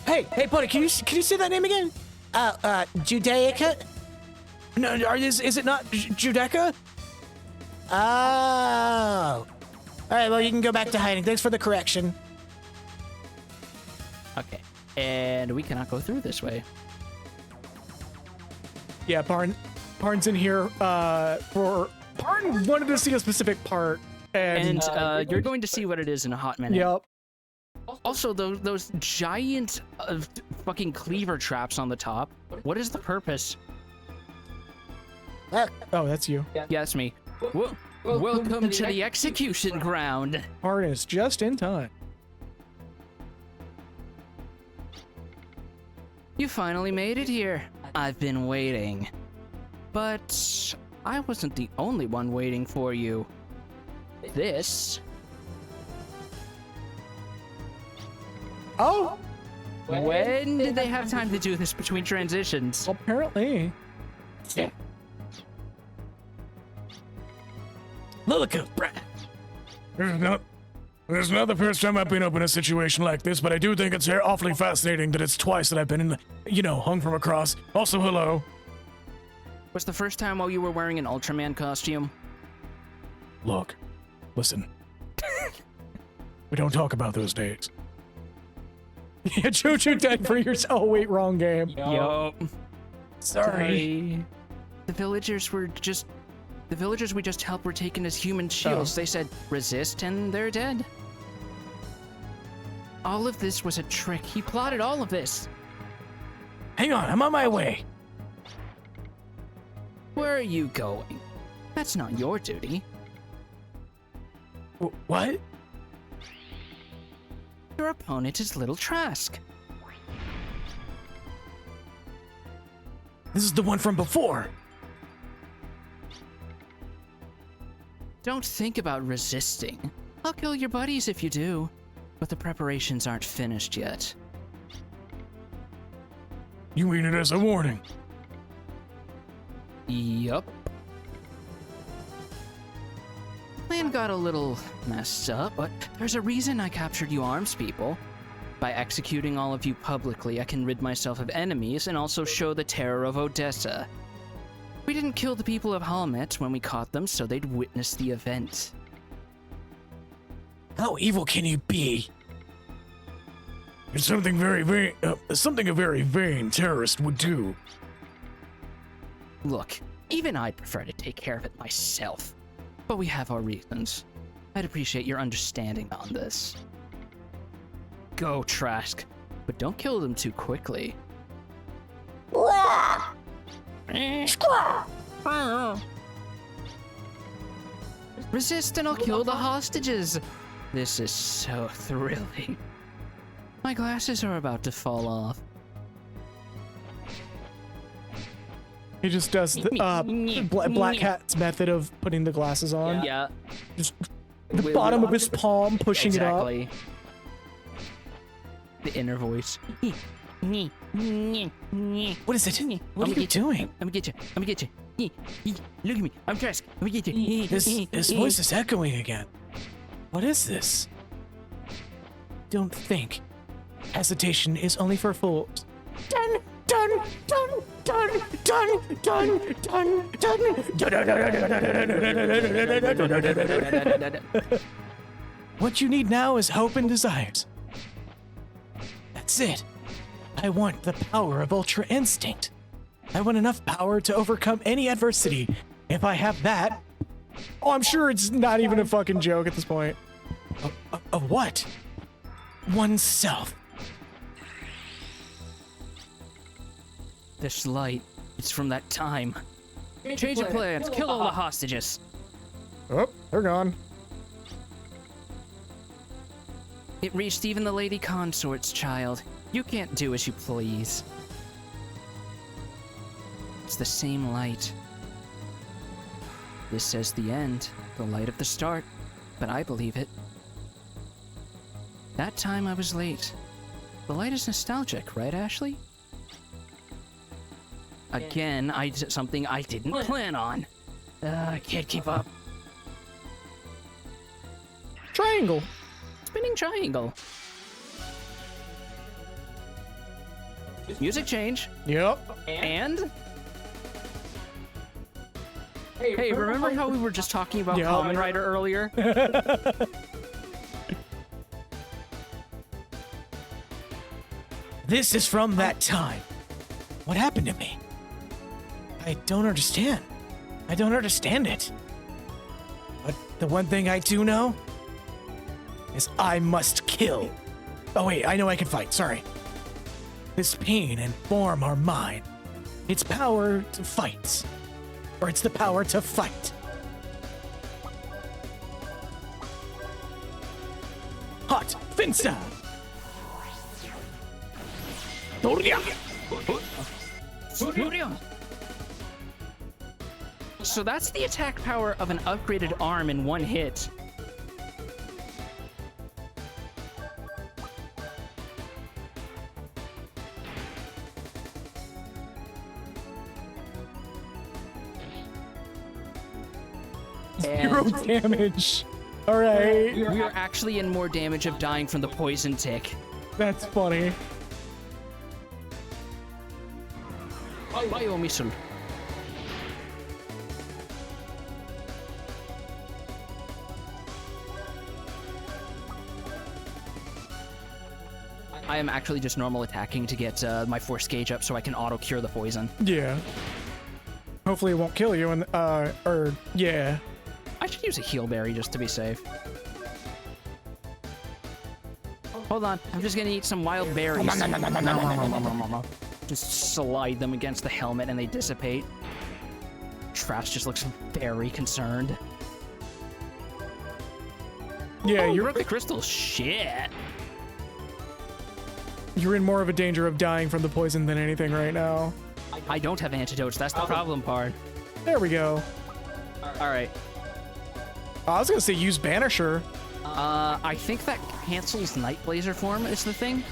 Hey, buddy, can you say that name again? Judaica? No, is it not Judaica? Oh. All right, well, you can go back to hiding. Thanks for the correction. Okay. And we cannot go through this way. Yeah, Parn's in here for Parn wanted to see a specific part, and you're going to see what it is in a hot minute. Yep. Also, those giant fucking cleaver traps on the top. What is the purpose? Oh, that's you. Yeah, that's me. Welcome to the execution ground. Parn is just in time. You finally made it here. I've been waiting. But I wasn't the only one waiting for you. This... Oh, When did they have time to do this between transitions? apparently. Lilica, Brad. This is not the first time I've been up in a situation like this, but I do think it's awfully fascinating that it's twice that I've been hung from a cross. Also, hello. Was the first time while you were wearing an Ultraman costume? Look, listen. We don't talk about those days. Yeah, Jojo died for yourself. Oh, wait, wrong game. Yo. Sorry. The villagers we just helped were taken as human shields. They said, resist, and they're dead. All of this was a trick. He plotted all of this. Hang on, I'm on my way. Where are you going? That's not your duty. What? Your opponent is Little Trask. This is the one from before. Don't think about resisting. I'll kill your buddies if you do. But the preparations aren't finished yet. You mean it as a warning? Yup. The plan got a little messed up, but there's a reason I captured you arms people. By executing all of you publicly, I can rid myself of enemies and also show the terror of Odessa. We didn't kill the people of Halmet when we caught them, so they'd witness the event. How evil can you be? It's something something a very vain terrorist would do. Look, even I'd prefer to take care of it myself. But we have our reasons. I'd appreciate your understanding on this. Go, Trask. But don't kill them too quickly. Resist and I'll kill the hostages. This is so thrilling. My glasses are about to fall off. He just does the Black Hat's method of putting the glasses on. Yeah. Just the bottom of his palm, pushing it up. Exactly. The inner voice. What is it? What are you doing? Let me get you. Let me get you. Look at me. I'm Trask. Let me get you. This voice is echoing again. What is this? Don't think. Hesitation is only for fools. Dun, dun, dun, dun, dun, dun, dun, dun. What you need now is hope and desires. That's it. I want the power of Ultra Instinct. I want enough power to overcome any adversity. If I have that... Oh, I'm sure it's not even a fucking joke at this point. Of what? Oneself. This light, it's from that time. Change of plans. Kill all the hostages. Oh, they're gone. It reached even the Lady Consort's child. You can't do as you please. It's the same light. This says the end. The light of the start, but I believe it. That time I was late. The light is nostalgic, right, Ashley? Again, I did something I didn't plan on. I can't keep up. Triangle. Spinning triangle. Music change. Yep. And... Hey, remember how we were just talking about Kamen Rider earlier? This is from that time. What happened to me? I don't understand. I don't understand it. But the one thing I do know is I must kill. Oh wait, I know I can fight, sorry. This pain and form are mine. It's power to fight. Or it's the power to fight. Hot Finsta! So that's the attack power of an upgraded arm in one hit. Zero damage. All right. We are actually in more damage of dying from the poison tick. That's funny. Bio missile. I am actually just normal attacking to get my force gauge up so I can auto cure the poison. Yeah. Hopefully it won't kill you and yeah. I should use a heal berry just to be safe. Hold on, I'm just gonna eat some wild berries. Just slide them against the helmet and they dissipate. Trash just looks very concerned. Yeah, Oh, you you're broke the crystal. Shit. you're in more of a danger of dying from the poison than anything right now. I don't have antidotes. That's the problem part. There we go. All right. I was gonna say use Banisher. I think that cancels Night Blazer form is the thing.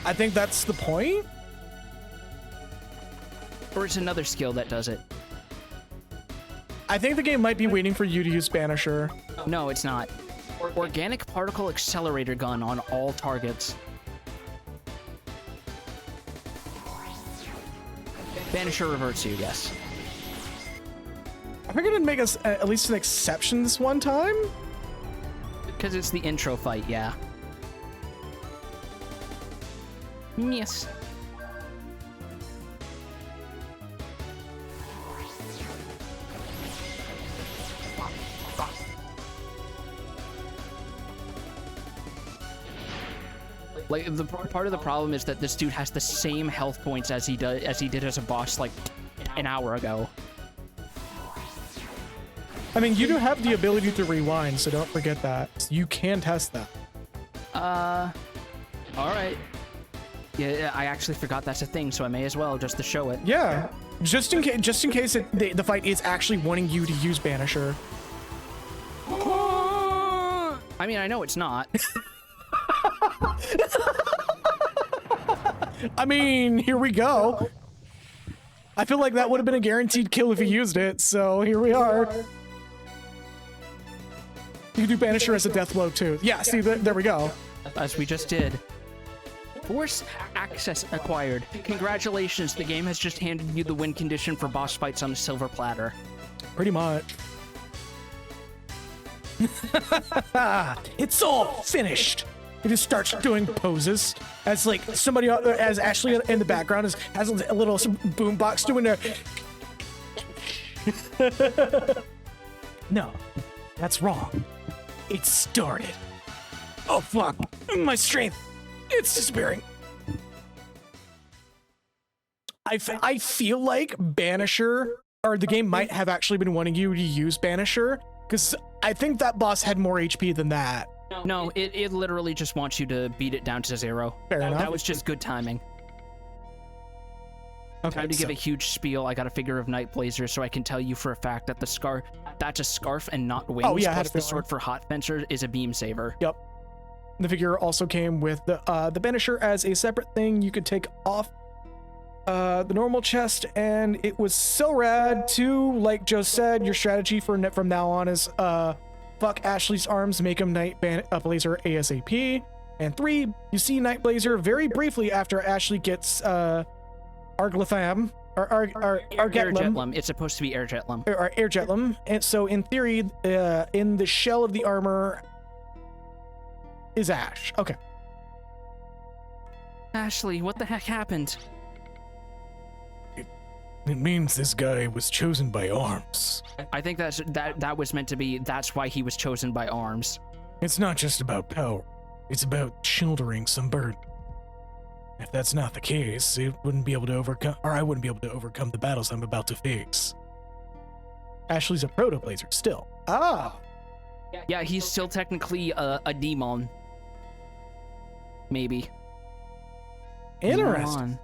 I think that's the point. Or it's another skill that does it. I think the game might be waiting for you to use Banisher. No, it's not. Organic Particle Accelerator Gun on all targets. Banisher reverts you, yes. I figured it'd make us at least an exception this one time. Because it's the intro fight, yeah. Yes. Like the part of the problem is that this dude has the same health points as he did as a boss like an hour ago. I mean, you do have the ability to rewind, so don't forget that. So you can test that. All right. Yeah, I actually forgot that's a thing, so I may as well just to show it. Yeah, just in case the fight is actually wanting you to use Banisher. I mean, I know it's not. I mean, here we go. I feel like that would have been a guaranteed kill if he used it, so here we are. You can do Banisher as a death blow too. Yeah, see, there we go. As we just did. Force access acquired. Congratulations, the game has just handed you the win condition for boss fights on a silver platter. Pretty much. It's all finished. He just starts doing poses as like somebody as Ashley in the background has a little boombox doing a. No, that's wrong. It started. Oh fuck, my strength. It's disappearing. I feel like Banisher, or the game might have actually been wanting you to use Banisher, because I think that boss had more HP than that. No, it literally just wants you to beat it down to 0. Fair enough. That was just good timing. Okay, Time to give so- a huge spiel. I got a figure of Night Blazer, so I can tell you for a fact that that's a scarf and not wings. Oh, yeah, I had plus a the feeling. sword for Hot Fencer is a beam saber. Yep. The figure also came with the Banisher as a separate thing you could take off the normal chest, and it was so rad. 2, like Joe said, your strategy from now on is fuck Ashley's arms, make him Night Blazer ASAP. And 3, you see Night Blazer very briefly after Ashley gets Arglypham or Argetlum. Airjetlum. It's supposed to be Airjetlum. Or Airjetlum. And so in theory, in the shell of the armor is Ash. Okay. Ashley, what the heck happened? It means this guy was chosen by arms. I think that was meant to be. That's why he was chosen by arms. It's not just about power. It's about shouldering some burden. If that's not the case, it wouldn't be able to overcome, or I wouldn't be able to overcome the battles I'm about to face. Ashley's a proto blazer still. Ah. Yeah, he's still technically a demon. Maybe. Interesting. Demon.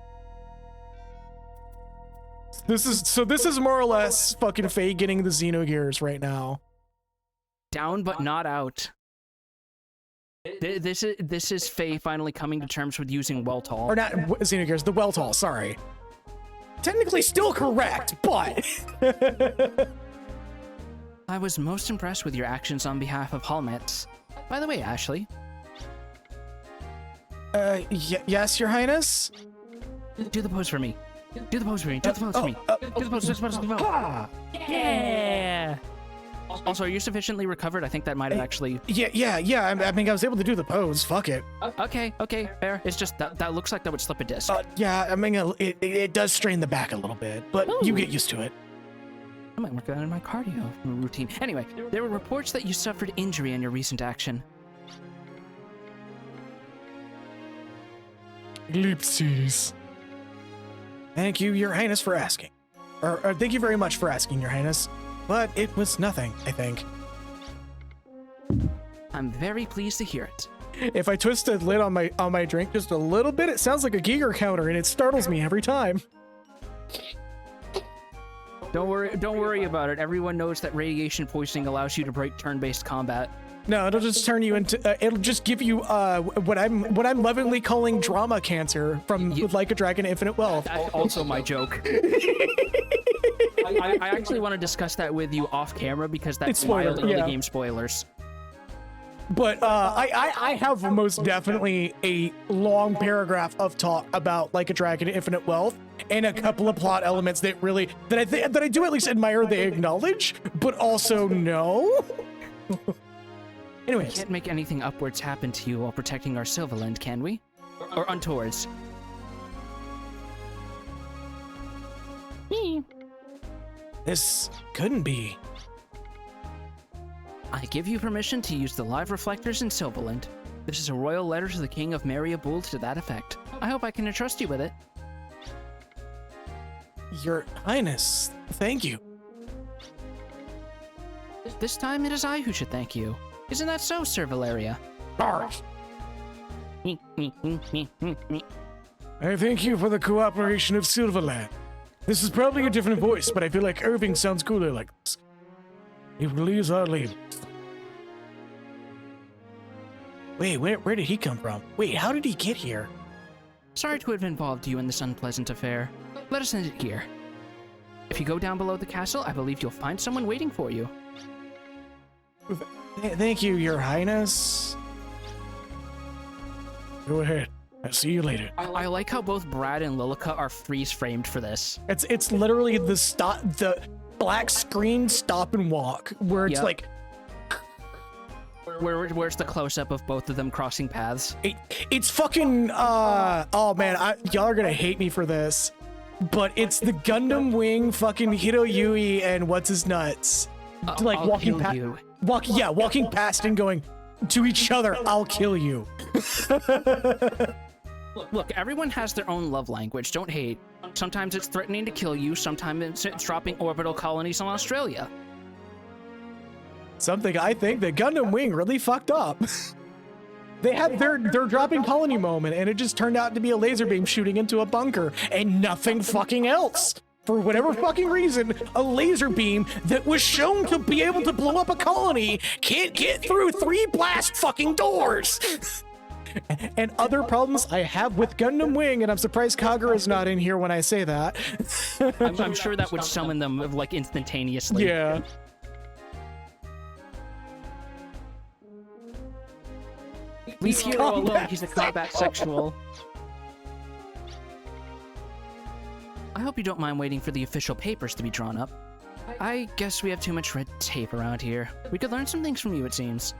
This is more or less fucking Faye getting the Xenogears right now. Down but not out. This is Faye finally coming to terms with using Weltall. Or not Xenogears, the Weltall, sorry. Technically still correct, but... I was most impressed with your actions on behalf of Hallmets. By the way, Ashley. Yes, Your Highness? Do the pose for me. Do the pose for me. Do the pose for me. Do the pose. Do the pose. Do the pose. Ah. Yeah. Also, are you sufficiently recovered? I think that might have actually. Yeah. I mean, I was able to do the pose. Fuck it. Okay, fair. It's just that looks like that would slip a disc. Yeah, I mean, it does strain the back a little bit, but you get used to it. I might work that in my cardio routine. Anyway, there were reports that you suffered injury in your recent action. Ellipses. Thank you, Your Highness, for asking. Or thank you very much for asking, Your Highness. But it was nothing, I think. I'm very pleased to hear it. If I twist the lid on my drink just a little bit, it sounds like a Giger counter, and it startles me every time. Don't worry about it. Everyone knows that radiation poisoning allows you to break turn-based combat. No, it'll just turn you into. It'll just give you what I'm lovingly calling drama cancer from Like a Dragon Infinite Wealth. That's also my joke. I actually want to discuss that with you off camera because that's Spoiler, mild early yeah. game spoilers. But I have most definitely a long paragraph of talk about Like a Dragon Infinite Wealth and a couple of plot elements that I do at least admire they acknowledge, but also no. We Anyways, can't make anything upwards happen to you while protecting our Silverland, can we? Or untowards? this couldn't be. I give you permission to use the live reflectors in Silverland. This is a royal letter to the King of Mariabul to that effect. I hope I can entrust you with it. Your Highness, thank you. This time it is I who should thank you. Isn't that so, Sir Valeria? I thank you for the cooperation of Silverland. This is probably a different voice, but I feel like Irving sounds cooler like this. He relieves our labors. Wait, where did he come from? Wait, how did he get here? Sorry to have involved you in this unpleasant affair. Let us end it here. If you go down below the castle, I believe you'll find someone waiting for you. Thank you, Your Highness. Go ahead. I'll see you later. I like how both Brad and Lilica are freeze-framed for this. It's literally the black screen stop and walk where it's Yep. like Where's the close-up of both of them crossing paths? it's fucking oh man, y'all are gonna hate me for this, but it's the Gundam Wing fucking Hiroyui and what's his nuts like I'll walking kill past you. walking past and going to each other, I'll kill you. Look, everyone has their own love language. Don't hate. Sometimes it's threatening to kill you. Sometimes it's dropping orbital colonies on Australia. Something I think that Gundam Wing really fucked up. their dropping colony moment, and it just turned out to be a laser beam shooting into a bunker and nothing fucking else. For whatever fucking reason, a laser beam that was shown to be able to blow up a colony can't get through 3 blast fucking doors. And other problems I have with Gundam Wing, and I'm surprised Kagura is not in here when I say that. I'm sure that would summon them like instantaneously. Yeah. Leave Hero alone, he's a combat sexual. I hope you don't mind waiting for the official papers to be drawn up. I guess we have too much red tape around here. We could learn some things from you, it seems.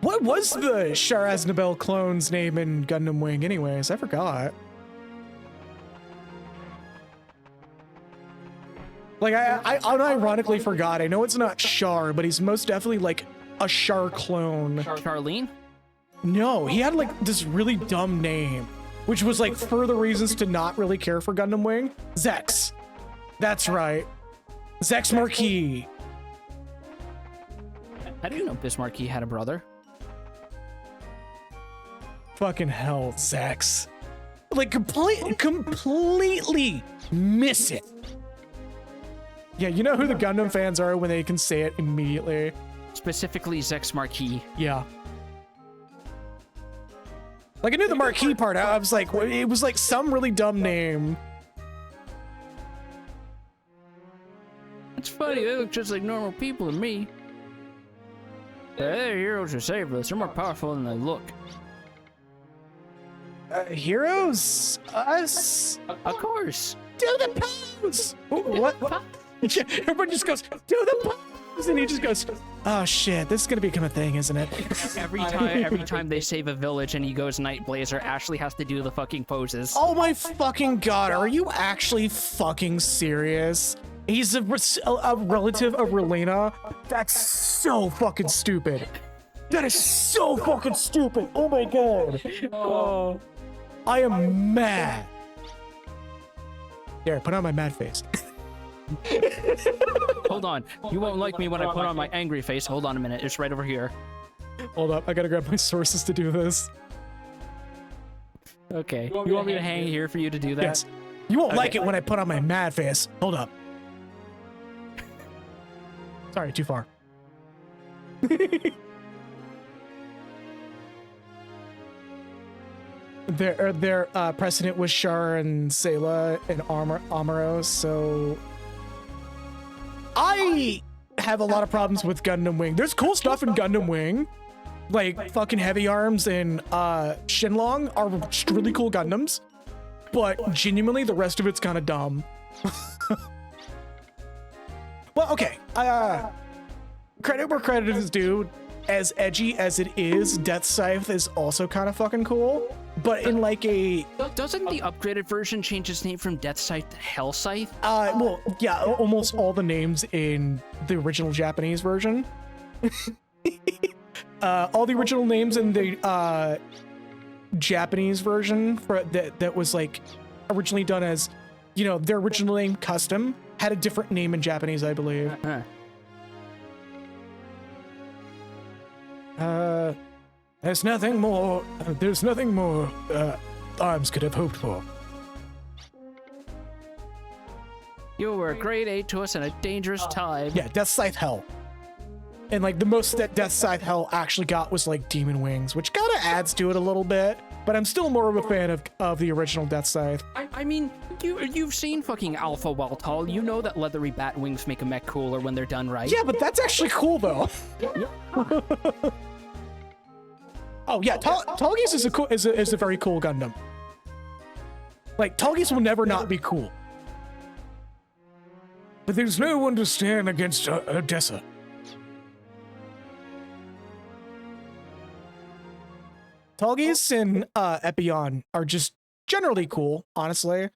What was the Char Aznable clone's name in Gundam Wing anyways? I forgot. Like, I unironically forgot. I know it's not Char, but he's most definitely like a Char clone. Charlene? No, he had like this really dumb name, which was like further reasons to not really care for Gundam Wing. Zex. That's right. Zex Marquis. I didn't know Bismarcky had a brother. Fucking hell, Zex. Like, completely miss it. Yeah, you know who the Gundam fans are when they can say it immediately. Specifically, Zex Marquis. Yeah. Like, I knew the Marquis part. I was like, it was like some really dumb name. It's funny, they look just like normal people to me. They're heroes who save us. They're more powerful than they look. Heroes? Us? Of course. Do the pose! What? Everyone just goes, do the pose! And he just goes, oh shit, this is gonna become a thing, isn't it? Every time they save a village and he goes Night Blazer, Ashley has to do the fucking poses. Oh my fucking god, are you actually fucking serious? He's a relative of Relena? That's so fucking stupid. That is so fucking stupid. Oh my god. Oh, I am mad. There, put on my mad face. Hold on. You won't like me when I put on my angry face. Hold on a minute. It's right over here. Hold up, I gotta grab my sources to do this. Okay. You want me to hang here for you to do that? Yes. You won't like it when I put on my mad face. Hold up. Sorry, too far. Their precedent was Char and Sayla and Amuro, so I have a lot of problems with Gundam Wing. There's cool stuff in Gundam Wing, like fucking Heavy Arms and Shenlong are really cool Gundams, but genuinely the rest of it's kind of dumb. Well, okay. Credit where credit is due. As edgy as it is, Death Scythe is also kind of fucking cool. But in like a... Doesn't the upgraded version change its name from Death Scythe to Hell Scythe? Well, yeah, almost all the names in the original Japanese version. All the original names in the Japanese version that was like originally done as, you know, their original name custom had a different name in Japanese, I believe. There's nothing more Arms could have hoped for. You were a great aid to us in a dangerous time. Yeah, Death Scythe Hell. And like the most that Death Scythe Hell actually got was like Demon Wings, which kind of adds to it a little bit. But I'm still more of a fan of the original Death Scythe. I mean, you've seen fucking Alpha Waltall. You know that leathery bat wings make a mech cooler when they're done right. Yeah, but that's actually cool though. Oh yeah, Tallgeese is a very cool Gundam. Like Tallgeese will never not be cool. But there's no one to stand against Odessa. Tallgeese and Epion are just generally cool, honestly.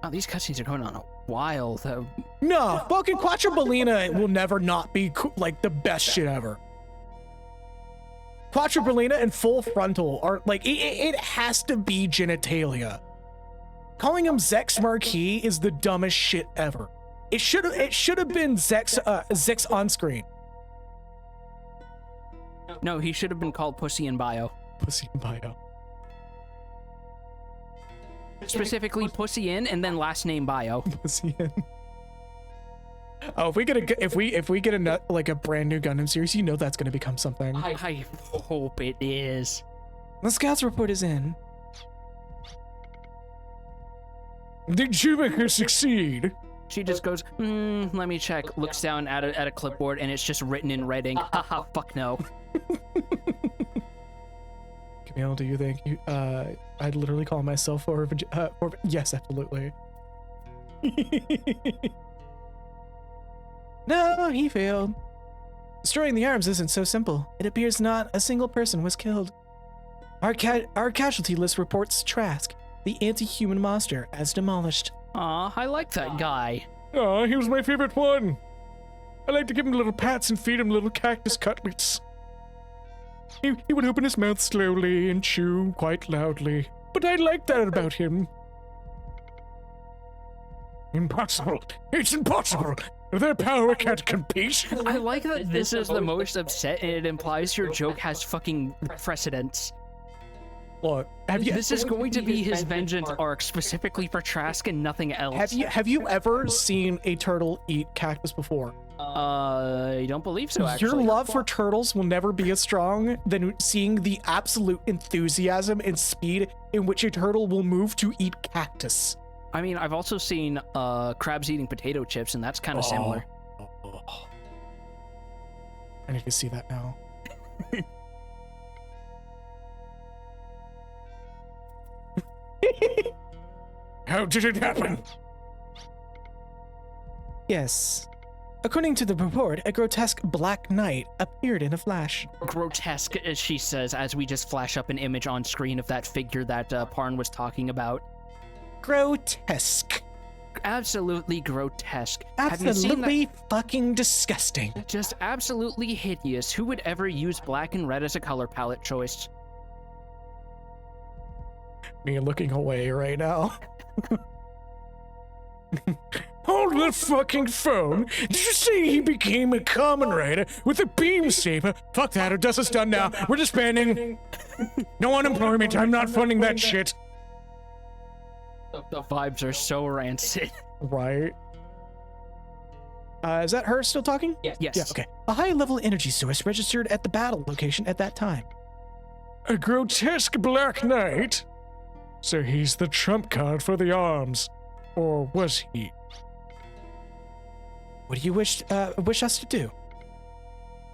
Oh, these cutscenes are going on a while, though. No, fucking Quattro Bellina will never not be like the best shit ever. Quattro Bellina and Full Frontal are like, it has to be genitalia. Calling him Zex Marquis is the dumbest shit ever. It should have been Zex on screen. No, he should have been called Pussy in Bio. Pussy in Bio. Specifically, Pussy in and then last name Bio. Pussy in. Oh, if we get like a brand new Gundam series, you know that's gonna become something. I hope it is. The scouts report is in. Did you make her succeed? She just goes, let me check. Looks down at a clipboard and it's just written in red ink. Haha, fuck no. Camille, do you think I'd literally call myself or yes, absolutely. No, he failed. Destroying the arms isn't so simple. It appears not a single person was killed. Our casualty list reports Trask, the anti-human monster, as demolished. Aw, I like that guy. Aw, he was my favorite one. I like to give him little pats and feed him little cactus cutlets. He would open his mouth slowly and chew quite loudly, but I like that about him. Impossible! It's impossible! Their power can't compete! I like that this is the most upset and it implies your joke has fucking precedence. Look, This is going to be his vengeance arc specifically for Trask and nothing else. have you ever seen a turtle eat cactus before? I don't believe so, actually. Your love for turtles will never be as strong than seeing the absolute enthusiasm and speed in which a turtle will move to eat cactus. I mean, I've also seen crabs eating potato chips, and that's kind of similar. I need to see that now. How did it happen? Yes. According to the report, a grotesque black knight appeared in a flash. Grotesque, as she says, as we just flash up an image on screen of that figure that Parn was talking about. Grotesque. Absolutely grotesque. Have you seen Absolutely fucking disgusting. that? Just absolutely hideous. Who would ever use black and red as a color palette choice? Me looking away right now. Hold the fucking phone! Did you say he became a common rider with a beam saber? Fuck that, Odessa's done now. We're disbanding. No unemployment, I'm not funding that shit. The vibes are so rancid. Right. Is that her still talking? Yes. Yeah, okay. A high-level energy source registered at the battle location at that time. A grotesque black knight? So he's the trump card for the arms. Or was he? What do you wish us to do?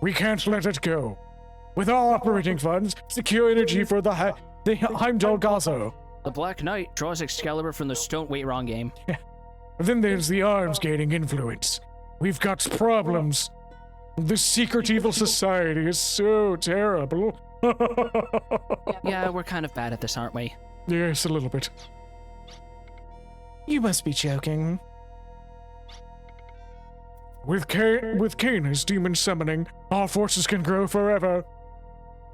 We can't let it go. With all operating funds, secure energy for the Heimdall Gazo. The Black Knight draws Excalibur from the stone. Wait, wrong game. Then there's the arms gaining influence. We've got problems. This secret evil society is so terrible. Yeah, we're kind of bad at this, aren't we? Yes, a little bit. You must be joking. With Kana's demon summoning, our forces can grow forever.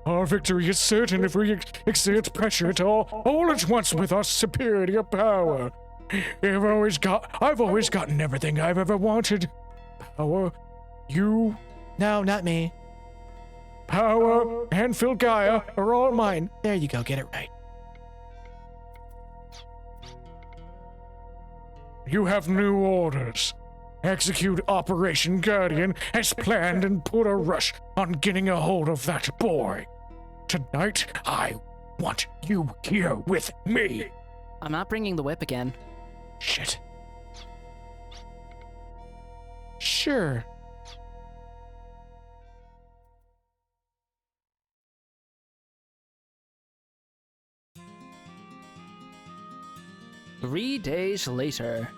Our victory is certain if we exert pressure at all at once with our superior power. I've always gotten everything I've ever wanted. Power, you, No, not me. power, and Filgaia are all mine. There you go, get it right. You have new orders. Execute Operation Guardian as planned and put a rush on getting a hold of that boy. Tonight, I want you here with me. I'm not bringing the whip again. Shit. Sure. Three days later.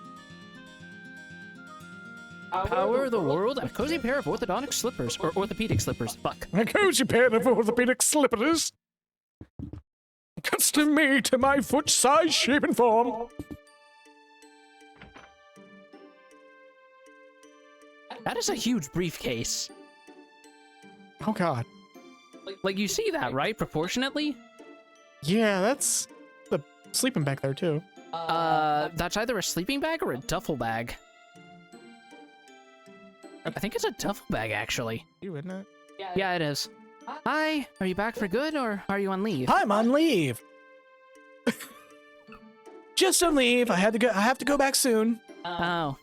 Power the world and a cozy pair of orthodontic slippers, or orthopedic slippers. Fuck. A cozy pair of orthopedic slippers. Custom made to my foot size, shape, and form. That is a huge briefcase. Oh god. Like, you see that, right? Proportionately? Yeah, that's the sleeping bag there too. That's either a sleeping bag or a duffel bag. I think it's a duffel bag, actually. You, isn't it? Yeah, it is. Hi, are you back for good or are you on leave? I'm on leave. Just on leave. I have to go back soon. Oh.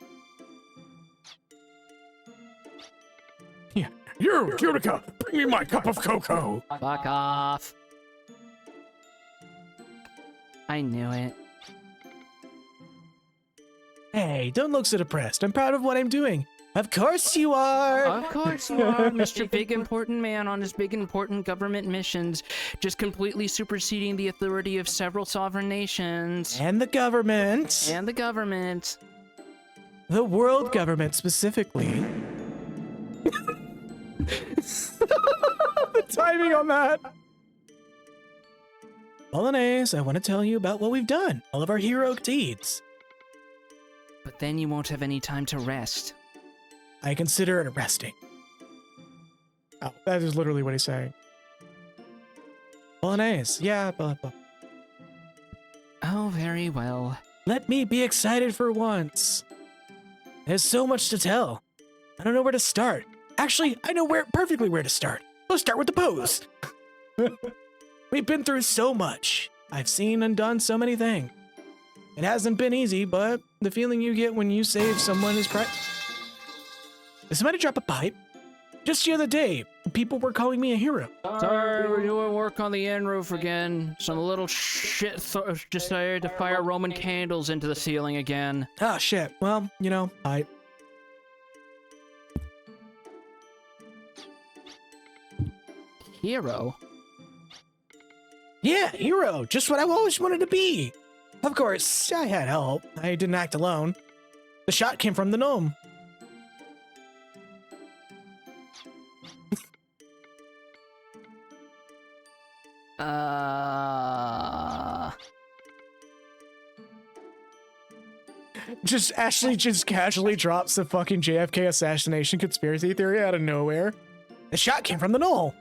Yeah. You, Cutica, bring me my cup of cocoa. Fuck off. I knew it. Hey, don't look so depressed. I'm proud of what I'm doing. Of course you are. Of course you are, Mr. Big Important Man on his big important government missions, just completely superseding the authority of several sovereign nations. And the government. And the government. The world government specifically. The timing on that. Bolognese, I want to tell you about what we've done. All of our heroic deeds. But then you won't have any time to rest. I consider it a resting. Oh, that is literally what he's saying. Bolognese, yeah, but. Oh, very well. Let me be excited for once. There's so much to tell. I don't know where to start. Actually, I know perfectly where to start. Let's start with the pose. We've been through so much. I've seen and done so many things. It hasn't been easy, but the feeling you get when you save someone is Did somebody drop a pipe? Just the other day, people were calling me a hero. Sorry, we're doing work on the end roof again. Some little shit decided to fire Roman candles into the ceiling again. Ah, shit. Well, you know, pipe. Hero? Yeah, hero. Just what I always wanted to be. Of course, I had help. I didn't act alone. The shot came from the gnome. Just Ashley just casually drops the fucking JFK assassination conspiracy theory out of nowhere. The shot came from the knoll.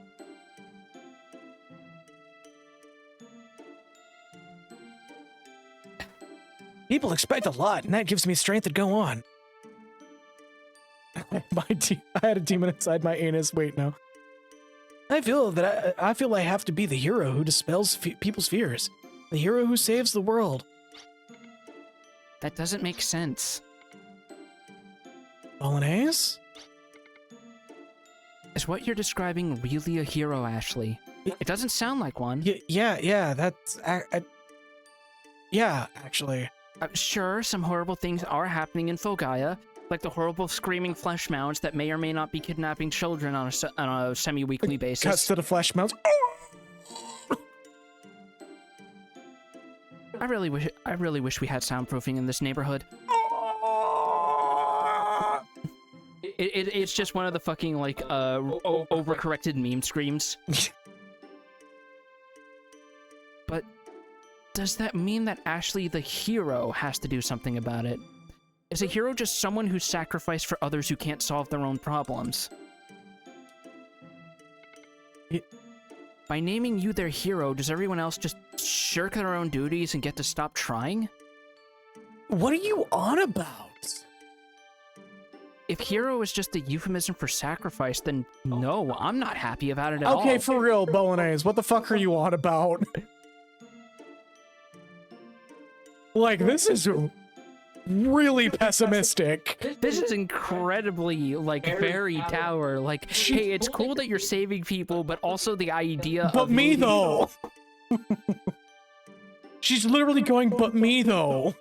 People expect a lot, and that gives me strength to go on. I had a demon inside my anus. Wait, no. I feel that I feel I have to be the hero who dispels people's fears. The hero who saves the world. That doesn't make sense. Bolognese? Is what you're describing really a hero, Ashley? It doesn't sound like one. Yeah, that's... yeah, actually. Sure, some horrible things are happening in Fogaya, like the horrible screaming flesh mounds that may or may not be kidnapping children on a semi-weekly basis. Cuts to the flesh mounds. I really wish we had soundproofing in this neighborhood. It's just one of the fucking like overcorrected meme screams. But does that mean that Ashley the hero has to do something about it? Is a hero just someone who's sacrificed for others who can't solve their own problems? By naming you their hero, does everyone else just shirk their own duties and get to stop trying? What are you on about? If hero is just a euphemism for sacrifice, then no, I'm not happy about it at all. Okay, for real, Bolognese, what the fuck are you on about? Like, this is really pessimistic. This is incredibly, like, very dour. Like, hey, it's cool that you're saving people, but also the idea But of... me, though! She's literally going, but me, though.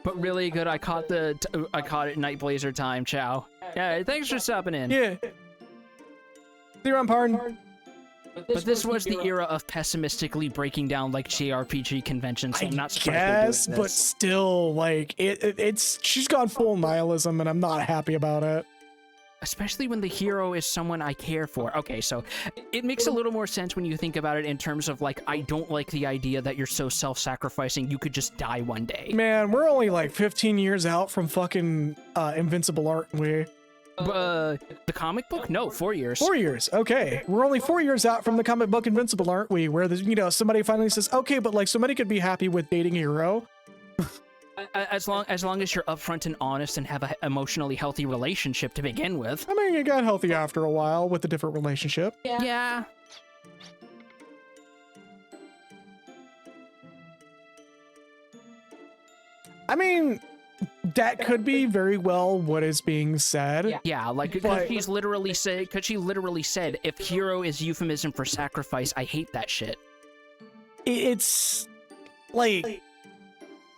But really good, I caught it Night Blazer time, chow. Yeah, thanks for stopping in. Yeah. See you around, pardon. But this was the era of pessimistically breaking down, like, JRPG conventions, so I'm not surprised they're doing Yes, but this. still, like, she's gone full nihilism, and I'm not happy about it. Especially when the hero is someone I care for. Okay, so it makes a little more sense when you think about it in terms of, like, I don't like the idea that you're so self-sacrificing you could just die one day. Man, we're only, like, 15 years out from fucking Invincible, aren't we? The comic book? No, 4 years. 4 years, okay. We're only 4 years out from the comic book Invincible, aren't we? Where, somebody finally says, okay, but, like, somebody could be happy with dating a hero. As long as you're upfront and honest and have an emotionally healthy relationship to begin with. I mean, it got healthy after a while with a different relationship. Yeah. I mean, that could be very well what is being said. Yeah, like, because she literally said, if hero is euphemism for sacrifice, I hate that shit. It's like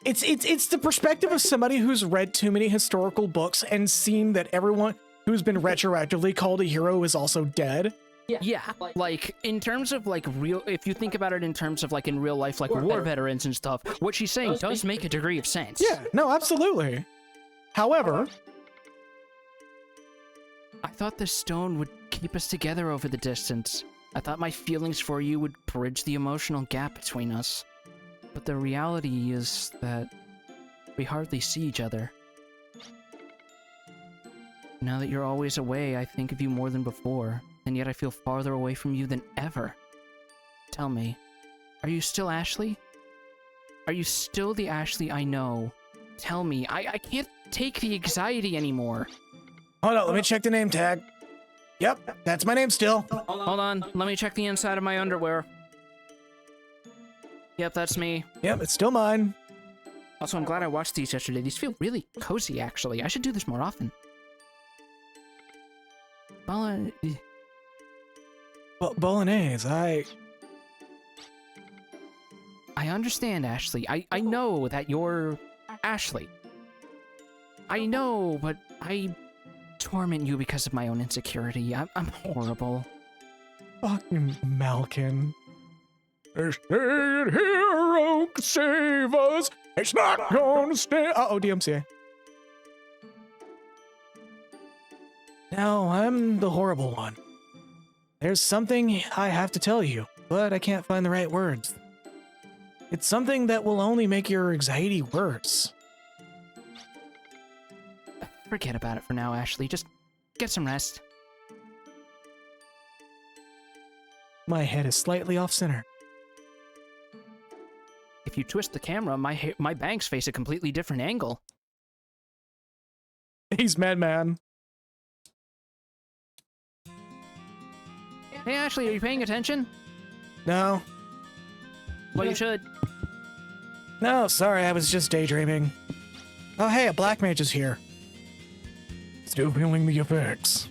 it's the perspective of somebody who's read too many historical books and seen that everyone who's been retroactively called a hero is also dead. Yeah, like, in terms of, like, if you think about it in terms of, like, in real life, like, war veterans and stuff, what she's saying does make a degree of sense. Yeah, no, absolutely. However, I thought the stone would keep us together over the distance. I thought my feelings for you would bridge the emotional gap between us. But the reality is that we hardly see each other. Now that you're always away, I think of you more than before, and yet I feel farther away from you than ever. Tell me, are you still Ashley? Are you still the Ashley I know? Tell me, I can't take the anxiety anymore. Hold on, let me check the name tag. Yep, that's my name still. Hold on, let me check the inside of my underwear. Yep, that's me. yep, it's still mine. Also, I'm glad I watched these yesterday. These feel really cozy, actually. I should do this more often. Well, Bolognese, I understand, Ashley. I know that you're Ashley. I know, but I torment you because of my own insecurity. I'm horrible. fucking Malkin. They say a hero could save us. It's not gonna stay. Uh-oh, DMCA. No, I'm the horrible one. There's something I have to tell you, but I can't find the right words. It's something that will only make your anxiety worse. Forget about it for now, Ashley. Just get some rest. My head is slightly off center. If you twist the camera, my bangs face a completely different angle. He's Madman. Hey, Ashley, are you paying attention? No. Well, you should. No, sorry, I was just daydreaming. Oh, hey, a black mage is here. Still feeling the effects.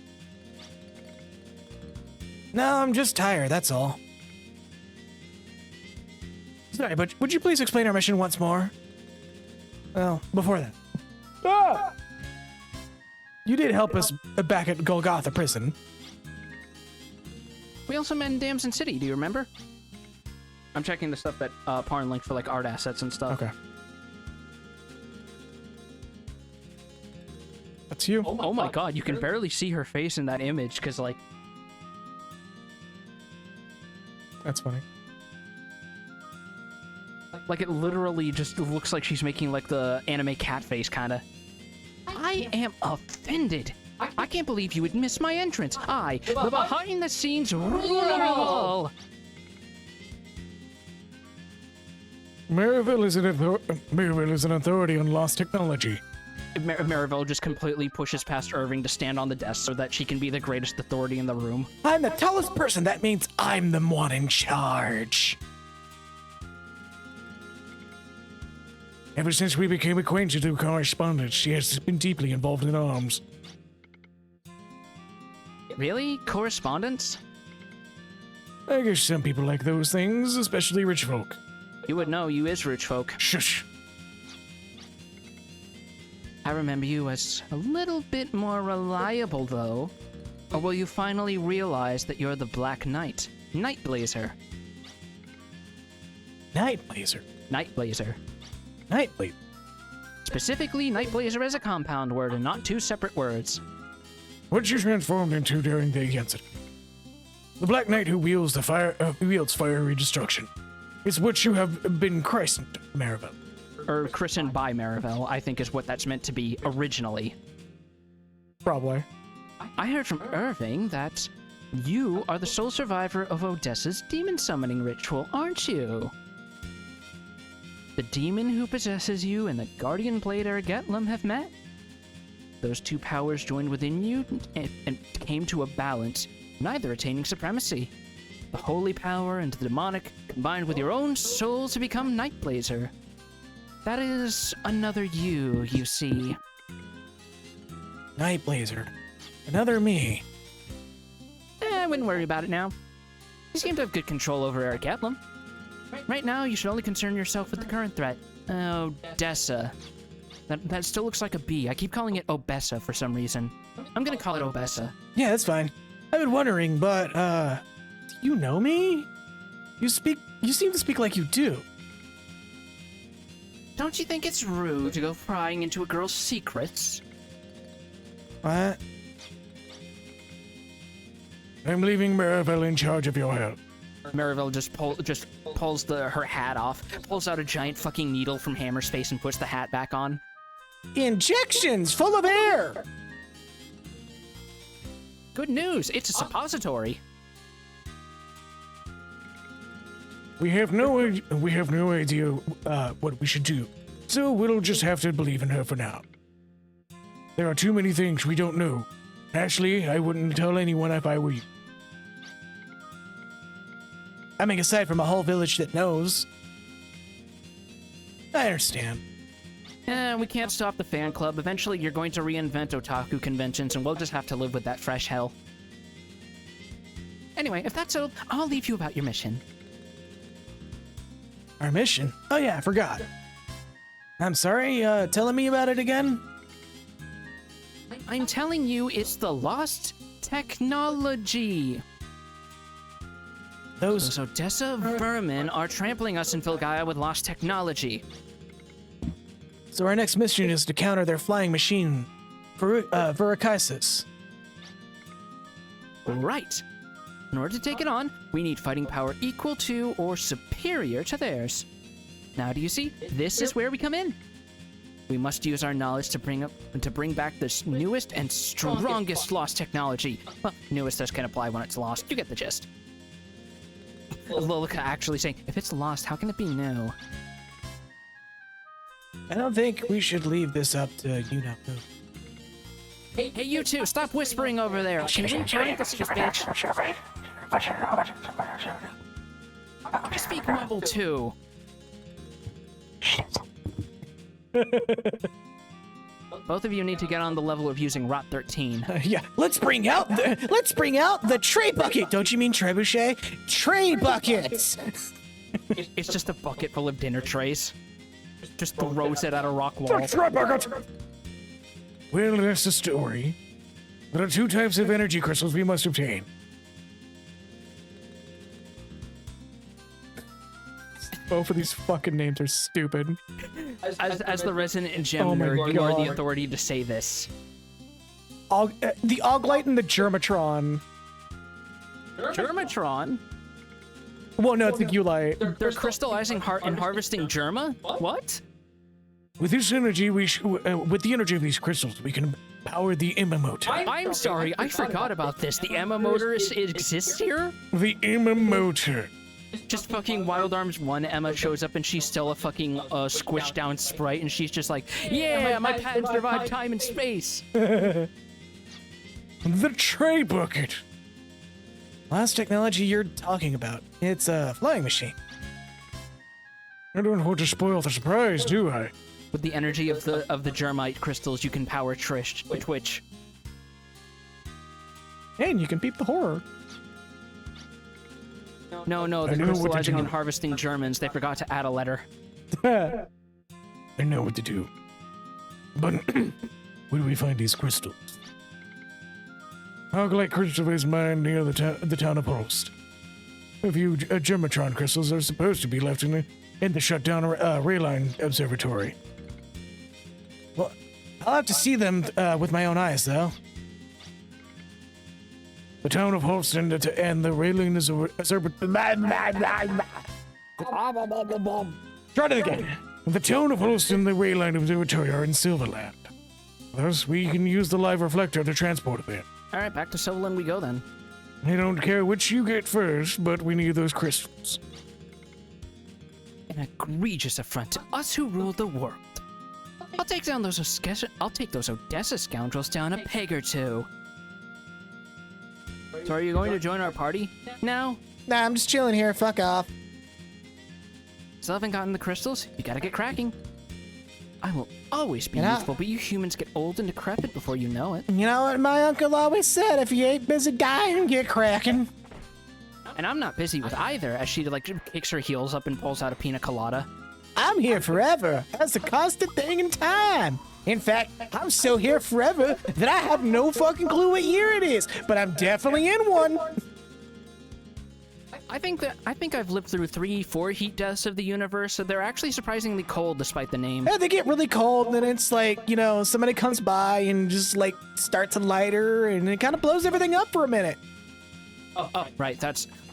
No, I'm just tired, that's all. Sorry, but would you please explain our mission once more? Well, before that. Ah! You did help us back at Golgotha prison. We also met in Damson City, do you remember? I'm checking the stuff at Parn Link for, like, art assets and stuff. Okay. That's you. Oh my god, you can barely see her face in that image, because, like... That's funny. Like, it literally just looks like she's making, like, the anime cat face, kinda. I am offended. I can't believe you would miss my entrance. The behind-the-scenes rule. Mariville is an authority on lost technology. Marivelle just completely pushes past Irving to stand on the desk so that she can be the greatest authority in the room. I'm the tallest person. That means I'm the one in charge. Ever since we became acquainted through correspondence, she has been deeply involved in arms. Really? Correspondence? I guess some people like those things, especially rich folk. You would know, you is rich folk. Shush. I remember you as a little bit more reliable, though. Or will you finally realize that you're the Black Knight? Night Blazer. Night Blazer. Night Blazer. Night Blazer. Specifically, Night Blazer as a compound word and not two separate words. What you transformed into during the incident. The Black Knight who wields fiery destruction. It's what you have been christened, Marivelle. Or christened by Marivelle, I think is what that's meant to be originally. Probably. I heard from Irving that you are the sole survivor of Odessa's demon summoning ritual, aren't you? The demon who possesses you and the guardian blade Ergetlum have met. Those two powers joined within you and came to a balance, neither attaining supremacy. The holy power and the demonic combined with your own soul to become Nightblazer. That is another you see. Nightblazer. Another me. I wouldn't worry about it now. You seem to have good control over Ergetlum. Right now, you should only concern yourself with the current threat. Odessa. That still looks like a B. I keep calling it Obessa for some reason. I'm gonna call it Obessa. Yeah, that's fine. I've been wondering, but, do you know me? You seem to speak like you do. Don't you think it's rude to go prying into a girl's secrets? What? I'm leaving Maribel in charge of your health. Maribel just pulls her hat off, pulls out a giant fucking needle from Hammer's face and puts the hat back on. Injections full of air! Good news, it's a suppository. We have no idea what we should do, so we'll just have to believe in her for now. There are too many things we don't know. Actually, I wouldn't tell anyone if I were you. I mean, aside from a whole village that knows. I understand. We can't stop the fan club. Eventually, you're going to reinvent otaku conventions, and we'll just have to live with that fresh hell. Anyway, if that's so, I'll leave you about your mission. Our mission? Oh yeah, I forgot. I'm sorry, telling me about it again? I'm telling you, it's the lost technology. Those Odessa vermin are trampling us in Filgaia with lost technology. So our next mission is to counter their flying machine, Veracaisis. Right. In order to take it on, we need fighting power equal to or superior to theirs. Now do you see? This is where we come in. We must use our knowledge to bring back this newest and strongest lost technology. Well, newest does can apply when it's lost. You get the gist. Lolica actually saying, if it's lost, how can it be new? I don't think we should leave this up to you know who. Hey, you two, stop whispering over there. Can we join this bitch? I speak mumble too. Both of you need to get on the level of using Rot 13. Yeah, let's bring out the tray bucket. Don't you mean trebuchet? Tray buckets. It's just a bucket full of dinner trays. Just throws it at a rock wall. Tray bucket! Well, that's the story. There are two types of energy crystals we must obtain. Both of these fucking names are stupid. As the resident gem nerd, you are the authority to say this. The Auglite and the Germatron. Germatron? Well, no, it's the Ulite. They're crystallizing and harvesting Germa? What? With this energy, with the energy of these crystals, we can power the Emma motor. I'm sorry, I forgot about this. The Emma motor exists here? The Emma motor. Just fucking Wild Arms 1 Emma shows up and she's still a fucking squished down sprite and she's just like, yeah, my patent survived time and space. The tray bucket. Last technology you're talking about. It's a flying machine. I don't want to spoil the surprise, do I? With the energy of the Germite crystals, you can power Twitch. And you can peep the horror. No, they're crystallizing and harvesting Germans. They forgot to add a letter. I know what to do. But where do we find these crystals? Auglite crystal is mined near the town of Holst. A few Germatron crystals are supposed to be left in the shutdown Rayline Observatory. Well, I'll have to see them with my own eyes, though. The town of Holst and the Rayline Observatory. Try it again. The town of Holst and the Rayline Observatory are in Silverland. Thus, we can use the live reflector to transport it there. All right, back to Silverland we go then. I don't care which you get first, but we need those crystals. An egregious affront to us who rule the world. I'll take those Odessa scoundrels down a peg or two. So are you going to join our party now? Nah, I'm just chilling here. Fuck off. Still haven't gotten the crystals? You gotta get cracking. I will always be You know- youthful, but you humans get old and decrepit before you know it. You know what my uncle always said? If you ain't busy dying, get cracking. And I'm not busy with either, as she like kicks her heels up and pulls out a pina colada. I'm here forever. That's a constant thing in time. In fact, I'm so here forever that I have no fucking clue what year it is, but I'm definitely in one. I think I've lived through 3-4 heat deaths of the universe, so they're actually surprisingly cold despite the name. Yeah, they get really cold, and then it's like, you know, somebody comes by and just like starts a lighter, and it kind of blows everything up for a minute. Oh, right,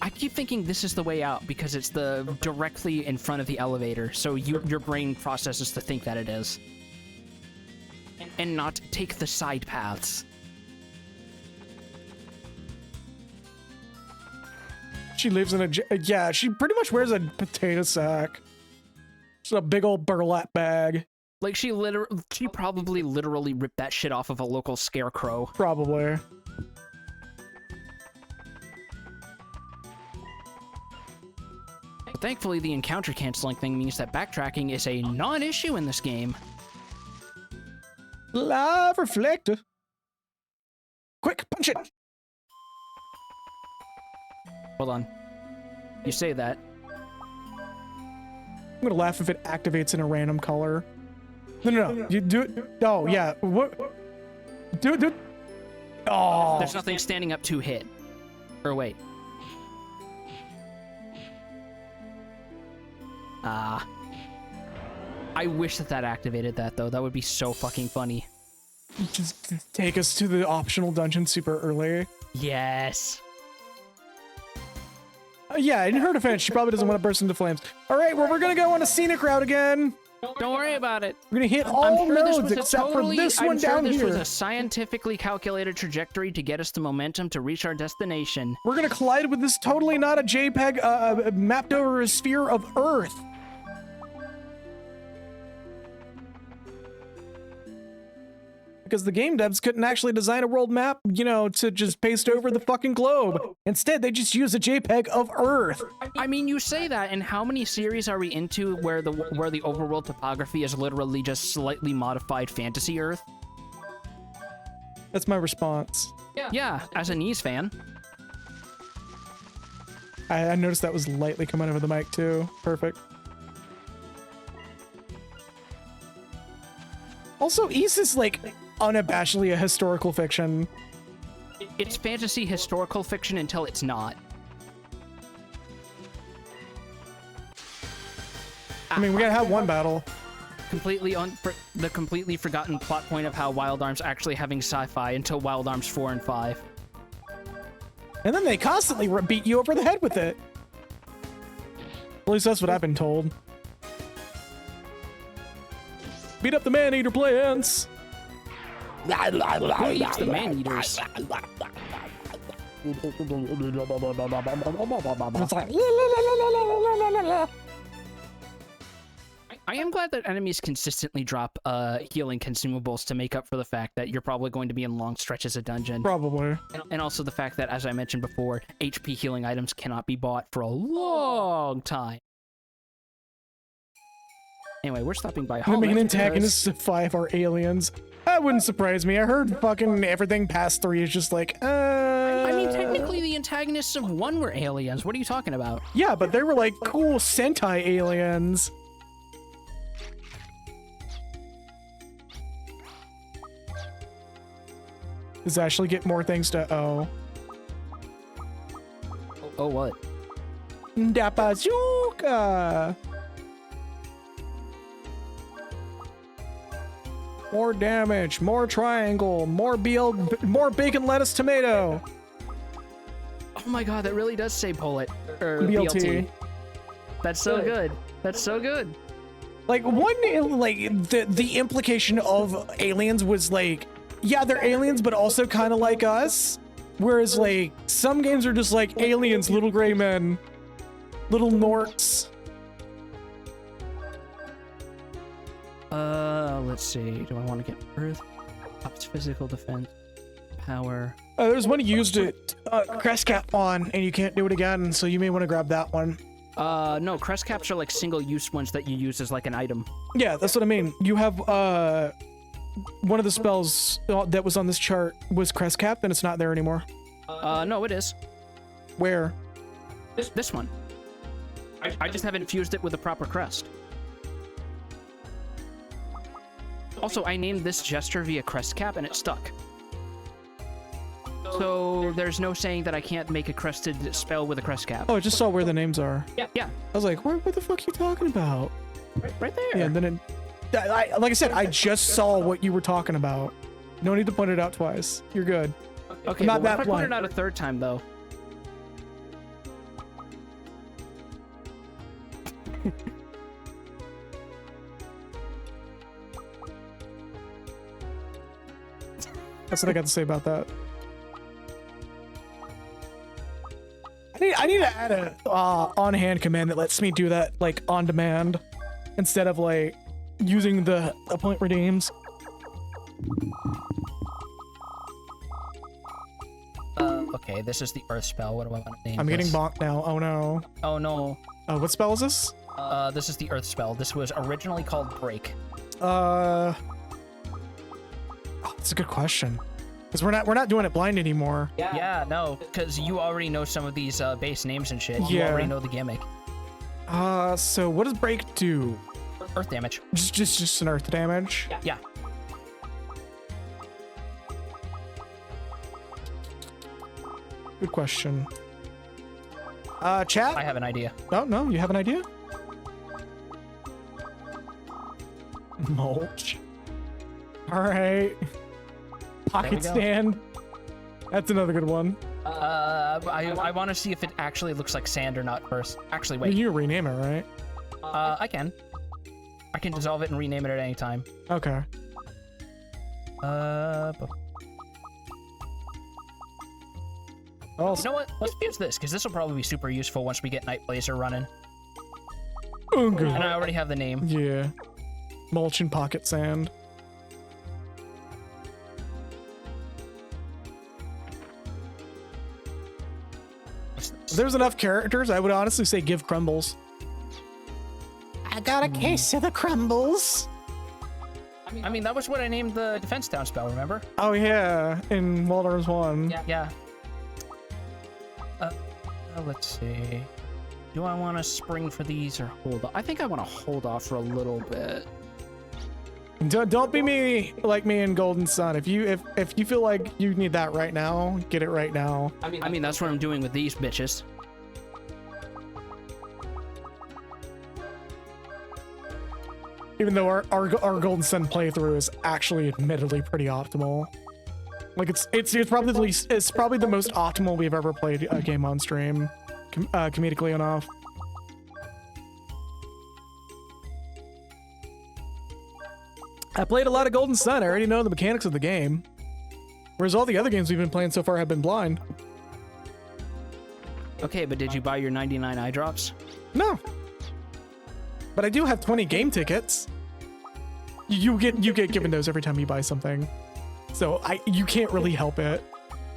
I keep thinking this is the way out because it's the directly in front of the elevator, so your brain processes to think that it is. And not take the side paths. She lives in yeah, she pretty much wears a potato sack. Just a big old burlap bag. Like she probably literally ripped that shit off of a local scarecrow. Probably. But thankfully, the encounter canceling thing means that backtracking is a non-issue in this game. Live reflector. Quick, punch it. Hold on. You say that. I'm gonna laugh if it activates in a random color. No. You do it. Oh, yeah. What? Do it. Oh. There's nothing standing up to hit. Or wait. I wish that activated that, though. That would be so fucking funny. Just take us to the optional dungeon super early. Yes. Yeah, in her defense, she probably doesn't want to burst into flames. All right, well, we're gonna go on a scenic route again. Don't worry about it. We're gonna hit all I'm sure roads except for this one down this here. was a scientifically calculated trajectory to get us the momentum to reach our destination. We're gonna collide with this totally not a JPEG mapped over a sphere of Earth. Because the game devs couldn't actually design a world map, you know, to just paste over the fucking globe. Instead, they just use a JPEG of Earth. I mean, you say that, and how many series are we into where the overworld topography is literally just slightly modified fantasy Earth? That's my response. Yeah, as a Knees fan. I noticed that was lightly coming over the mic too. Perfect. Also, East is like unabashedly a historical fiction. It's fantasy historical fiction until it's not. I mean, we gotta have one battle. The completely forgotten plot point of how Wild Arms actually having sci-fi until Wild Arms 4 and 5. And then they constantly beat you over the head with it. At least that's what I've been told. Beat up the man-eater plants. Who eats the man-eaters? It's like, I am glad that enemies consistently drop healing consumables to make up for the fact that you're probably going to be in long stretches of dungeon. probably. And also the fact that, as I mentioned before, HP healing items cannot be bought for a long time. Anyway, we're stopping by The home. main antagonists of 5 are aliens. That wouldn't surprise me. I heard fucking everything past 3 is just like, I mean, technically the antagonists of 1 were aliens. What are you talking about? Yeah, but they were like cool Sentai aliens. Does Ashley get more things to owe? Oh, what? Da bazooka! More damage, more triangle, more bacon, lettuce, tomato. Oh my god, that really does say bullet. Or BLT. BLT. That's so good. That's so good. Like the implication of aliens was like, yeah, they're aliens, but also kind of like us. Whereas like some games are just like aliens, little gray men, little Norts. Let's see. Do I want to get Earth? Ups physical defense, power. There's one you used it, crest cap on, and you can't do it again, so you may want to grab that one. No, crest caps are like single-use ones that you use as like an item. Yeah, that's what I mean. You have, one of the spells that was on this chart was crest cap, and it's not there anymore. No, it is. Where? This one. I just haven't fused it with a proper crest. Also, I named this gesture via crest cap, and it stuck. So there's no saying that I can't make a crested spell with a crest cap. Oh, I just saw where the names are. Yeah. I was like, what the fuck are you talking about? Right there. Yeah, and then like I said, I just saw what you were talking about. No need to point it out twice. You're good. Okay, not well, that if I point blind. it out a third time, though. That's what I got to say about that. I need to add a on-hand command that lets me do that like on demand instead of like using the point redeems. Okay, this is the Earth spell. What do I want to name I'm getting this? bonked now. Oh no. Oh no. What spell is this? This is the Earth spell. This was originally called Break. Oh, that's a good question. Because we're not doing it blind anymore. Yeah, no, because you already know some of these base names and shit. You Yeah. already know the gimmick. So what does break do? Earth damage. Just an earth damage? Yeah. Good question. Chat? I have an idea. Oh, no, you have an idea? Mulch. Alright. Pocket stand. That's another good one. I want to see if it actually looks like sand or not first. Actually, wait. You rename it, right? I can. I can dissolve it and rename it at any time. Okay. You know what? Let's use this, because this will probably be super useful once we get Night Blazer running. Okay. And I already have the name. Yeah. Mulch and pocket sand. If there's enough characters, I would honestly say give crumbles. I got a case of the crumbles. I mean, that was what I named the Defense Town spell, remember? Oh yeah, in Waldorf's 1. Yeah. Let's see. Do I want to spring for these or hold off? I think I want to hold off for a little bit. Don't be me like me in Golden Sun. If you feel like you need that right now, get it right now. I mean, that's what I'm doing with these bitches. Even though our Golden Sun playthrough is actually admittedly pretty optimal. Like it's probably the most optimal we've ever played a game on stream, comedically enough. I played a lot of Golden Sun. I already know the mechanics of the game. Whereas all the other games we've been playing so far have been blind. Okay, but did you buy your 99 eye drops? No. But I do have 20 game tickets. You get given those every time you buy something. So you can't really help it.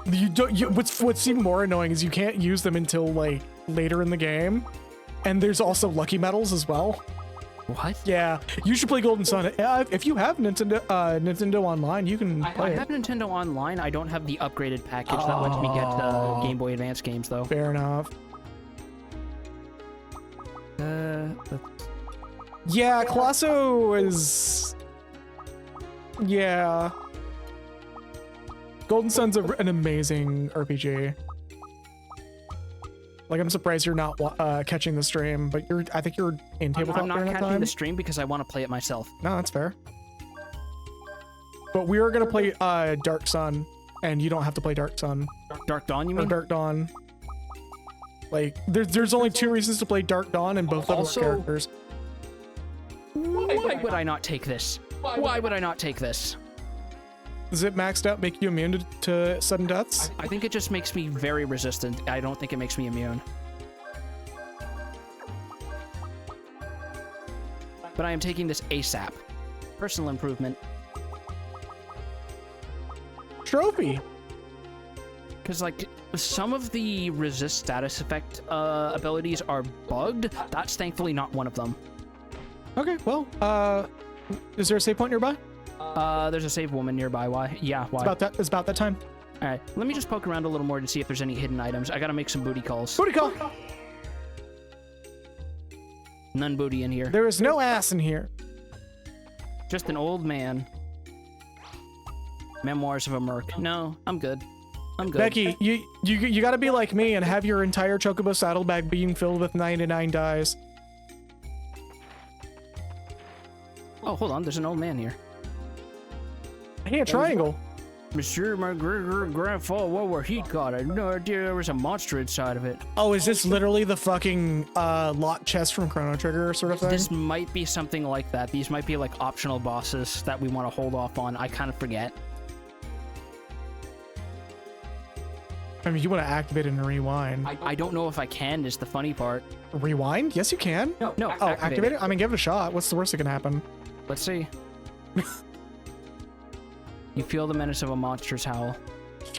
What's even more annoying is you can't use them until like later in the game. And there's also lucky medals as well. What? Yeah, you should play Golden Sun. If you have Nintendo Online, you can play I it. have Nintendo Online. I don't have the upgraded package that lets me get Game Boy Advance games, though. Fair enough. Yeah, Colosso is... Yeah. Golden Sun's an amazing RPG. Like, I'm surprised you're not catching the stream, but I think you're in tabletop I'm not during that catching time. the stream because I want to play it myself. No, that's fair. But we are gonna play Dark Sun, and you don't have to play Dark Sun. Dark Dawn, you Or mean? Dark Dawn. Like, there's only 2 reasons to play Dark Dawn, and both of them are Also- characters. Why would I not take this? Why would I not take this? Does it maxed out make you immune to sudden deaths? I think it just makes me very resistant. I don't think it makes me immune. But I am taking this ASAP. personal improvement. Trophy. Because, like, some of the resist status effect abilities are bugged. That's thankfully not one of them. Okay, well, is there a save point nearby? There's a save woman nearby. Why? Yeah, why? It's about that time. All right, let me just poke around a little more to see if there's any hidden items. I gotta make some booty calls. Booty call. None booty in here. There is no ass in here. Just an old man. Memoirs of a Merc. No, I'm good. I'm good. Becky, you gotta be like me and have your entire chocobo saddlebag being filled with 99 dies. Oh, hold on. There's an old man here. Hey, a triangle. Monsieur, my grandfather, what were he got? I had no idea there was a monster inside of it. Oh, is this literally the fucking locked chest from Chrono Trigger sort of thing? This might be something like that. These might be like optional bosses that we want to hold off on. I kind of forget. I mean, you want to activate it and rewind. I don't know if I can, is the funny part. Rewind? Yes, you can. No, Oh, activate it? I mean, give it a shot. What's the worst that can happen? Let's see. You feel the menace of a monster's howl.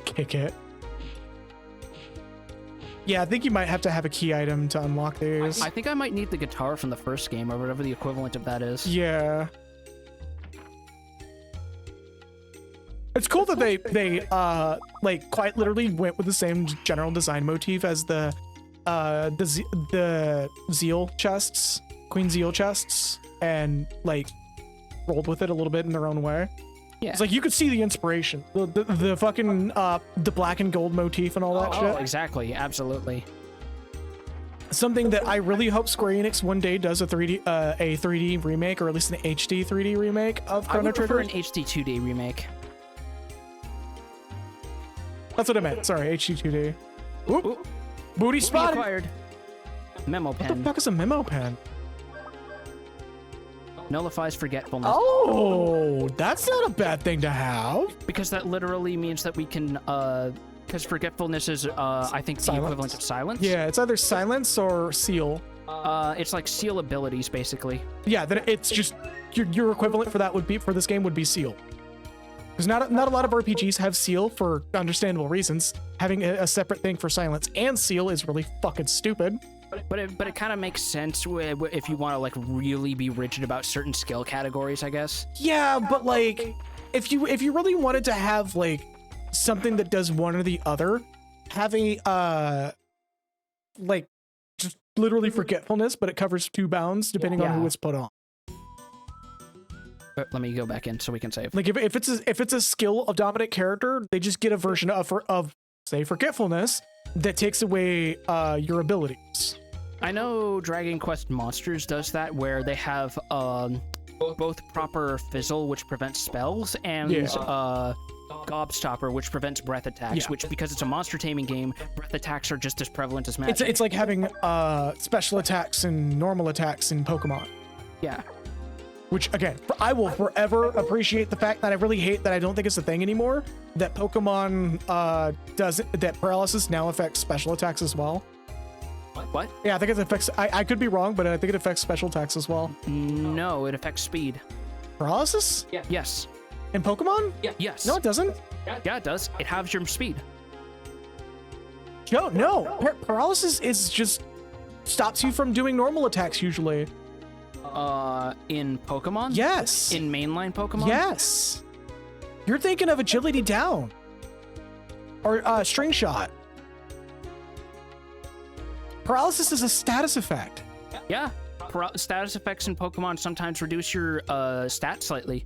Kick it. Yeah, I think you might have to have a key item to unlock these. I think I might need the guitar from the first game, or whatever the equivalent of that is. Yeah. It's cool that they like quite literally went with the same general design motif as the Zeal chests, Queen Zeal chests, and like rolled with it a little bit in their own way. Yeah. It's like you could see the inspiration, the fucking the black and gold motif and all that shit. Oh, exactly, absolutely. Something that I really hope Square Enix one day does a 3D remake, or at least an HD 3D remake of I Chrono would prefer Trigger. an HD 2D remake. That's what I meant. Sorry, HD 2D. Oop. Ooh. Booty spot. Acquired. Memo What the pen. fuck is a memo pen? Nullifies forgetfulness. Oh, that's not a bad thing to have. Because that literally means that we can, because forgetfulness is, I think, the Silence. equivalent of silence. Yeah, it's either silence or seal. It's like seal abilities, basically. Yeah, then it's just your equivalent for that would be for this game would be seal. Because not a lot of RPGs have seal for understandable reasons. Having a separate thing for silence and seal is really fucking stupid. But it kind of makes sense if you want to like really be rigid about certain skill categories, I guess. Yeah, but like if you really wanted to have like something that does one or the other, have a like just literally forgetfulness, but it covers two bounds depending on who it's put on. Let me go back in so we can save. Like if it's a skill of dominant character, they just get a version of say forgetfulness that takes away your abilities. I know Dragon Quest Monsters does that, where they have both proper fizzle, which prevents spells, and Gobstopper, which prevents breath attacks. Yeah. Which, because it's a monster taming game, breath attacks are just as prevalent as magic. It's like having special attacks and normal attacks in Pokemon. Yeah. Which, again, I will forever appreciate the fact that I really hate that I don't think it's a thing anymore, that Pokemon that paralysis now affects special attacks as well. What? Yeah, I think it affects, I could be wrong, but I think it affects special attacks as well. No, it affects speed. Paralysis? Yes. In Pokemon? Yes. No, it doesn't. Yeah, it does. It halves your speed. No. Paralysis is just stops you from doing normal attacks usually. In Pokemon? Yes. In mainline Pokemon? Yes. You're thinking of agility down. Or string shot. Paralysis is a status effect. Yeah. Status effects in Pokemon sometimes reduce your stats slightly.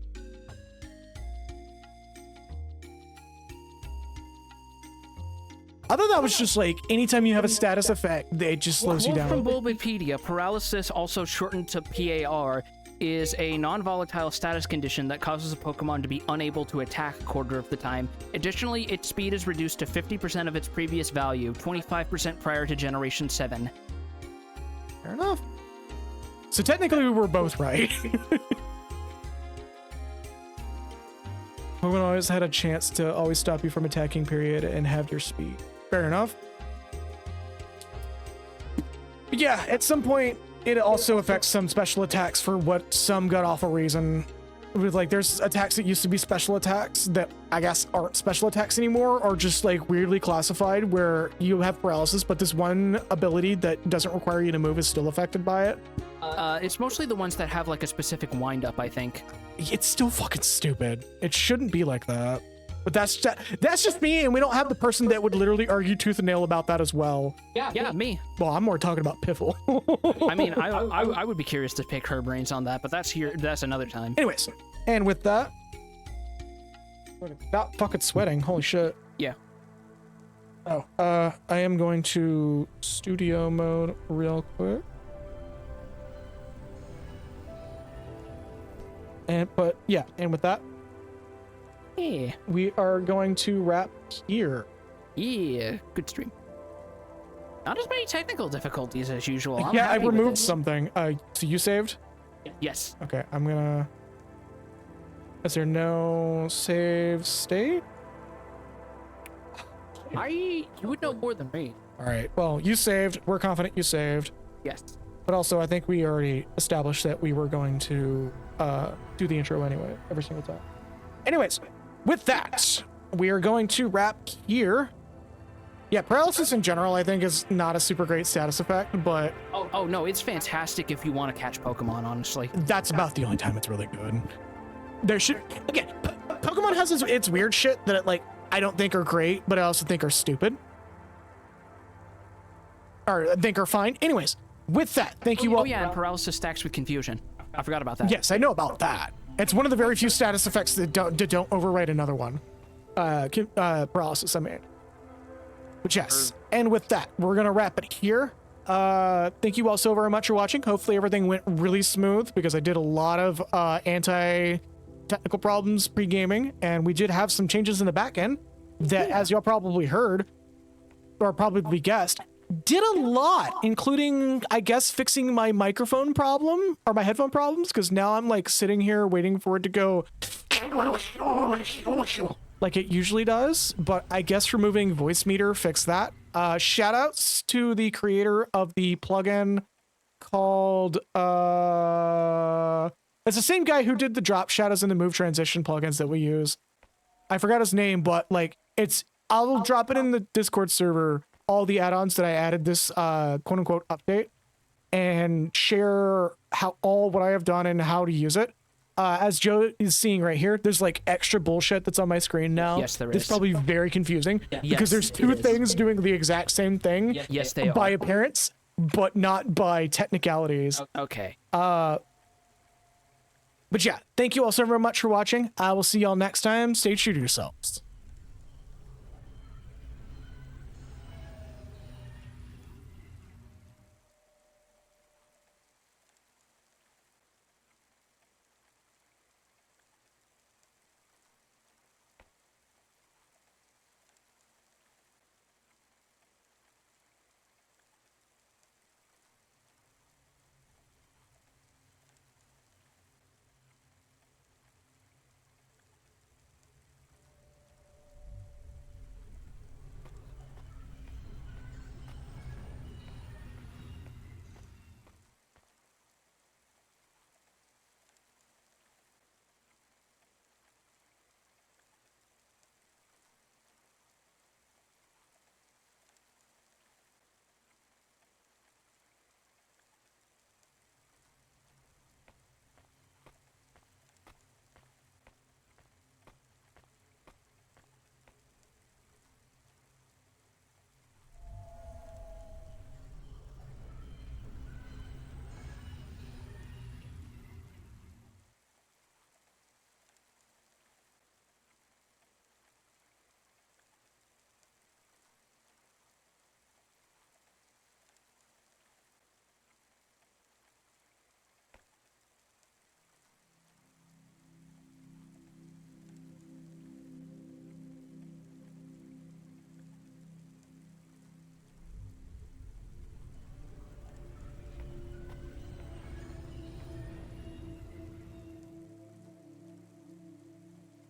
I thought that was just like anytime you have a status effect, it just slows you From down. Bulbapedia, paralysis, also shortened to PAR, is a non-volatile status condition that causes a Pokemon to be unable to attack a quarter of the time. Additionally, its speed is reduced to 50% of its previous value, 25% prior to Generation 7. Fair enough. So technically we were both right. Pokemon always had a chance to always stop you from attacking, period, and have your speed. Fair enough. But yeah, at some point, it also affects some special attacks for what some god awful reason. with like there's attacks that used to be special attacks that I guess aren't special attacks anymore, or just like weirdly classified where you have paralysis, but this one ability that doesn't require you to move is still affected by it. It's mostly the ones that have like a specific wind up, I think. It's still fucking stupid. It shouldn't be like that. But that's just me, and we don't have the person that would literally argue tooth and nail about that as well. Yeah, me. Well, I'm more talking about Piffle. I mean, I would be curious to pick her brains on that, but that's another time. Anyways, and with that, not fucking sweating. Holy shit. Yeah. Oh, I am going to studio mode real quick. But yeah, and with that, Yeah. we are going to wrap here. Yeah. Good stream. Not as many technical difficulties as usual. I'm Yeah, I happy with removed it. something. So you saved? Yes. Okay, I'm gonna... Is there no save state? You would know more than me. All right, well, you saved. We're confident you saved. Yes. But also, I think we already established that we were going to do the intro anyway, every single time. Anyways, with that, we are going to wrap here. Yeah, paralysis in general, I think, is not a super great status effect, but Oh no, it's fantastic if you want to catch Pokemon, honestly. that's about the only time it's really good. There should... Again, Pokemon has its weird shit that, like, I don't think are great, but I also think are stupid. Or I think are fine. Anyways, with that, thank you all. Oh yeah, and paralysis stacks with confusion. I forgot about that. Yes, I know about that. It's one of the very few status effects that don't overwrite another one. Paralysis, I mean. But yes, and with that, we're gonna wrap it here. Thank you all so very much for watching. Hopefully everything went really smooth because I did a lot of anti-technical problems pre-gaming, and we did have some changes in the back end that, as y'all probably heard, or probably guessed, did a lot, including, I guess, fixing my microphone problem or my headphone problems, because now I'm like sitting here waiting for it to go like it usually does, but I guess removing voice meter fixed that. Shout outs to the creator of the plugin called it's the same guy who did the drop shadows and the move transition plugins that we use. I forgot his name, but like I'll drop it in the Discord server, all the add-ons that I added this quote unquote update, and share what I have done and how to use it. As Joe is seeing right here, there's like extra bullshit that's on my screen now. Yes, there It's is. probably very confusing because there's two things doing the exact same thing. Yes, they by are. appearance, but not by technicalities. Okay. But yeah, thank you all so very much for watching. I will see y'all next time. Stay true to yourselves.